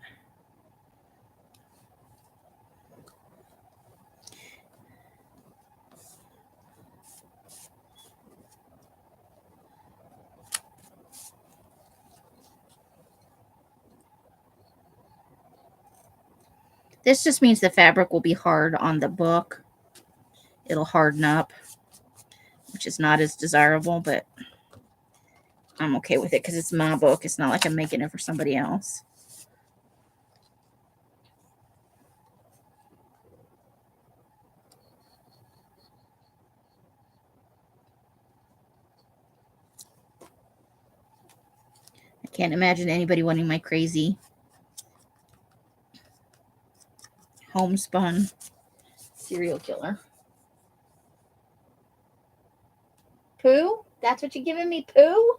This just means the fabric will be hard on the book. It'll harden up, which is not as desirable, but I'm okay with it because it's my book. It's not like I'm making it for somebody else. I can't imagine anybody wanting my crazy homespun serial killer. Pooh? That's what you're giving me, Pooh?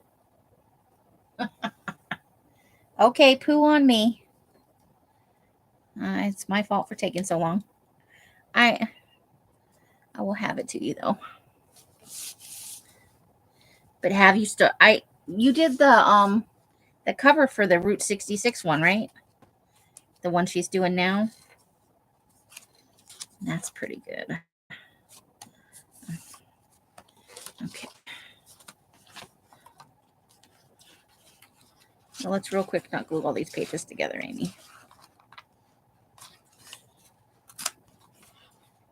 Okay, Pooh on me. It's my fault for taking so long. I will have it to you though. But have you still? You did the cover for the Route 66 one, right? The one she's doing now. That's pretty good. Okay. Well, let's real quick not glue all these pages together, Amy.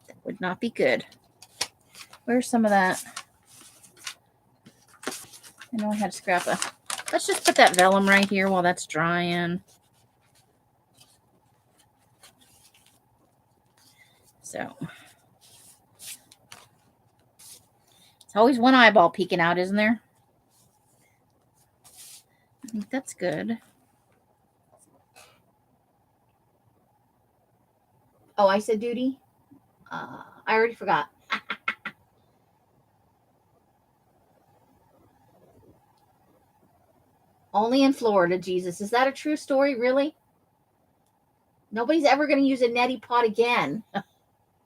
That would not be good. Where's some of that? I know I had to scrap a. Let's just put that vellum right here while that's drying. So it's always one eyeball peeking out, isn't there? I think that's good. Oh, I said duty? I already forgot. Only in Florida, Jesus. Is that a true story, really? Nobody's ever going to use a neti pot again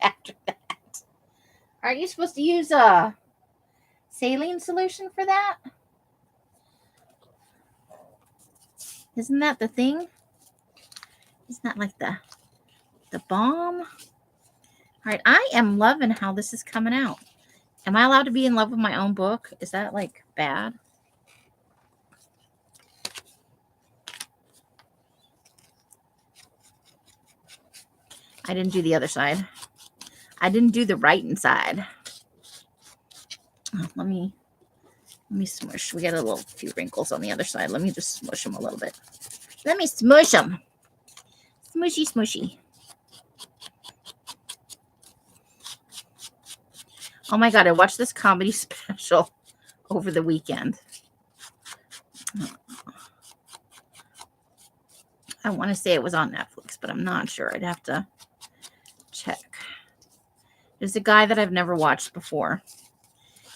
after that. Aren't you supposed to use a saline solution for that? Isn't that the thing? Isn't that like the bomb? All right, I am loving how this is coming out. Am I allowed to be in love with my own book? Is that like bad? I didn't do the other side. I didn't do the writing side. Oh, let me smush. We got a little few wrinkles on the other side. Let me just smush them a little bit. Let me smush them. Smushy, smushy. Oh my God, I watched this comedy special over the weekend. I want to say it was on Netflix, but I'm not sure. I'd have to check. There's a guy that I've never watched before.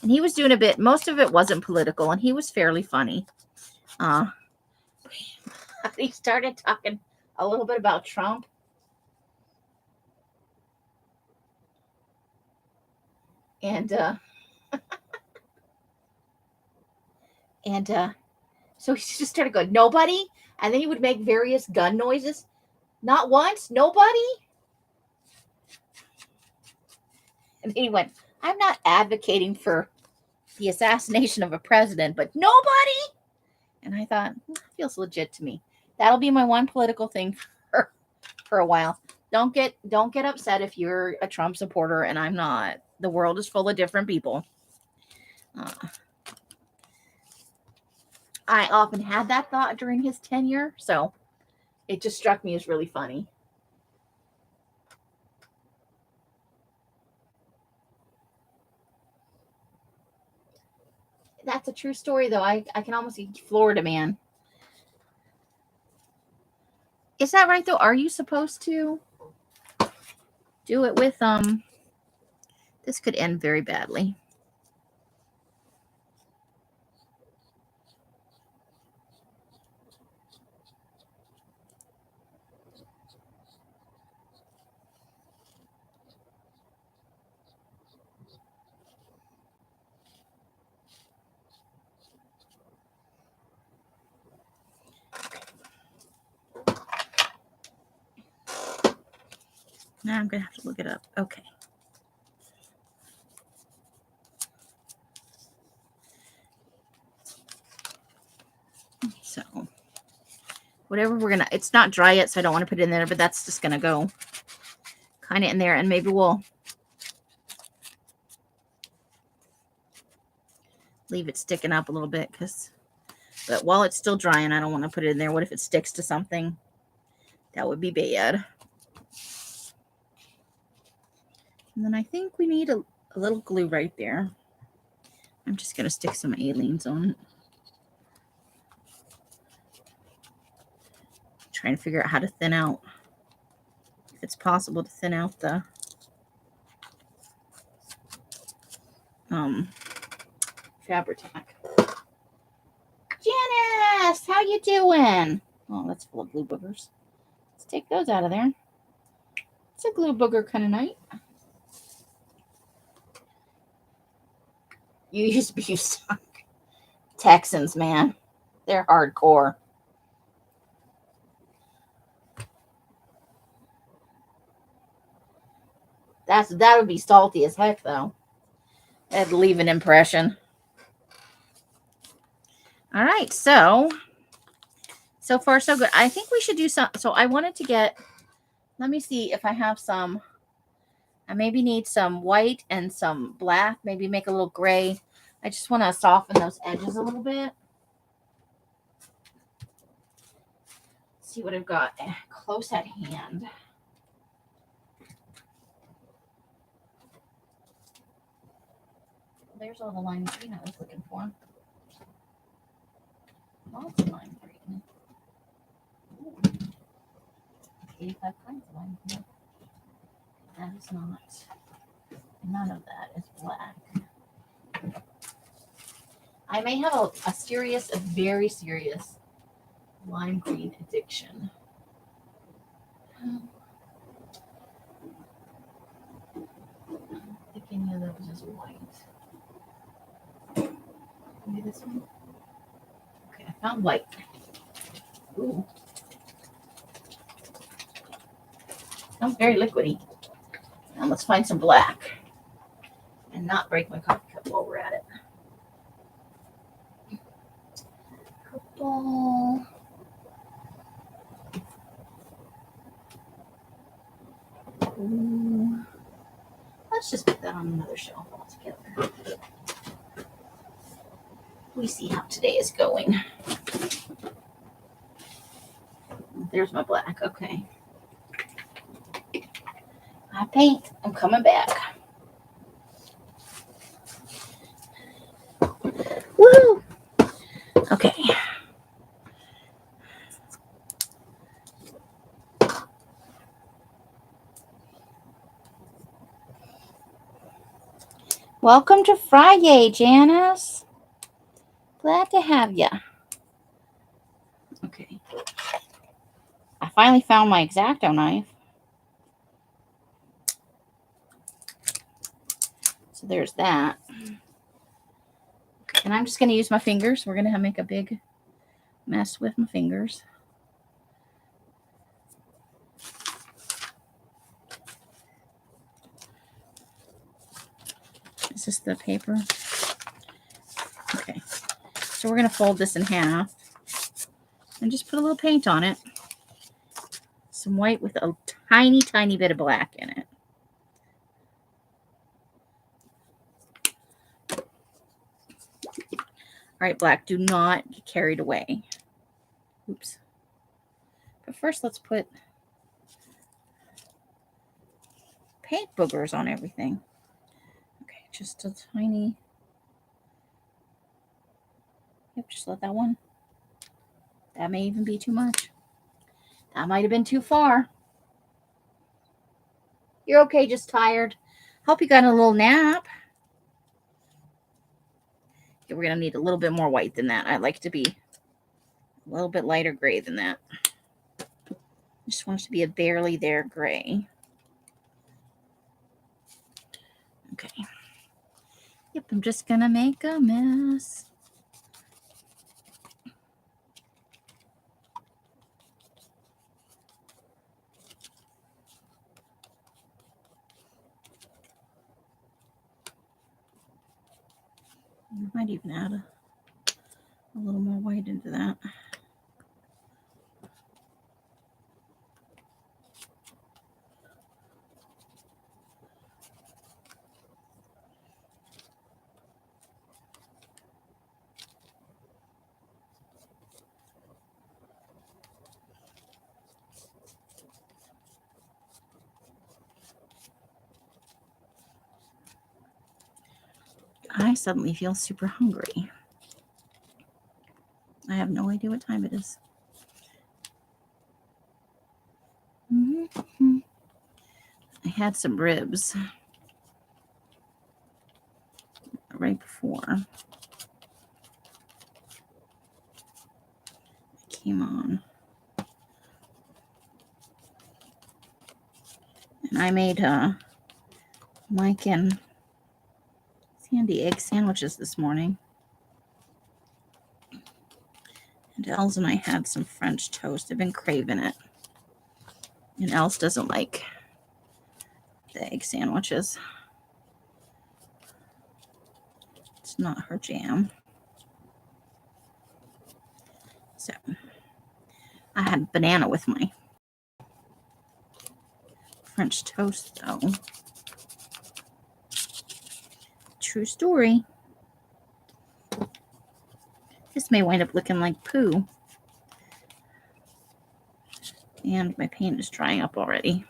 And he was doing a bit, most of it wasn't political, and he was fairly funny. He started talking a little bit about Trump. And so he just started going, nobody? And then he would make various gun noises. Not once, nobody? And then he went, I'm not advocating for the assassination of a president, but nobody? And I thought, feels legit to me. That'll be my one political thing for a while. Don't get upset if you're a Trump supporter and I'm not. The world is full of different people. I often had that thought during his tenure, so it just struck me as really funny. That's a true story, though. I can almost see Florida man. Is that right, though? Are you supposed to do it with, this could end very badly. Now I'm going to have to look it up. Okay. So whatever we're going to, it's not dry yet, so I don't want to put it in there, but that's just going to go kind of in there, and maybe we'll leave it sticking up a little bit but while it's still drying, I don't want to put it in there. What if it sticks to something? That would be bad. And then I think we need a little glue right there. I'm just going to stick some aliens on it. Trying to figure out how to thin out. If it's possible to thin out the Fabri-Tac. Janice, how you doing? Oh, that's full of glue boogers. Let's take those out of there. It's a glue booger kind of night. You used to be stuck. Texans, man. They're hardcore. That would be salty as heck, though. That'd leave an impression. All right, so far so good. I think we should do some. So I wanted to get. Let me see if I have some. I maybe need some white and some black. Maybe make a little gray. I just want to soften those edges a little bit. See what I've got close at hand. There's all the lime green I was looking for. Lots of lime green. Ooh. 85 kinds of lime green. That is not. None of that is black. I may have a very serious lime green addiction. I don't think any of those is white. Maybe this one? Okay, I found white. Ooh. Sounds very liquidy. Now let's find some black and not break my coffee cup while we're at it. Purple. Ooh. Let's just put that on another shelf altogether. We see how today is going. There's my black. Okay. I paint. I'm coming back. Woo! Okay. Welcome to Fri-Yay, Janice. Glad to have you. Okay. I finally found my X-Acto knife. So there's that. And I'm just going to use my fingers. We're going to make a big mess with my fingers. Is this the paper? Okay. So we're going to fold this in half and just put a little paint on it. Some white with a tiny, tiny bit of black in it. All right, black, do not get carried away. Oops. But first, let's put paint boogers on everything. Okay, just a tiny. Yep, just let that one. That may even be too much. That might have been too far. You're okay, just tired. Hope you got a little nap. Okay, we're going to need a little bit more white than that. I like to be a little bit lighter gray than that. I just want it to be a barely there gray. Okay. Yep, I'm just going to make a mess. You might even add a little more white into that. I suddenly feel super hungry. I have no idea what time it is. Mm-hmm. I had some ribs right before I came on. And I made Mike and Sandy egg sandwiches this morning. And Els and I had some French toast. I've been craving it. And Els doesn't like the egg sandwiches. It's not her jam. So I had banana with my French toast, though. True story. This may wind up looking like poo. And my paint is drying up already.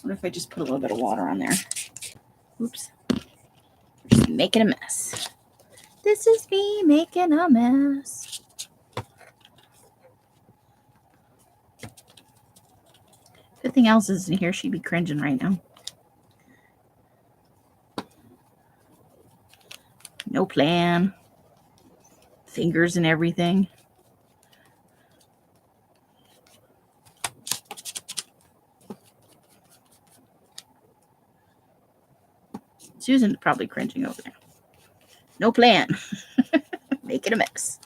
What if I just put a little bit of water on there? Oops. Just making a mess. This is me making a mess. Good thing else isn't here. She'd be cringing right now. No plan. Fingers and everything. Susan's probably cringing over there. No plan. Making a mess.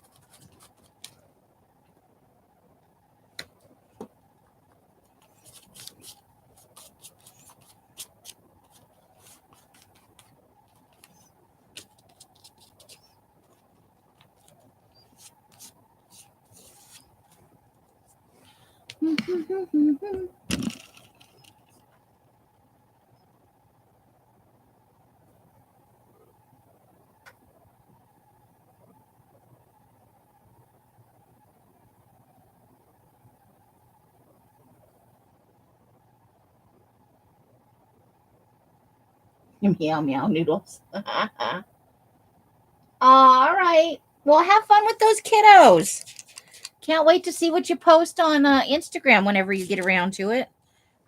Meow meow noodles. All right. Well, have fun with those kiddos. Can't wait to see what you post on Instagram whenever you get around to it.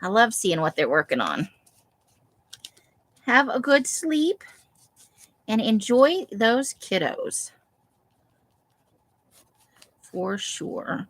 I love seeing what they're working on. Have a good sleep and enjoy those kiddos. For sure.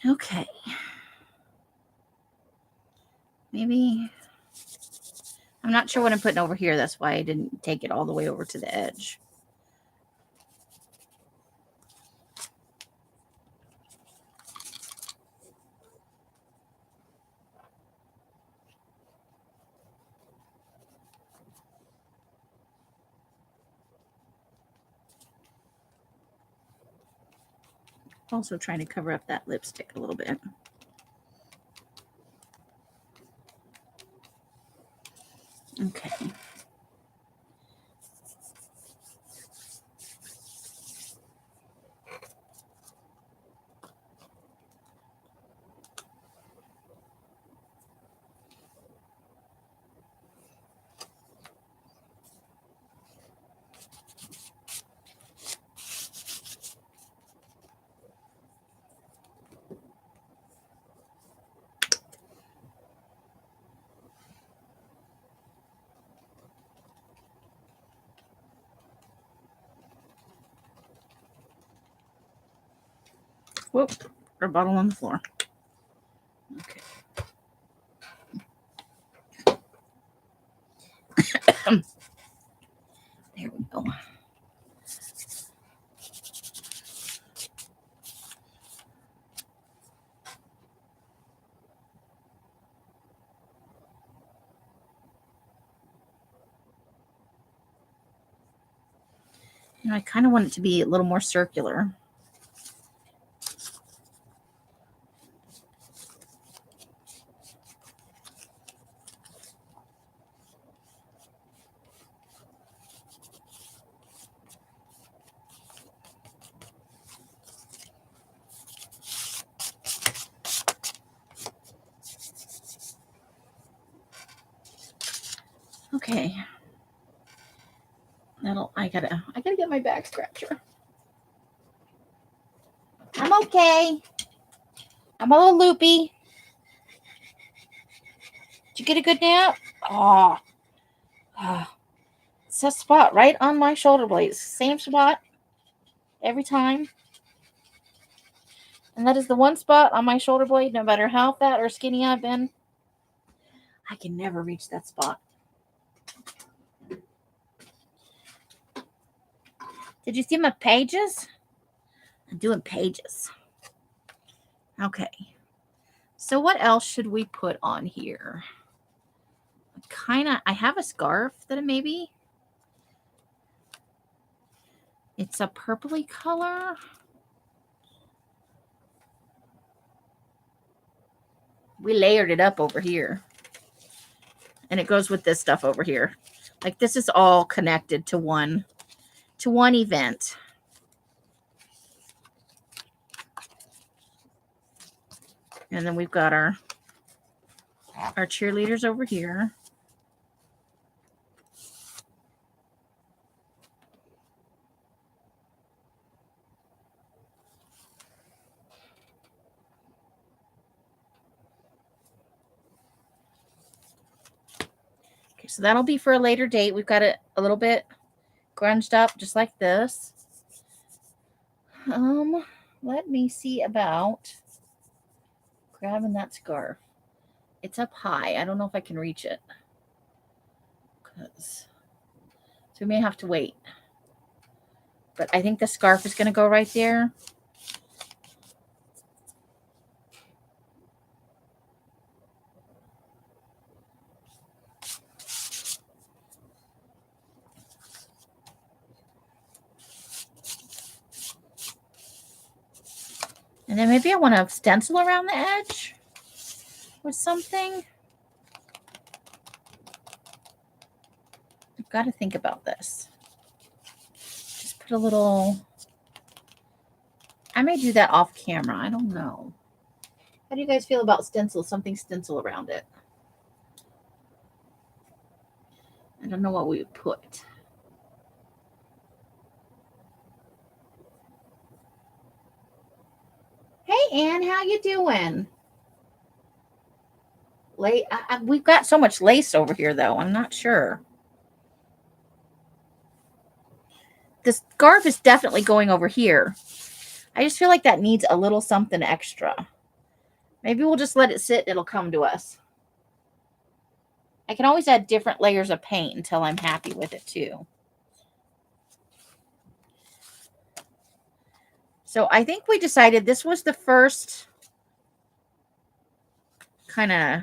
Okay. Maybe. I'm not sure what I'm putting over here. That's why I didn't take it all the way over to the edge. Also trying to cover up that lipstick a little bit. Okay. Whoop, our bottle on the floor. Okay. There we go. I kind of want it to be a little more circular. Okay. I gotta get my back scratcher. I'm okay. I'm a little loopy. Did you get a good nap? Oh. It's a spot right on my shoulder blades. Same spot every time. And that is the one spot on my shoulder blade, no matter how fat or skinny I've been. I can never reach that spot. Did you see my pages? I'm doing pages. Okay. So what else should we put on here? I have a scarf that maybe. It's a purpley color. We layered it up over here. And it goes with this stuff over here. Like this is all connected to one event. And then we've got our cheerleaders over here. Okay, so that'll be for a later date. We've got it a little bit grunged up, just like this. Let me see about grabbing that scarf. It's up high. I don't know if I can reach it. So we may have to wait. But I think the scarf is going to go right there. And then maybe I want to stencil around the edge with something. I've got to think about this. Just put a little... I may do that off camera. I don't know. How do you guys feel about stencil? Something stencil around it. I don't know what we would put. Hey, Ann, how you doing? We've got so much lace over here, though. I'm not sure. The scarf is definitely going over here. I just feel like that needs a little something extra. Maybe we'll just let it sit. It'll come to us. I can always add different layers of paint until I'm happy with it, too. So I think we decided this was the first kind of...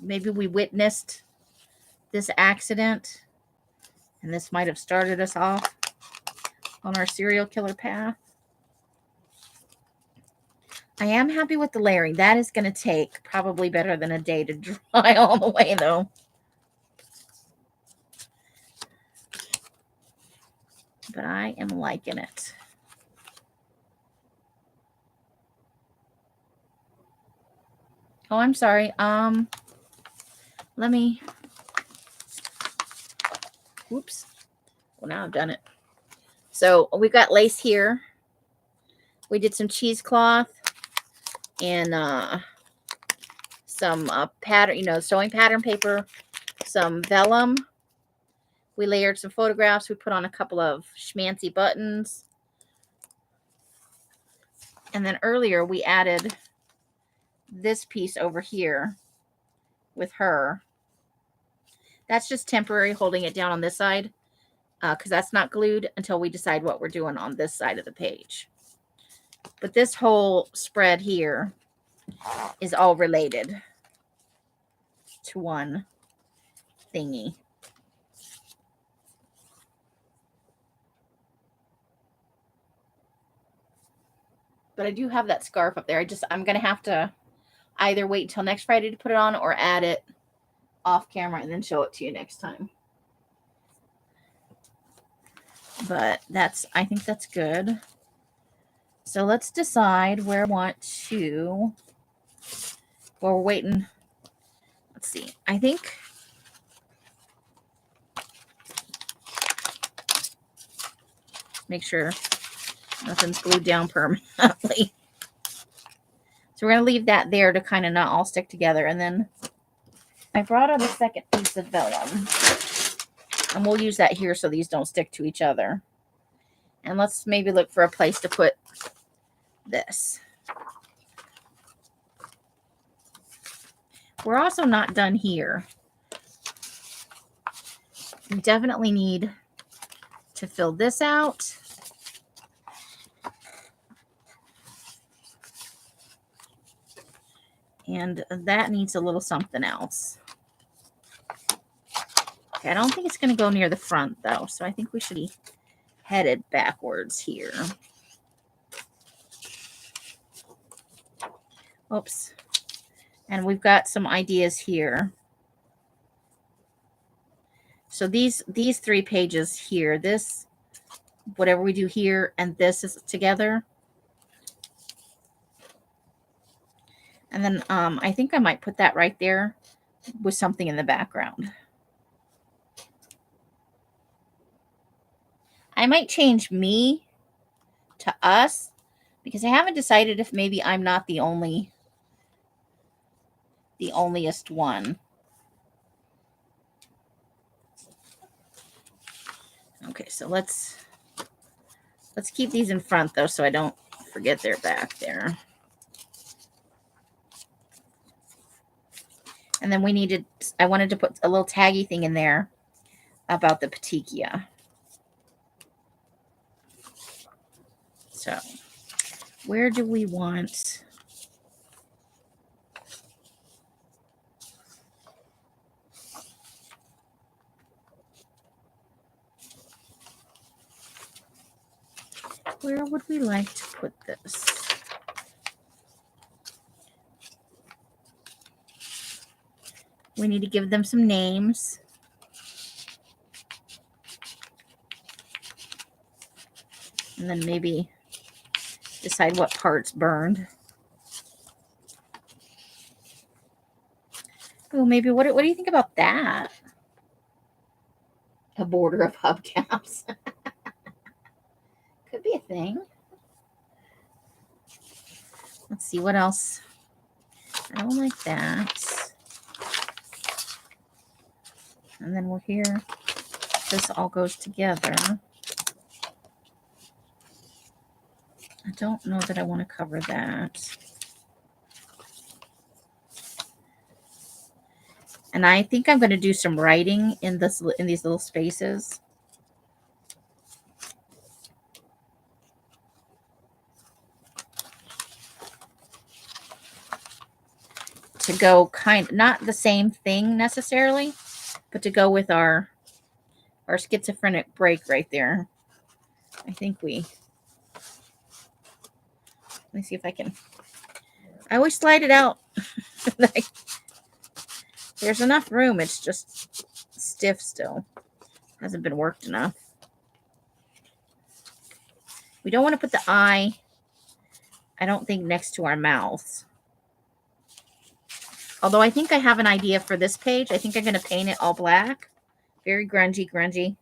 Maybe we witnessed this accident. And this might have started us off on our serial killer path. I am happy with the layering. That is going to take probably better than a day to dry all the way, though. But I am liking it. Oh, I'm sorry. Let me... Whoops. Well, now I've done it. So we've got lace here. We did some cheesecloth and some pattern, sewing pattern paper, some vellum. We layered some photographs. We put on a couple of schmancy buttons. And then earlier we added this piece over here with her. That's just temporary, holding it down on this side, because that's not glued until we decide what we're doing on this side of the page. But this whole spread here is all related to one thingy. But I do have that scarf up there. I'm going to have to either wait until next Friday to put it on or add it off camera and then show it to you next time. But I think that's good. So let's decide where we want to, while we're waiting. Let's see. I think make sure nothing's glued down permanently. So we're going to leave that there to kind of not all stick together. And then I brought out a second piece of vellum. And we'll use that here so these don't stick to each other. And let's maybe look for a place to put this. We're also not done here. We definitely need to fill this out. And that needs a little something else. Okay, I don't think it's going to go near the front, though. So I think we should be headed backwards here. Oops. And we've got some ideas here. So these 3 pages here, this, whatever we do here, and this is together. And then I think I might put that right there with something in the background. I might change me to us because I haven't decided if maybe I'm not the onlyest one. Okay, so let's keep these in front though so I don't forget they're back there. And then I wanted to put a little taggy thing in there about the petechia. So where do we want? Where would we like to put this? We need to give them some names. And then maybe decide what parts burned. Oh, maybe what do you think about that? A border of hubcaps. Could be a thing. Let's see what else. I don't like that. And then we're here. This all goes together. I don't know that I want to cover that. And I think I'm going to do some writing in these little spaces. To go not the same thing necessarily, but to go with our schizophrenic break right there. I think let me see if I can. I always slide it out. There's enough room. It's just stiff still. Hasn't been worked enough. We don't want to put the eye, I don't think, next to our mouths. Although I think I have an idea for this page. I think I'm going to paint it all black. Very grungy.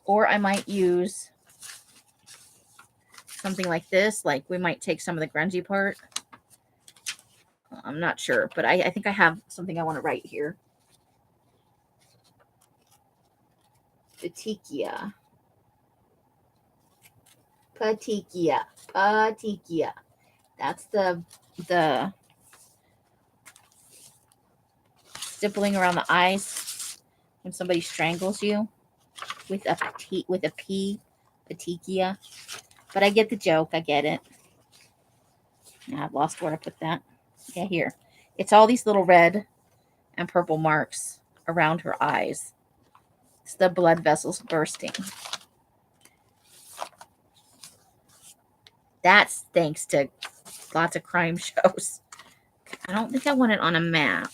Or I might use something like this. Like we might take some of the grungy part. I'm not sure. But I think I have something I want to write here. Petechia. Petechia. Petechia. That's the stippling around the eyes when somebody strangles you with a P. Petechia. But I get the joke. I get it. Yeah, I've lost where I put that. Yeah, here. It's all these little red and purple marks around her eyes. It's the blood vessels bursting. That's thanks to lots of crime shows. I don't think I want it on a map.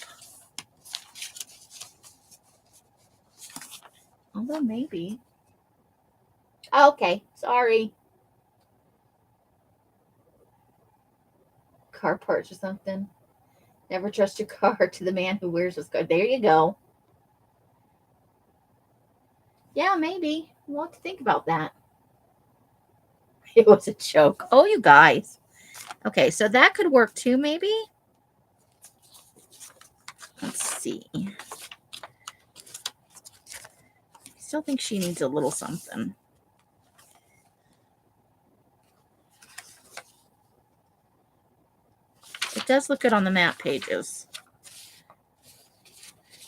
Although maybe. Okay, sorry. Car parts or something. Never trust your car to the man who wears his car. There you go. Yeah, maybe. We'll have to think about that. It was a joke. Oh, you guys. Okay, so that could work too, maybe. Let's see. I still think she needs a little something. It does look good on the map pages.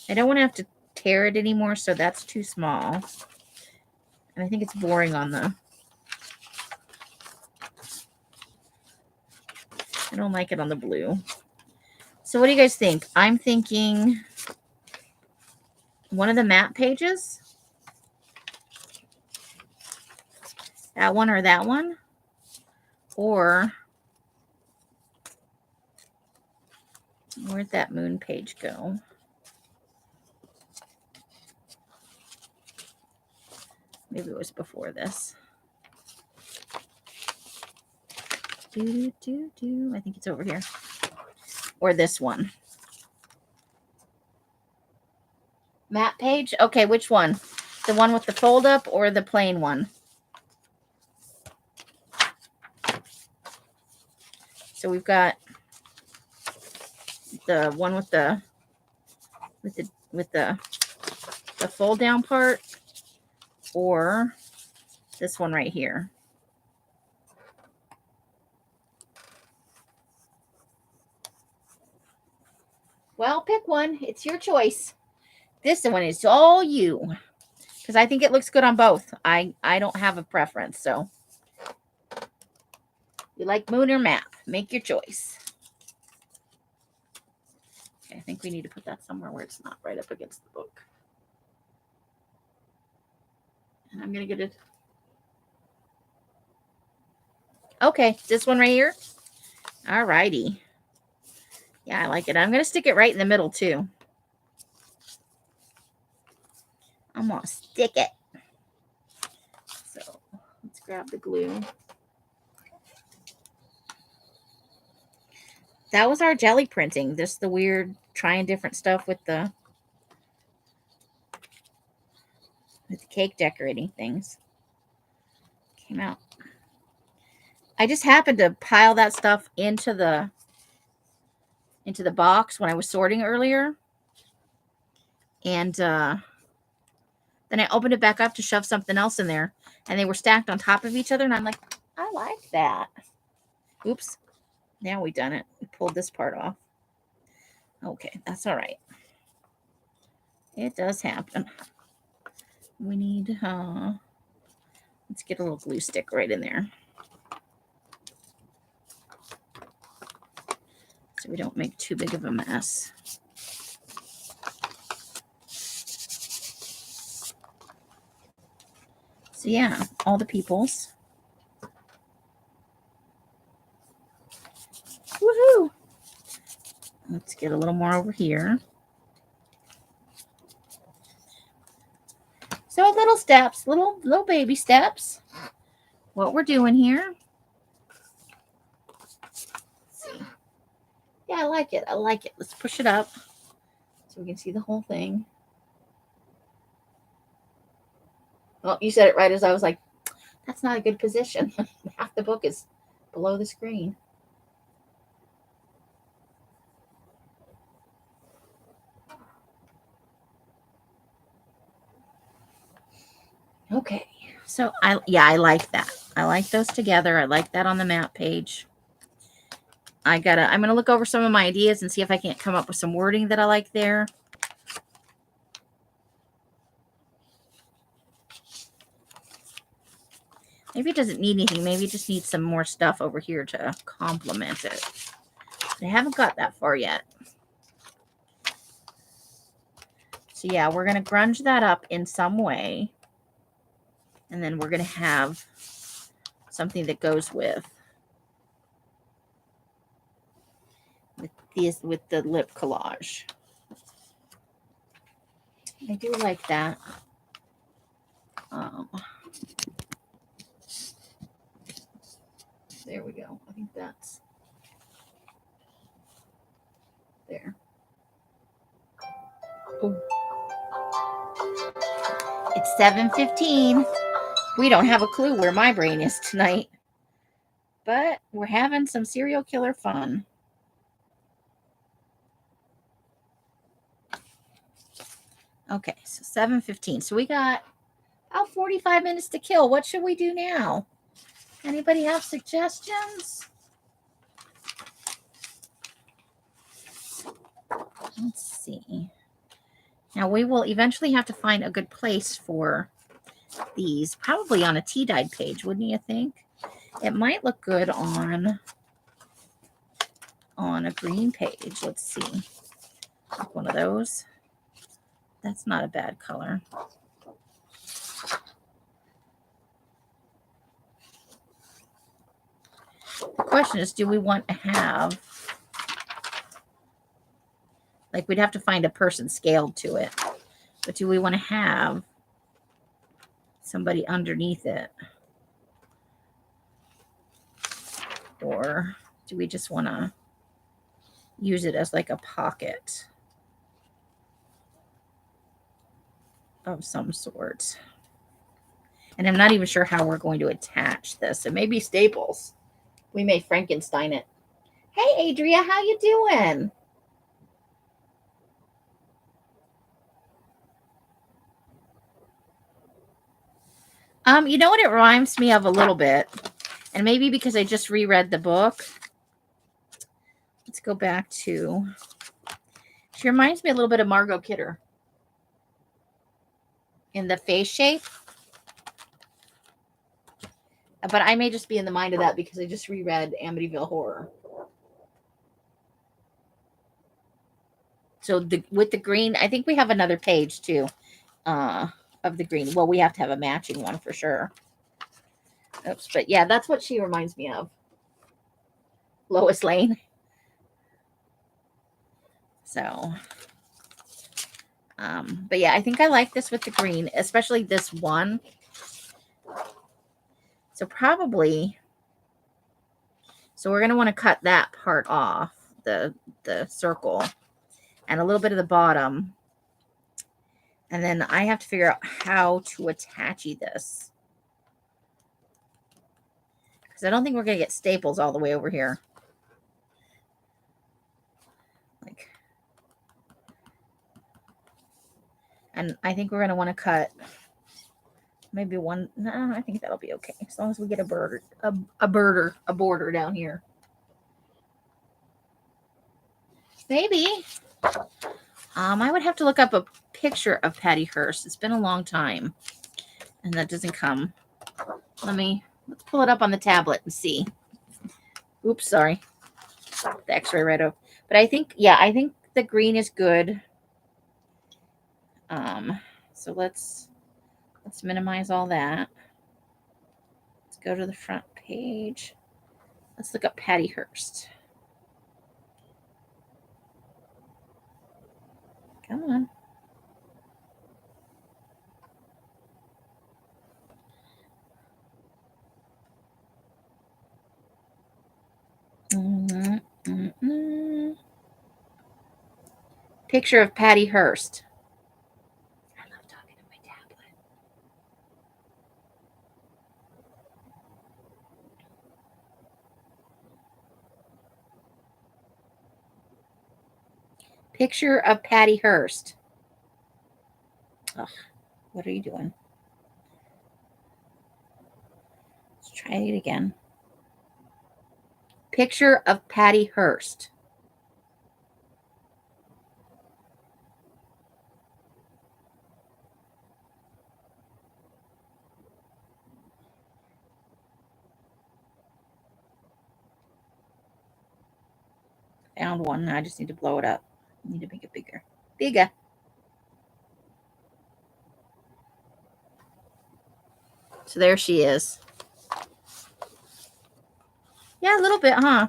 I don't want to have to tear it anymore, so that's too small. And I think it's boring on the... I don't like it on the blue. So what do you guys think? I'm thinking one of the map pages. That one or that one. Or where'd that moon page go? Maybe it was before this. I think it's over here. Or this one. Map page? Okay, which one? The one with the fold up or the plain one? So we've got the one with the fold down part, or this one right here. Well, pick one. It's your choice. This one is all you, because I think it looks good on both. I don't have a preference, so you like moon or map? Make your choice. Okay, I think we need to put that somewhere where it's not right up against the book. And I'm gonna get it. Okay, this one right here. All righty. Yeah, I like it. I'm gonna stick it right in the middle too. I'm gonna stick it. So let's grab the glue. That was our jelly printing. This the weird trying different stuff with the cake decorating things. Came out. I just happened to pile that stuff into the box when I was sorting earlier. And then I opened it back up to shove something else in there. And they were stacked on top of each other. And I'm like, I like that. Oops. Now we done it. We pulled this part off. Okay, that's all right. It does happen. We need, let's get a little glue stick right in there, so we don't make too big of a mess. So yeah, all the peoples. Woohoo! Let's get a little more over here. So little steps, little baby steps. What we're doing here. Let's see. Yeah, I like it. I like it. Let's push it up so we can see the whole thing. Well, you said it right as I was like, that's not a good position. Half the book is below the screen. Okay, so I like that. I like those together. I like that on the map page. I'm going to look over some of my ideas and see if I can't come up with some wording that I like there. Maybe it doesn't need anything. Maybe it just needs some more stuff over here to complement it. I haven't got that far yet. So yeah, we're going to grunge that up in some way. And then we're going to have something that goes with the lip collage. I do like that. There we go. I think that's there. Ooh. It's 7:15. We don't have a clue where my brain is tonight, but we're having some serial killer fun. Okay, so 7:15. So we got about 45 minutes to kill. What should we do now? Anybody have suggestions? Let's see. Now we will eventually have to find a good place for these, probably on a tea dyed page, wouldn't you think? It might look good on a green page. Let's see. Like one of those. That's not a bad color. The question is, do we want to have, like, we'd have to find a person scaled to it, but do we want to have somebody underneath it? Or do we just want to use it as like a pocket of some sort? And I'm not even sure how we're going to attach this. It may be staples. We may Frankenstein it. Hey, Adria, how you doing? You know what it reminds me of a little bit? And maybe because I just reread the book. Let's go back to... She reminds me a little bit of Margot Kidder. In the face shape. But I may just be in the mind of that because I just reread Amityville Horror. So with the green, I think we have another page too of the green. Well, we have to have a matching one for sure. Oops, but yeah, that's what she reminds me of. Lois Lane. So, but yeah, I think I like this with the green, especially this one. So probably, so we're going to want to cut that part off, the circle, and a little bit of the bottom. And then I have to figure out how to attach this. Because I don't think we're going to get staples all the way over here. Like, and I think we're going to want to cut maybe one. No, I think that'll be okay. As long as we get a border down here. Maybe. I would have to look up a picture of Patty Hearst. It's been a long time. And that doesn't come. Let's pull it up on the tablet and see. Oops, sorry. The x-ray right over. But I think the green is good. So let's minimize all that. Let's go to the front page. Let's look up Patty Hearst. Come on. Picture of Patty Hearst. I love talking to my tablet. Picture of Patty Hearst. Ugh, what are you doing? Let's try Try it again. Picture of Patty Hearst. Found one. I just need to blow it up. I need to make it bigger. Bigger. So there she is. Yeah, a little bit, huh?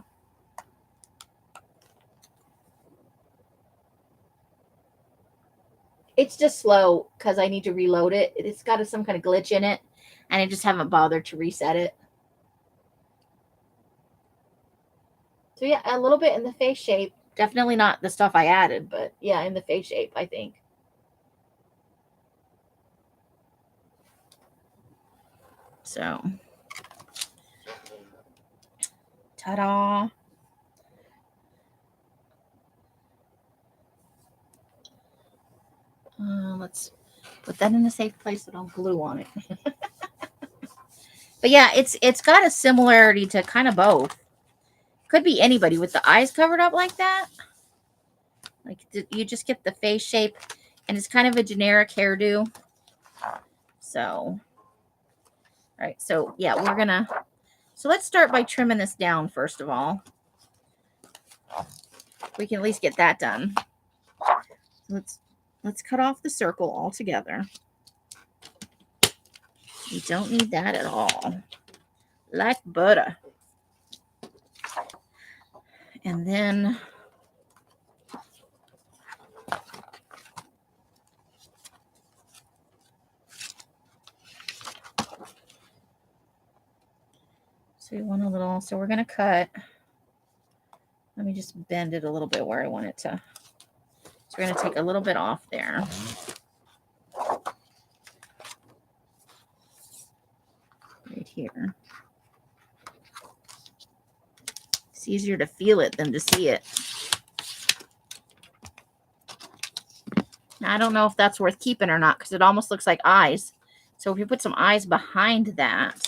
It's just slow because I need to reload it. It's got some kind of glitch in it, and I just haven't bothered to reset it. So yeah, a little bit in the face shape. Definitely not the stuff I added, but yeah, in the face shape, I think. So, ta-da. Let's put that in a safe place so don't glue on it. But yeah, it's got a similarity to kind of both. Could be anybody with the eyes covered up like that. Like you just get the face shape, and it's kind of a generic hairdo. So, all right. So yeah, so let's start by trimming this down first of all. We can at least get that done. Let's cut off the circle altogether. We don't need that at all. Like butter. And then so we want a little, so we're going to cut. Let me just bend it a little bit where I want it to. So we're going to take a little bit off there. Right here. It's easier to feel it than to see it. Now, I don't know if that's worth keeping or not because it almost looks like eyes. So if you put some eyes behind that.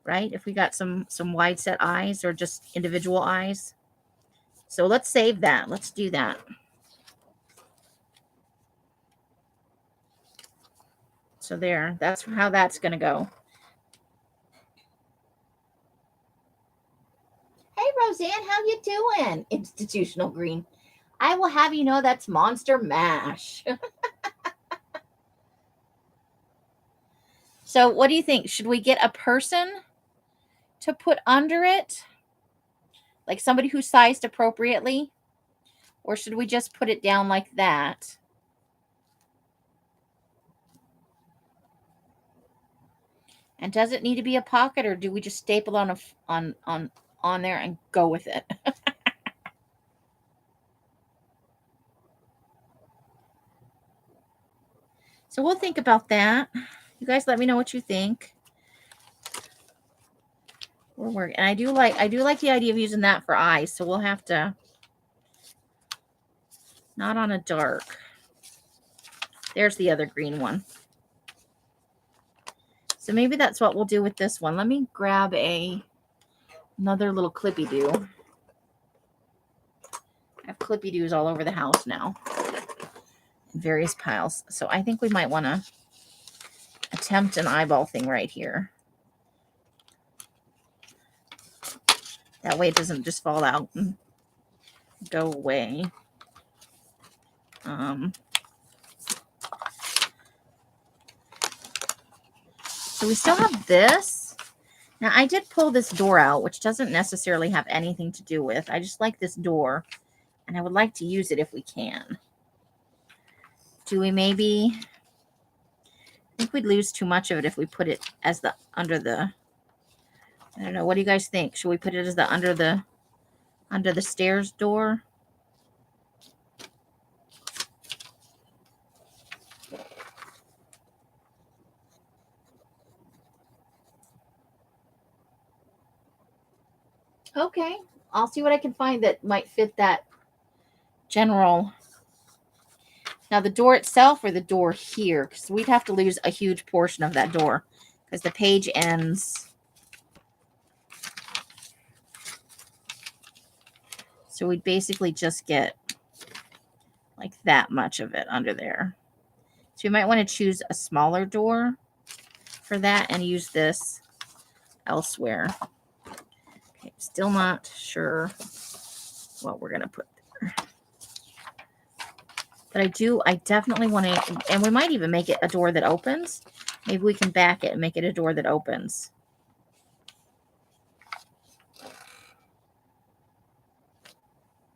Right? If we got some wide set eyes or just individual eyes. So let's save that. Let's do that. So there, that's how that's going to go. Hey, Roseanne, how you doing? Institutional Green. I will have you know that's Monster Mash. So what do you think? Should we get a person to put under it? Like somebody who's sized appropriately? Or should we just put it down like that? And does it need to be a pocket, or do we just staple on there and go with it? So we'll think about that. You guys let me know what you think. We're working. And I do like the idea of using that for eyes, so we'll have to not on a dark. There's the other green one. So maybe that's what we'll do with this one. Let me grab another little clippy do. I have clippy doos all over the house now in various piles. So I think we might want to attempt an eyeball thing right here. That way it doesn't just fall out and go away. So we still have this. Now I did pull this door out, which doesn't necessarily have anything to do with. I just like this door, and I would like to use it if we can. Do we maybe? I think we'd lose too much of it if we put it as the under the. I don't know. What do you guys think? Should we put it as the under the stairs door? Okay, I'll see what I can find that might fit that general Now the door itself or the door here, because we'd have to lose a huge portion of that door because the page ends. So we'd basically just get like that much of it under there. So you might want to choose a smaller door for that and use this elsewhere. Okay, still not sure what we're going to put there. But I definitely want to, and we might even make it a door that opens. Maybe we can back it and make it a door that opens.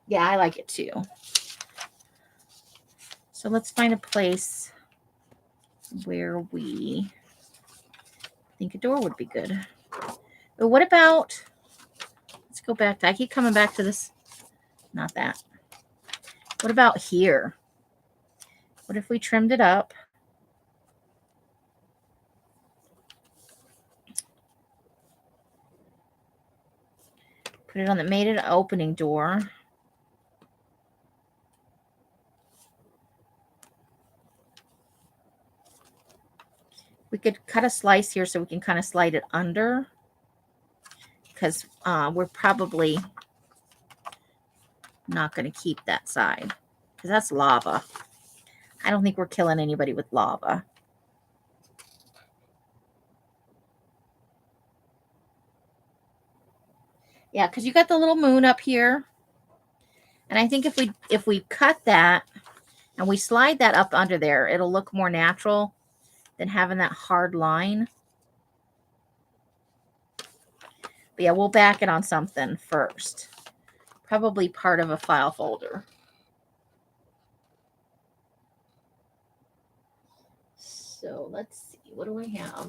Yeah, I like it too. So let's find a place where we think a door would be good. But what about, let's go back to, I keep coming back to this, not that. What about here? What if we trimmed it up? Put it on, that made it an opening door. We could cut a slice here so we can kind of slide it under, because we're probably not going to keep that side because that's lava. I don't think we're killing anybody with lava. Yeah, because you got the little moon up here. And I think if we cut that and we slide that up under there, it'll look more natural than having that hard line. But yeah, we'll back it on something first. Probably part of a file folder. So let's see. What do I have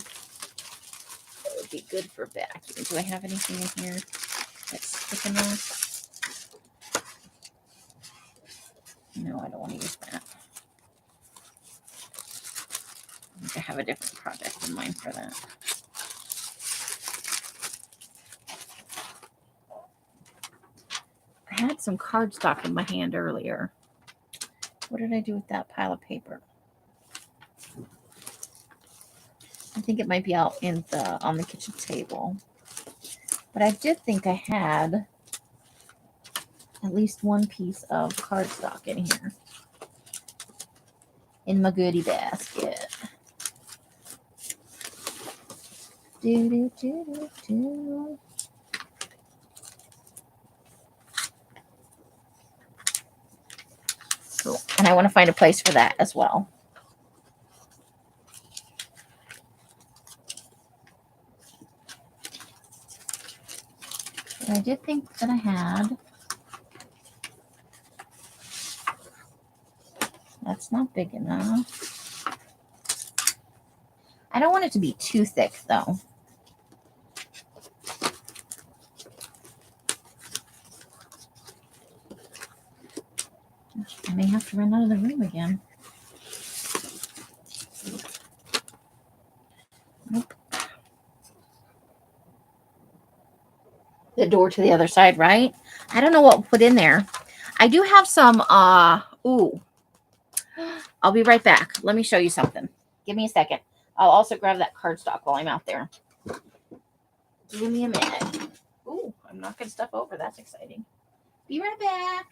that would be good for backing? Do I have anything in here that's thick enough? No, I don't want to use that. I think I have a different project in mind for that. I had some cardstock in my hand earlier. What did I do with that pile of paper? I think it might be out in on the kitchen table. But I did think I had at least one piece of cardstock in here. In my goodie basket. Do, do, do, do, do. Cool. And I want to find a place for that as well. But I did think that I had. That's not big enough. I don't want it to be too thick though. I may have to run out of the room again. Nope. The door to the other side, right? I don't know what we'll put in there. I do have some, ooh. I'll be right back. Let me show you something. Give me a second. I'll also grab that cardstock while I'm out there. Give me a minute. Ooh, I'm knocking stuff over. That's exciting. Be right back.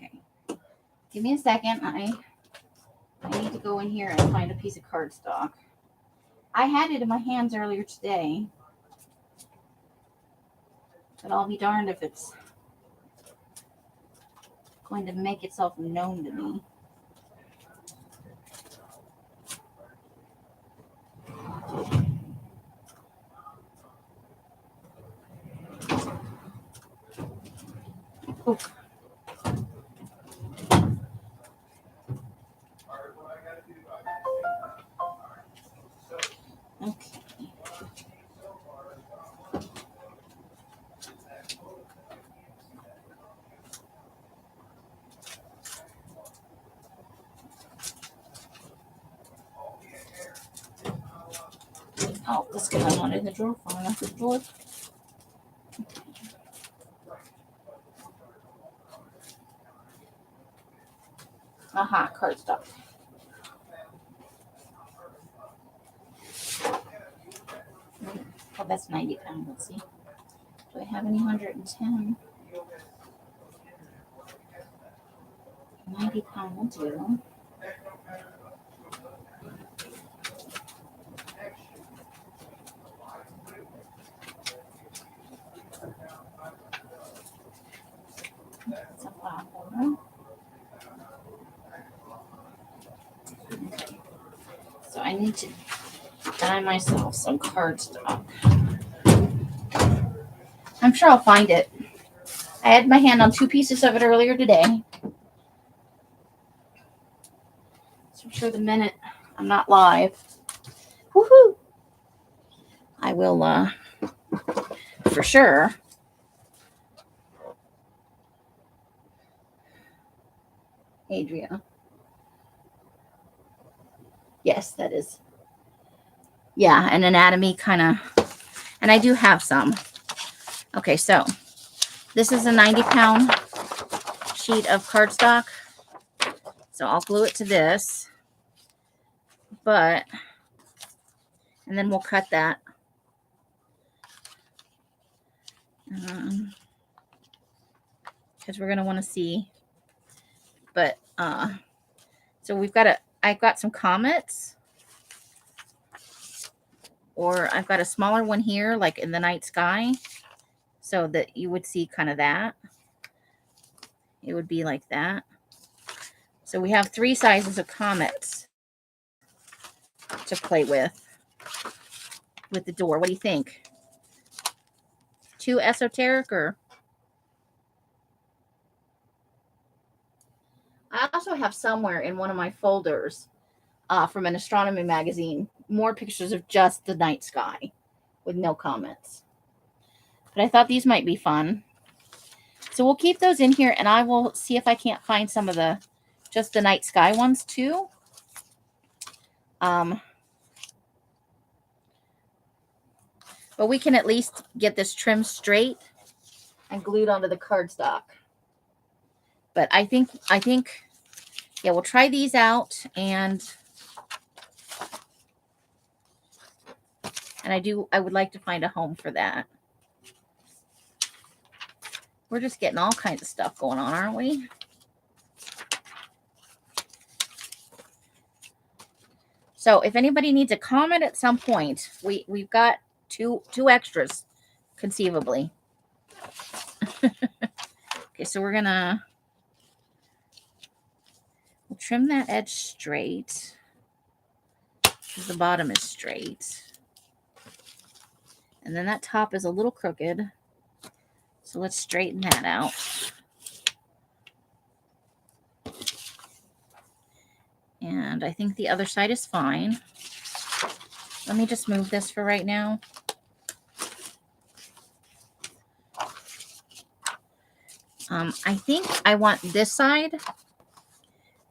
Okay. Give me a second. I need to go in here and find a piece of cardstock. I had it in my hands earlier today. But I'll be darned if it's going to make itself known to me. Oh. Okay. Oh, this guy's not in the drawer far enough. The drawer. Aha, cardstock. Oh, that's 90 pounds. Let's see. Do I have any 110? 90 pound will do. That's a flower. Okay. So I need to dye myself some cardstock. I'm sure I'll find it. I had my hand on 2 pieces of it earlier today. So I'm sure the minute I'm not live, woohoo, I will for sure. Adria. Yes, that is. Yeah, an anatomy kind of. And I do have some. Okay, so this is a 90-pound sheet of cardstock. So I'll glue it to this. And then we'll cut that. Because we're going to want to see. But, so I've got some comets. Or I've got a smaller one here, like in the night sky. So that you would see kind of that. It would be like that. So we have 3 sizes of comets to play with the door. What do you think? Too esoteric or? I also have somewhere in one of my folders from an astronomy magazine more pictures of just the night sky with no comments. But I thought these might be fun. So we'll keep those in here, and I will see if I can't find some of just the night sky ones too. But we can at least get this trimmed straight and glued onto the cardstock. But I think, yeah, we'll try these out, and I would like to find a home for that. We're just getting all kinds of stuff going on, aren't we? So if anybody needs a comment at some point, we've got two extras, conceivably. Okay, so we'll trim that edge straight, because the bottom is straight. And then that top is a little crooked. So let's straighten that out. And I think the other side is fine. Let me just move this for right now. I think I want this side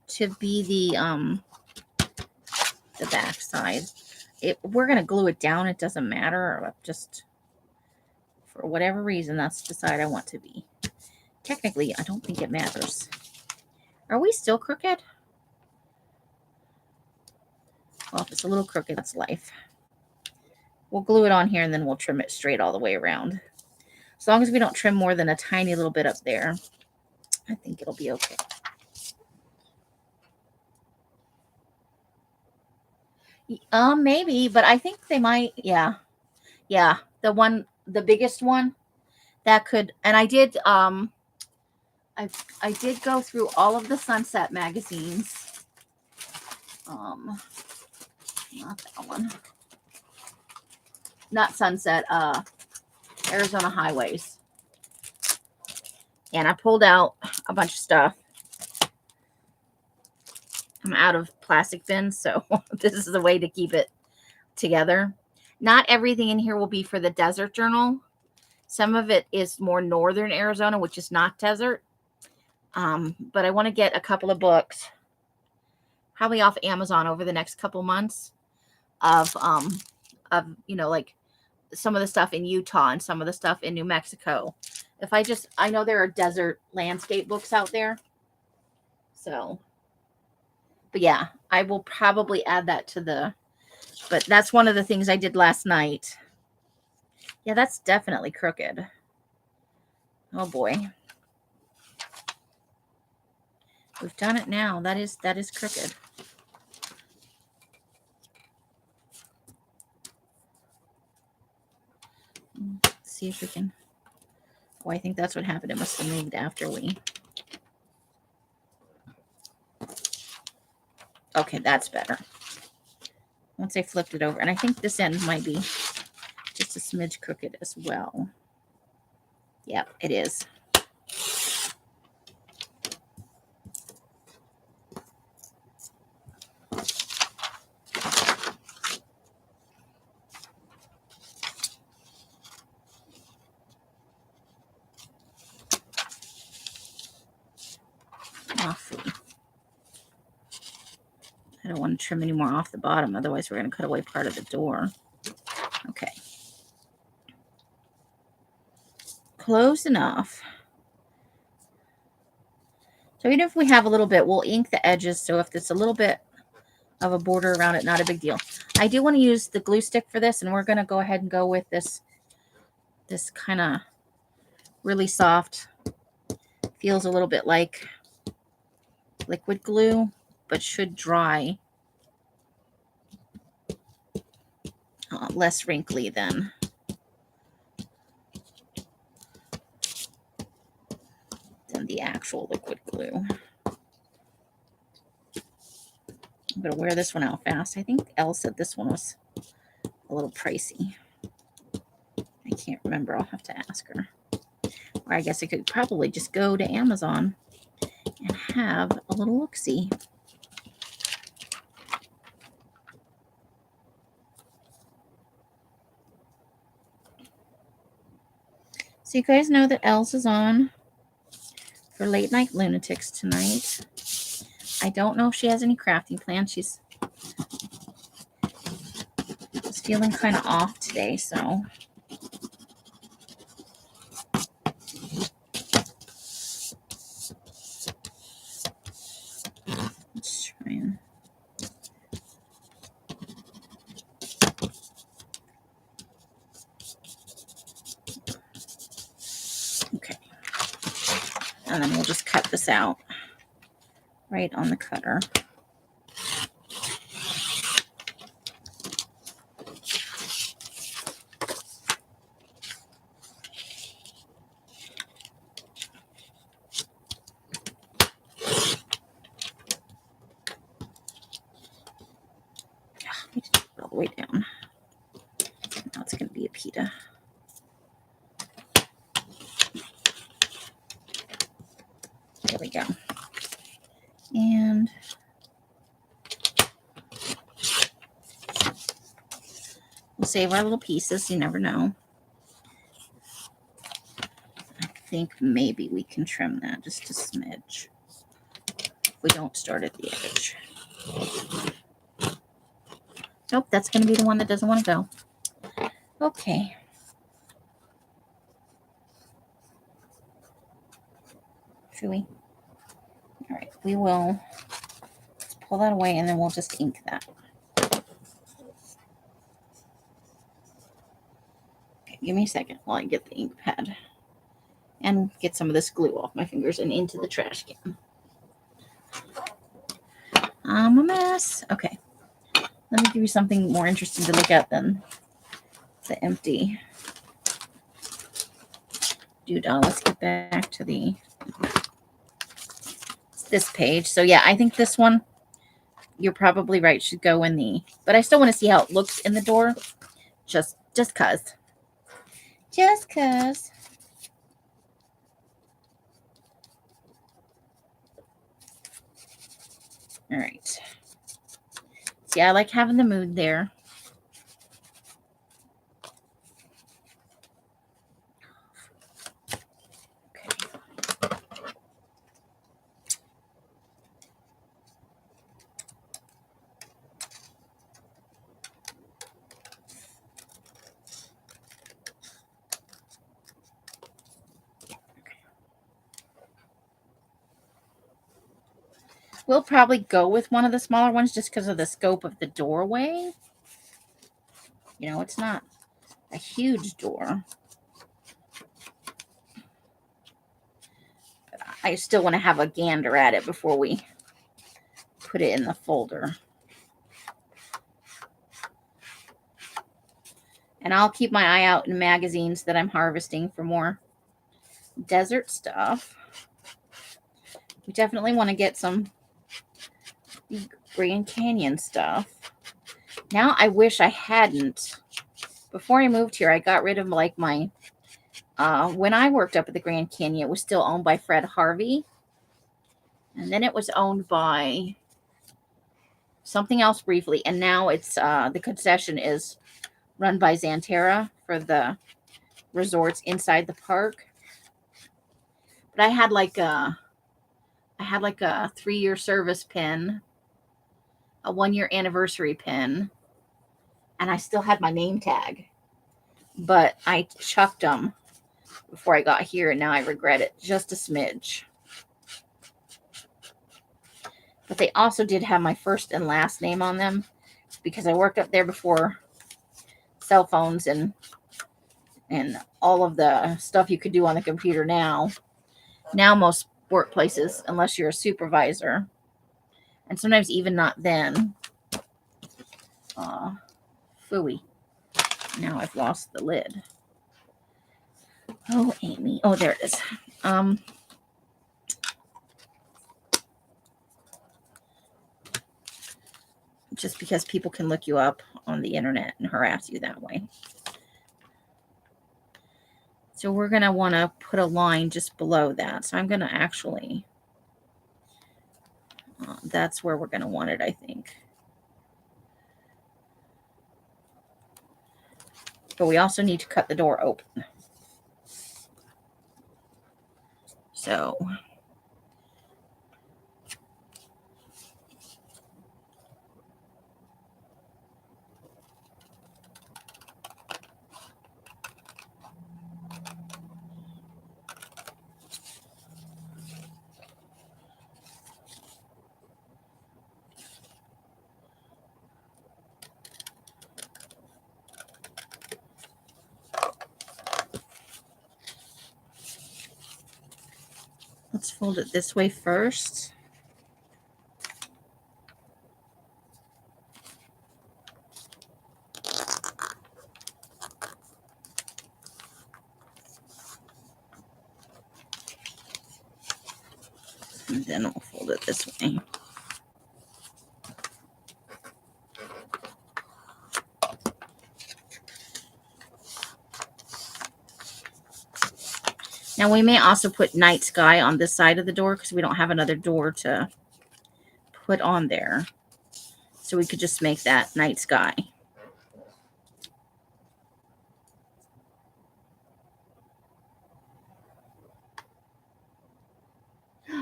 to be the back side. We're going to glue it down. It doesn't matter. Just for whatever reason, that's the side I want to be. Technically, I don't think it matters. Are we still crooked? Well, if it's a little crooked, that's life. We'll glue it on here, and then we'll trim it straight all the way around. As long as we don't trim more than a tiny little bit up there. I think it'll be okay. Maybe, but I think they might. Yeah. The biggest one that could, and I did, I did go through all of the Sunset magazines. Not that one. Not Sunset, Arizona Highways. And I pulled out a bunch of stuff. I'm out of plastic bins, so this is the way to keep it together. Not everything in here will be for the Desert Journal. Some of it is more northern Arizona, which is not desert. But I want to get a couple of books, probably off Amazon over the next couple months, of like some of the stuff in Utah and some of the stuff in New Mexico. I know there are desert landscape books out there. So, but yeah, I will probably add that but that's one of the things I did last night. Yeah, that's definitely crooked. Oh boy. We've done it now. That is crooked. Let's see if we can. Oh, I think that's what happened. It must have moved after we. Okay, that's better. Once I flipped it over, and I think this end might be just a smidge crooked as well. Yep, it is. I don't want to trim any more off the bottom, otherwise we're going to cut away part of the door. Okay. Close enough. So even if we have a little bit, we'll ink the edges. So if there's a little bit of a border around it, not a big deal. I do want to use the glue stick for this, and we're going to go ahead and go with this kind of really soft. Feels a little bit like liquid glue, but should dry. Less wrinkly than the actual liquid glue. I'm going to wear this one out fast. I think Elle said this one was a little pricey. I can't remember. I'll have to ask her. Or I guess I could probably just go to Amazon and have a little look-see. So you guys know that Elle's is on for Late Night Lunatics tonight. I don't know if she has any crafting plans. She's feeling kind of off today, so let's try and okay. And then we'll just cut this out right on the cutter. All the way down. Now it's going to be a pita. There we go. And we'll save our little pieces. You never know. I think maybe we can trim that just a smidge. If we don't start at the edge. Nope, that's going to be the one that doesn't want to go. Okay. Should we? All right, we will pull that away and then we'll just ink that. Okay, give me a second while I get the ink pad and get some of this glue off my fingers and into the trash can. I'm a mess. Okay. Let me give you something more interesting to look at than the empty doodle. Let's get back to this page. So yeah, I think this one, you're probably right, should go in the, but I still want to see how it looks in the door. Just cause. Just cause. All right. See, I like having the mood there. We'll probably go with one of the smaller ones just because of the scope of the doorway. You know, it's not a huge door. But I still want to have a gander at it before we put it in the folder. And I'll keep my eye out in magazines that I'm harvesting for more desert stuff. We definitely want to get some Grand Canyon stuff. Now I wish I hadn't. Before I moved here, I got rid of like my, when I worked up at the Grand Canyon, it was still owned by Fred Harvey. And then it was owned by something else briefly. And now it's, the concession is run by Xanterra for the resorts inside the park. But I had like a 3-year service pin, a 1-year anniversary pin, and I still had my name tag. But I chucked them before I got here, and now I regret it just a smidge. But they also did have my first and last name on them because I worked up there before cell phones and all of the stuff you could do on the computer now. Now most workplaces, unless you're a supervisor, and sometimes even not then. Phooey. Now I've lost the lid. Oh, Amy. Oh, there it is. Just because people can look you up on the internet and harass you that way. So we're going to want to put a line just below that. So I'm going to actually, that's where we're going to want it, I think. But we also need to cut the door open. So let's fold it this way first. And then we'll fold it this way. Now we may also put night sky on this side of the door because we don't have another door to put on there. So we could just make that night sky.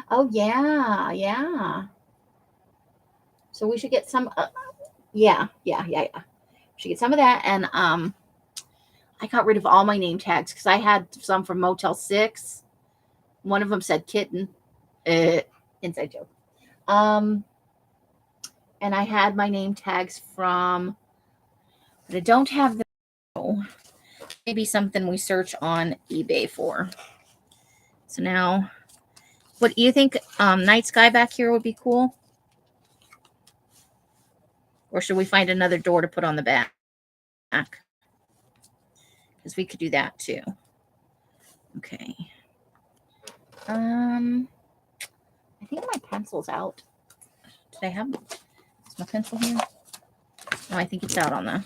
Oh, yeah. Yeah. So we should get some, yeah. We should get some of that. And I got rid of all my name tags because I had some from Motel 6. One of them said kitten. Inside joke. And I had my name tags from, but I don't have the, maybe something we search on eBay for. So now, what do you think? Night sky back here would be cool? Or should we find another door to put on the back? Because we could do that too. Okay. I think my pencil's out. Did I have... Is my pencil here? No, I think it's out on the...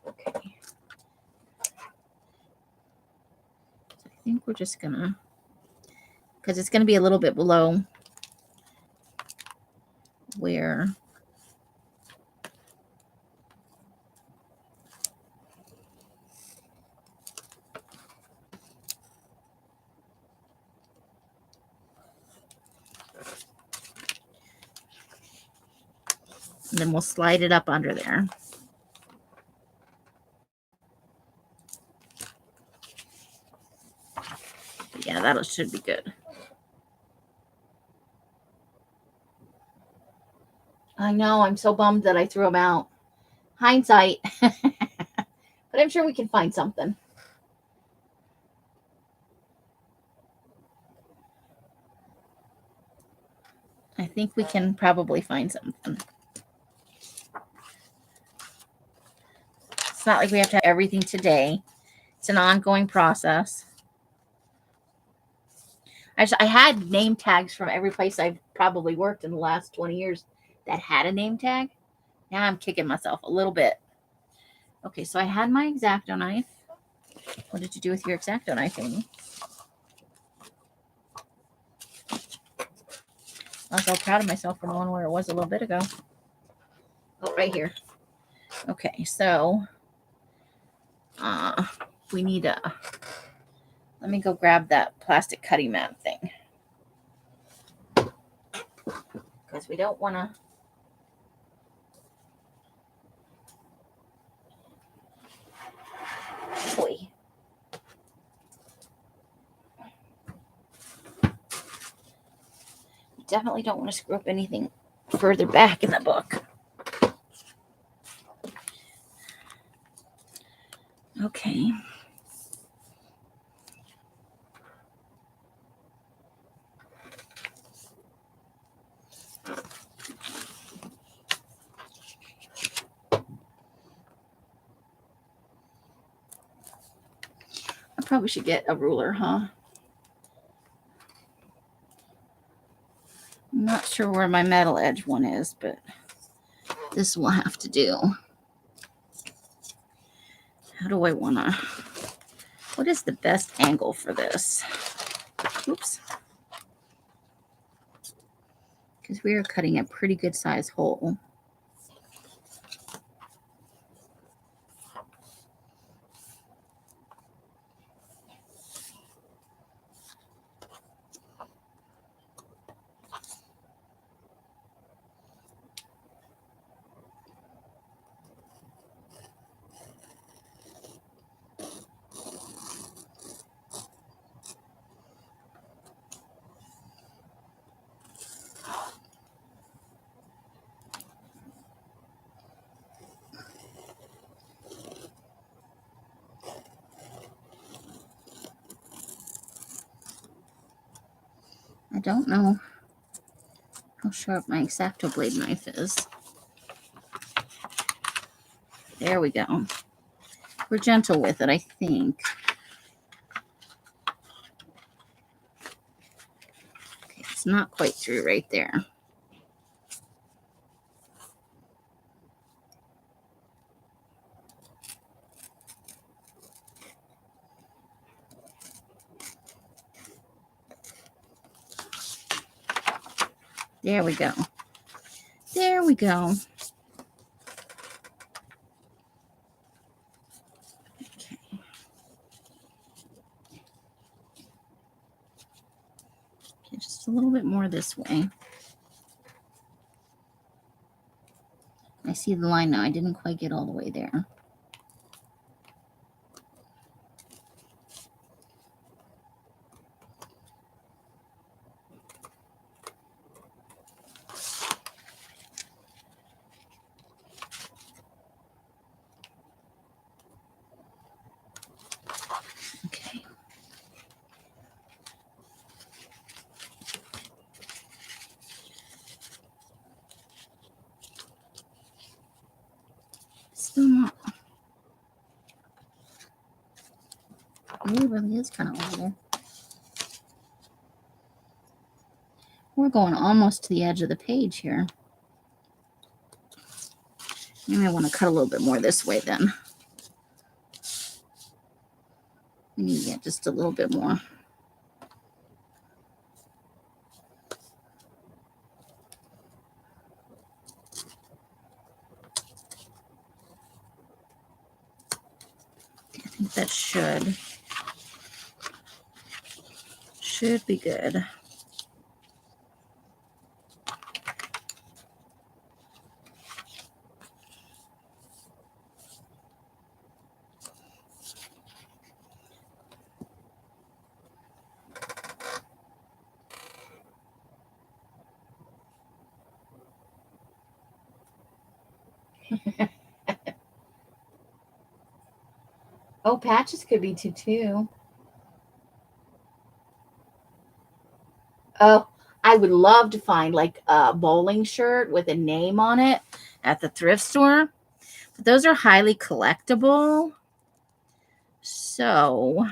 Okay. So I think we're just gonna... Because it's gonna be a little bit below where... And then we'll slide it up under there. Yeah, that should be good. I know, I'm so bummed that I threw them out. Hindsight. But I'm sure we can find something. I think we can probably find something. It's not like we have to have everything today. It's an ongoing process. I had name tags from every place I've probably worked in the last 20 years that had a name tag. Now I'm kicking myself a little bit. Okay, so I had my X-Acto knife. What did you do with your X-Acto knife, Amy? I was all proud of myself for knowing where it was a little bit ago. Oh, right here. Okay, so we need a... Let me go grab that plastic cutting mat thing. Because we don't want to... Boy. We definitely don't want to screw up anything further back in the book. Okay. I probably should get a ruler, huh? I'm not sure where my metal edge one is, but this will have to do. How do I want to... What is the best angle for this? Oops. Because we are cutting a pretty good size hole. I don't know how sharp my X-Acto blade knife is. There we go. We're gentle with it, I think. Okay, it's not quite through right there. There we go. There we go. Okay. Okay, just a little bit more this way. I see the line now. I didn't quite get all the way there. Okay. It really is kind of oval. We're going almost to the edge of the page here. Maybe I want to cut a little bit more this way then. We need to get just a little bit more. I think that should be good. Oh, patches could be too. Oh, I would love to find like a bowling shirt with a name on it at the thrift store. But those are highly collectible. So, all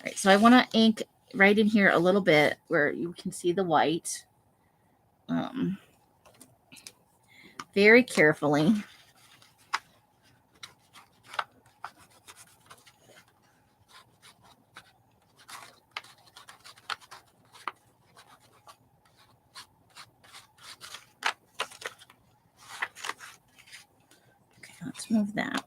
right, so I want to ink right in here a little bit where you can see the white. Very carefully. Okay, let's move that.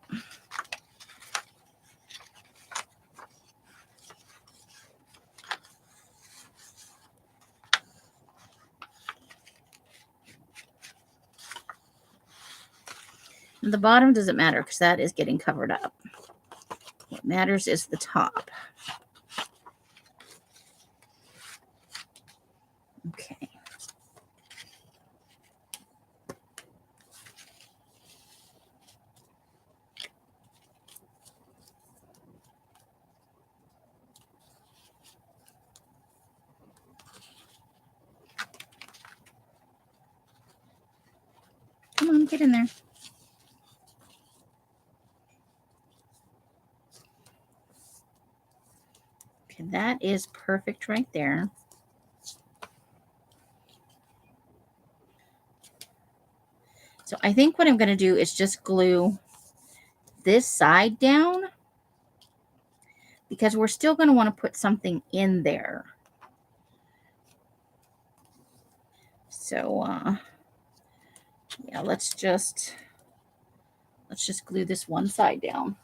And the bottom doesn't matter because that is getting covered up. What matters is the top. Okay. Come on, get in there. Okay, that is perfect right there. So I think what I'm going to do is just glue this side down because we're still going to want to put something in there. So, yeah, let's just glue this one side down.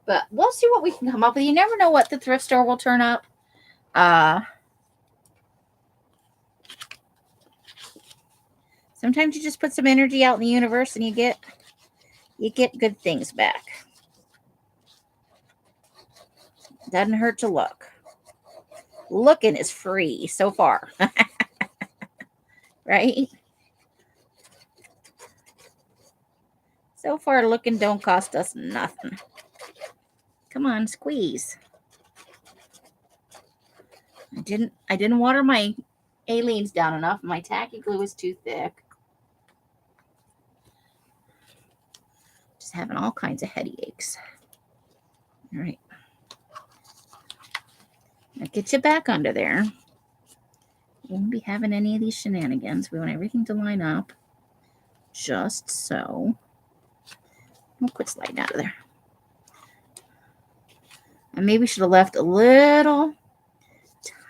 But we'll see what we can come up with. You never know what the thrift store will turn up. Sometimes you just put some energy out in the universe and you get good things back. Doesn't hurt to look. Looking is free so far. Right? So far, looking don't cost us nothing. Come on, squeeze. I didn't water my Aleene's down enough. My tacky glue is too thick. Just having all kinds of headaches. All right. Now get you back under there. We won't be having any of these shenanigans. We want everything to line up. Just so. We'll quit sliding out of there. I maybe should have left a little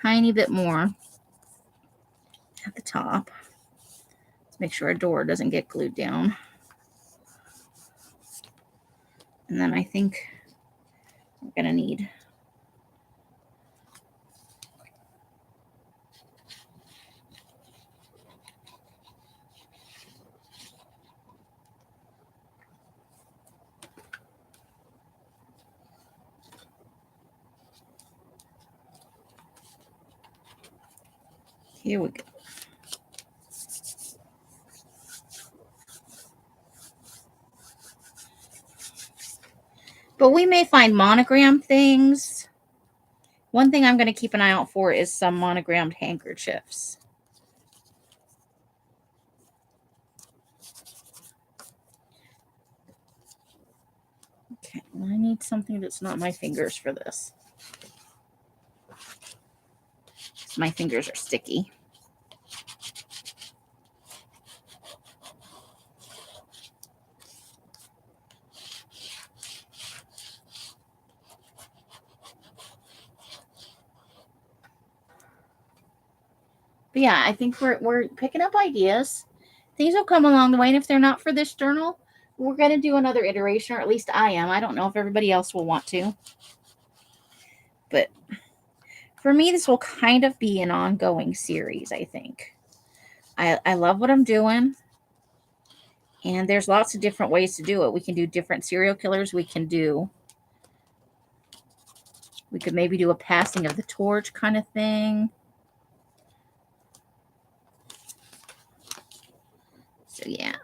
tiny bit more at the top. Let's make sure our door doesn't get glued down. And then I think we're going to need here we go. But we may find monogram things. One thing I'm going to keep an eye out for is some monogrammed handkerchiefs. Okay, I need something that's not my fingers for this. My fingers are sticky. But yeah, I think we're picking up ideas. Things will come along the way, and if they're not for this journal, we're going to do another iteration, or at least I am. I don't know if everybody else will want to. But for me, this will kind of be an ongoing series, I think. I love what I'm doing. And there's lots of different ways to do it. We can do different serial killers. We could maybe do a passing of the torch kind of thing. So yeah.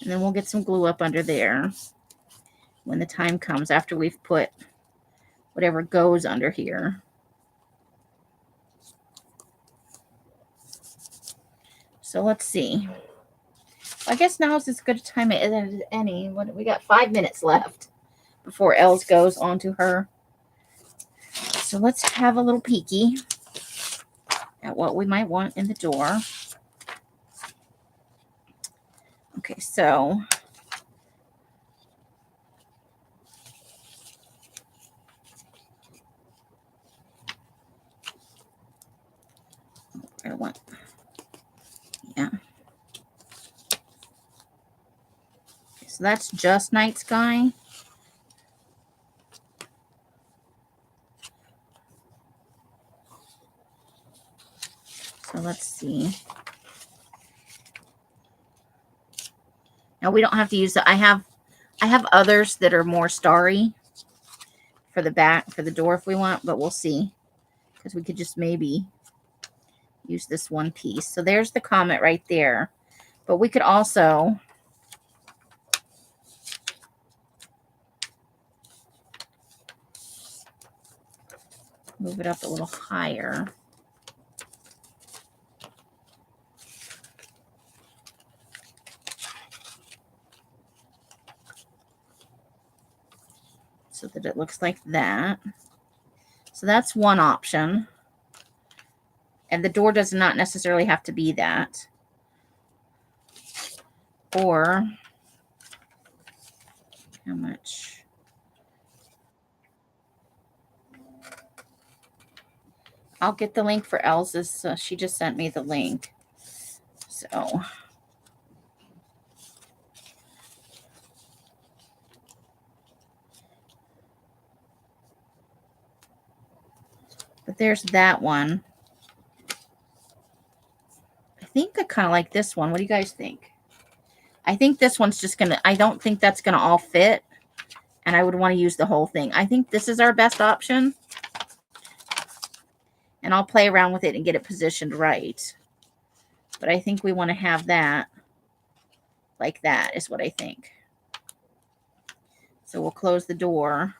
And then we'll get some glue up under there when the time comes after we've put whatever goes under here. So let's see. I guess now is as good a time as any. We got 5 minutes left before Els goes on to her. So let's have a little peeky at what we might want in the door. Okay, so I want, yeah. Okay, so that's just night sky. So let's see. Now we don't have to use it. I have others that are more starry for the back, for the door if we want, but we'll see. Because we could just maybe use this one piece. So there's the comet right there. But we could also move it up a little higher. So that it looks like that. So that's one option. And the door does not necessarily have to be that. Or how much? I'll get the link for Elsa's. She just sent me the link. So but there's that one. I think I kind of like this one. What do you guys think? I think this one's just going to, I don't think that's going to all fit. And I would want to use the whole thing. I think this is our best option. And I'll play around with it and get it positioned right. But I think we want to have that like that is what I think. So we'll close the door.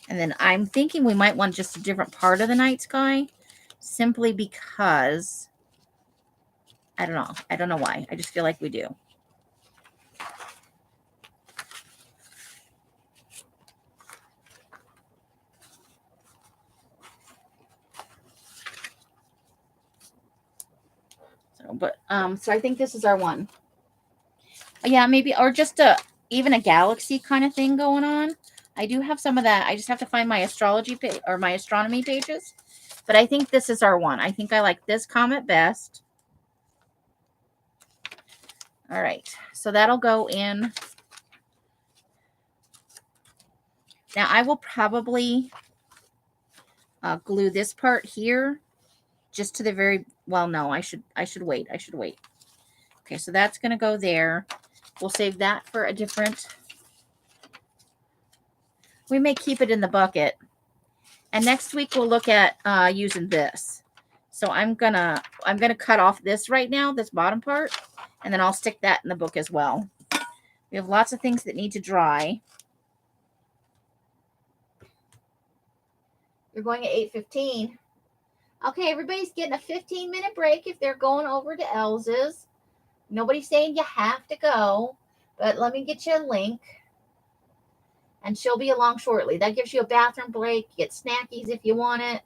And then I'm thinking we might want just a different part of the night sky. Simply because, I don't know. I don't know why. I just feel like we do. So I think this is our one. Yeah, maybe, or just even a galaxy kind of thing going on. I do have some of that. I just have to find my astrology page or my astronomy pages. But I think this is our one. I think I like this comet best. All right. So that'll go in. Now I will probably glue this part here just to the very, well, no, I should wait. I should wait. Okay, so that's going to go there. We'll save that for a different. We may keep it in the bucket. And next week we'll look at using this. So I'm gonna cut off this right now, this bottom part, and then I'll stick that in the book as well. We have lots of things that need to dry. You're going at 8:15. Okay, everybody's getting a 15-minute break if they're going over to Elsa's. Nobody's saying you have to go, but let me get you a link. And she'll be along shortly. That gives you a bathroom break. You get snackies if you want it.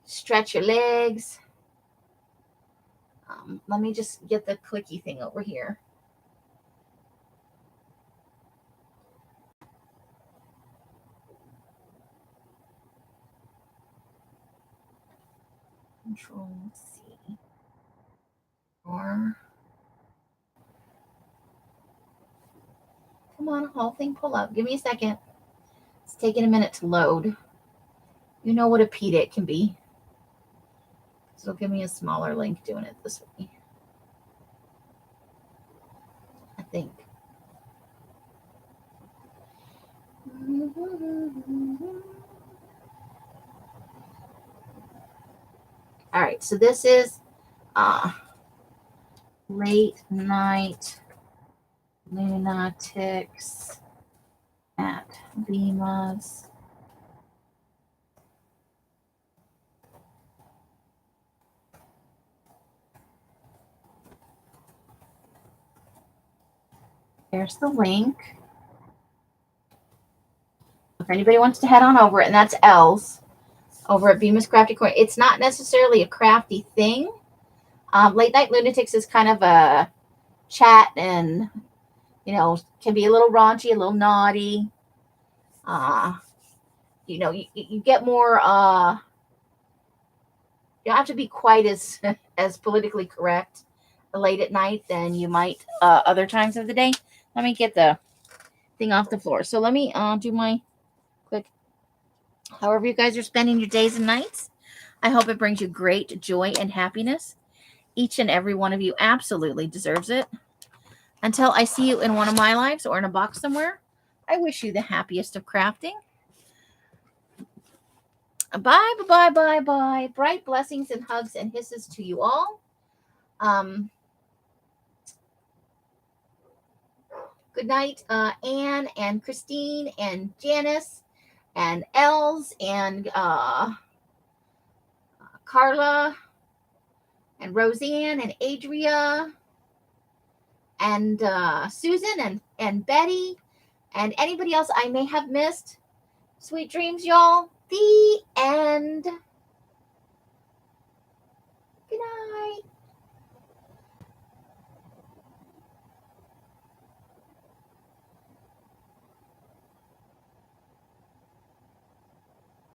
Stretch your legs. Let me just get the clicky thing over here. Control C. Or come on, whole thing pull up. Give me a second. It's taking a minute to load. You know what a PDIT can be. So give me a smaller link doing it this way. I think. All right, so this is late night lunatics at Bima's. There's the link. If anybody wants to head on over it, and that's L's over at Bima's Crafty Corner. It's not necessarily a crafty thing. Late Night Lunatics is kind of a chat and, you know, can be a little raunchy, a little naughty. You know, you get more, you don't have to be quite as politically correct late at night than you might other times of the day. Let me get the thing off the floor. So let me do my quick, however you guys are spending your days and nights. I hope it brings you great joy and happiness. Each and every one of you absolutely deserves it. Until I see you in one of my lives or in a box somewhere, I wish you the happiest of crafting. Bye, bye, bye, bye. Bright blessings and hugs and hisses to you all. Good night, Anne and Christine and Janice and Els and Carla and Roseanne and Adria and Susan and Betty and anybody else I may have missed. Sweet dreams, y'all. The end.